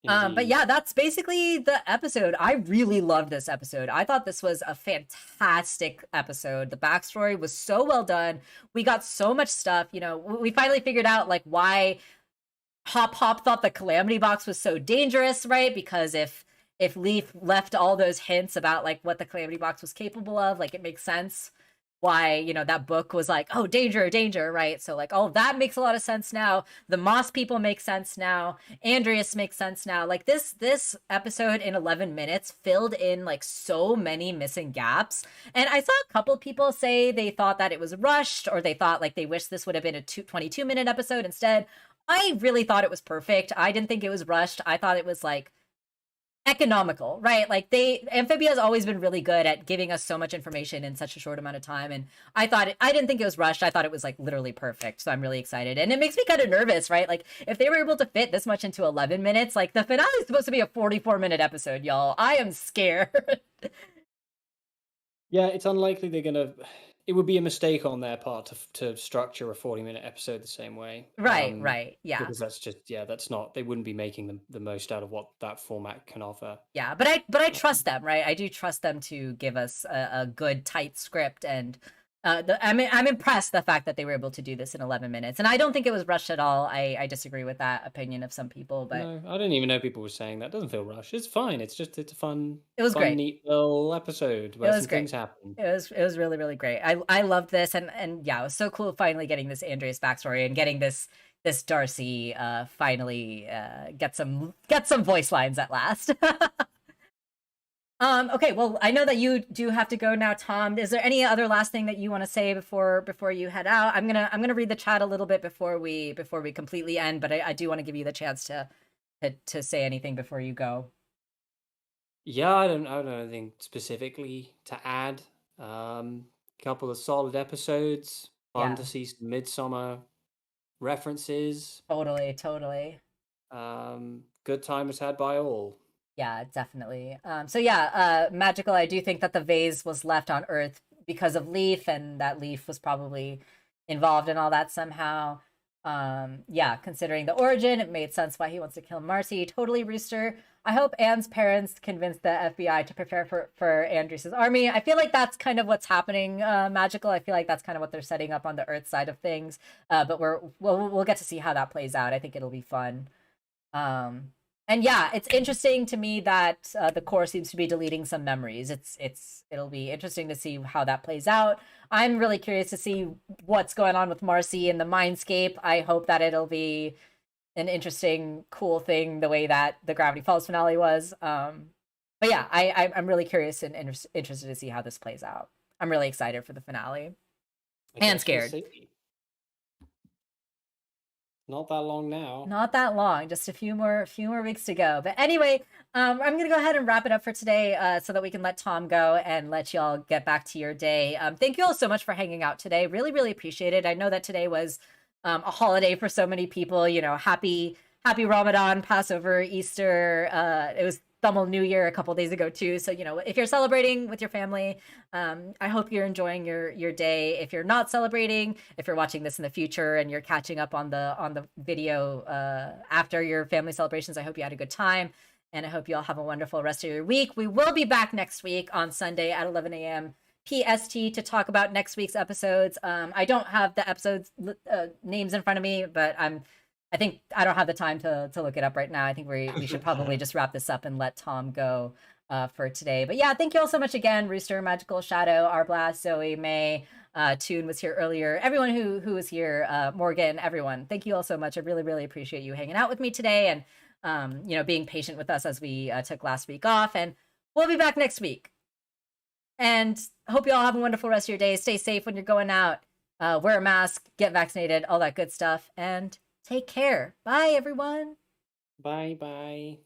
But Indeed. yeah, that's basically the episode. I really loved this episode. I thought this was a fantastic episode. The backstory was so well done. We got so much stuff. You know, we finally figured out like why Hop Hop thought the Calamity Box was so dangerous, right? Because if Leaf left all those hints about like what the Calamity Box was capable of, like it makes sense why, you know, that book was like, oh, danger, danger, right? So like, oh, that makes a lot of sense now. The Moss people make sense now. Andreas makes sense now. Like this episode in 11 minutes filled in like so many missing gaps. And I saw a couple people say they thought that it was rushed, or they thought like they wish this would have been a 22-minute episode instead. I really thought it was perfect. I didn't think it was rushed. I thought it was like economical, right? Like Amphibia has always been really good at giving us so much information in such a short amount of time. And I didn't think it was rushed. I thought it was like literally perfect. So I'm really excited. And it makes me kind of nervous, right? Like if they were able to fit this much into 11 minutes, like the finale is supposed to be a 44-minute episode, y'all. I am scared. Yeah, it's unlikely they're gonna. It would be a mistake on their part to structure a 40-minute episode the same way. Right. Yeah. Because that's just that's not. They wouldn't be making the most out of what that format can offer. Yeah, but I trust them, right? I do trust them to give us a good tight script, and I'm impressed the fact that they were able to do this in 11 minutes, and I don't think it was rushed at all. I disagree with that opinion of some people, but No, I didn't even know people were saying that. It doesn't feel rushed. It's fine. It's a fun, it was great. neat little episode It where was some great. things happen. It was really great. I loved this, and yeah, it was so cool finally getting this Andreas backstory and getting this Darcy finally get some voice lines at last. Okay, well, I know that you do have to go now, Tom. Is there any other last thing that you want to say before you head out? I'm gonna read the chat a little bit before we completely end, but I do want to give you the chance to say anything before you go. Yeah, I don't have anything specifically to add. Couple of solid episodes. Fun Yeah, to see some Midsummer references. totally. Good time was had by all. Yeah, definitely. So yeah, magical. I do think that the vase was left on Earth because of Leaf, and that Leaf was probably involved in all that somehow. Yeah, considering the origin, it made sense why he wants to kill Marcy. Totally, Rooster. I hope Anne's parents convinced the FBI to prepare for Andres's army. I feel like that's kind of what's happening. Magical. I feel like that's kind of what they're setting up on the Earth side of things. But we'll get to see how that plays out. I think it'll be fun. And yeah, it's interesting to me that the core seems to be deleting some memories. It'll be interesting to see how that plays out. I'm really curious to see what's going on with Marcy in the Mindscape. I hope that it'll be an interesting, cool thing the way that the Gravity Falls finale was. But yeah, I'm really curious and interested to see how this plays out. I'm really excited for the finale and scared. Not that long now. Not that long, just a few more weeks to go. But anyway, I'm gonna go ahead and wrap it up for today, so that we can let Tom go and let y'all get back to your day. Thank you all so much for hanging out today. Really appreciate it. I know that today was a holiday for so many people. You know, happy Ramadan, Passover, Easter. It was Tamil New Year a couple days ago too. So, you know, if you're celebrating with your family, I hope you're enjoying your day. If you're not celebrating, if you're watching this in the future and you're catching up on the video after your family celebrations, I hope you had a good time, and I hope you all have a wonderful rest of your week. We will be back next week on Sunday at 11 a.m. PST to talk about next week's episodes. I don't have the episodes names in front of me, but I think I don't have the time to look it up right now. I think we should probably just wrap this up and let Tom go. for today. But yeah, thank you all so much again. Rooster, Magical Shadow, Arblast, Zoe, May, Toon was here earlier. Everyone who was here, Morgan, everyone. Thank you all so much. I really, really appreciate you hanging out with me today and being patient with us as we took last week off. And we'll be back next week. And hope you all have a wonderful rest of your day. Stay safe when you're going out. Wear a mask, get vaccinated, all that good stuff, and take care. Bye, everyone. Bye.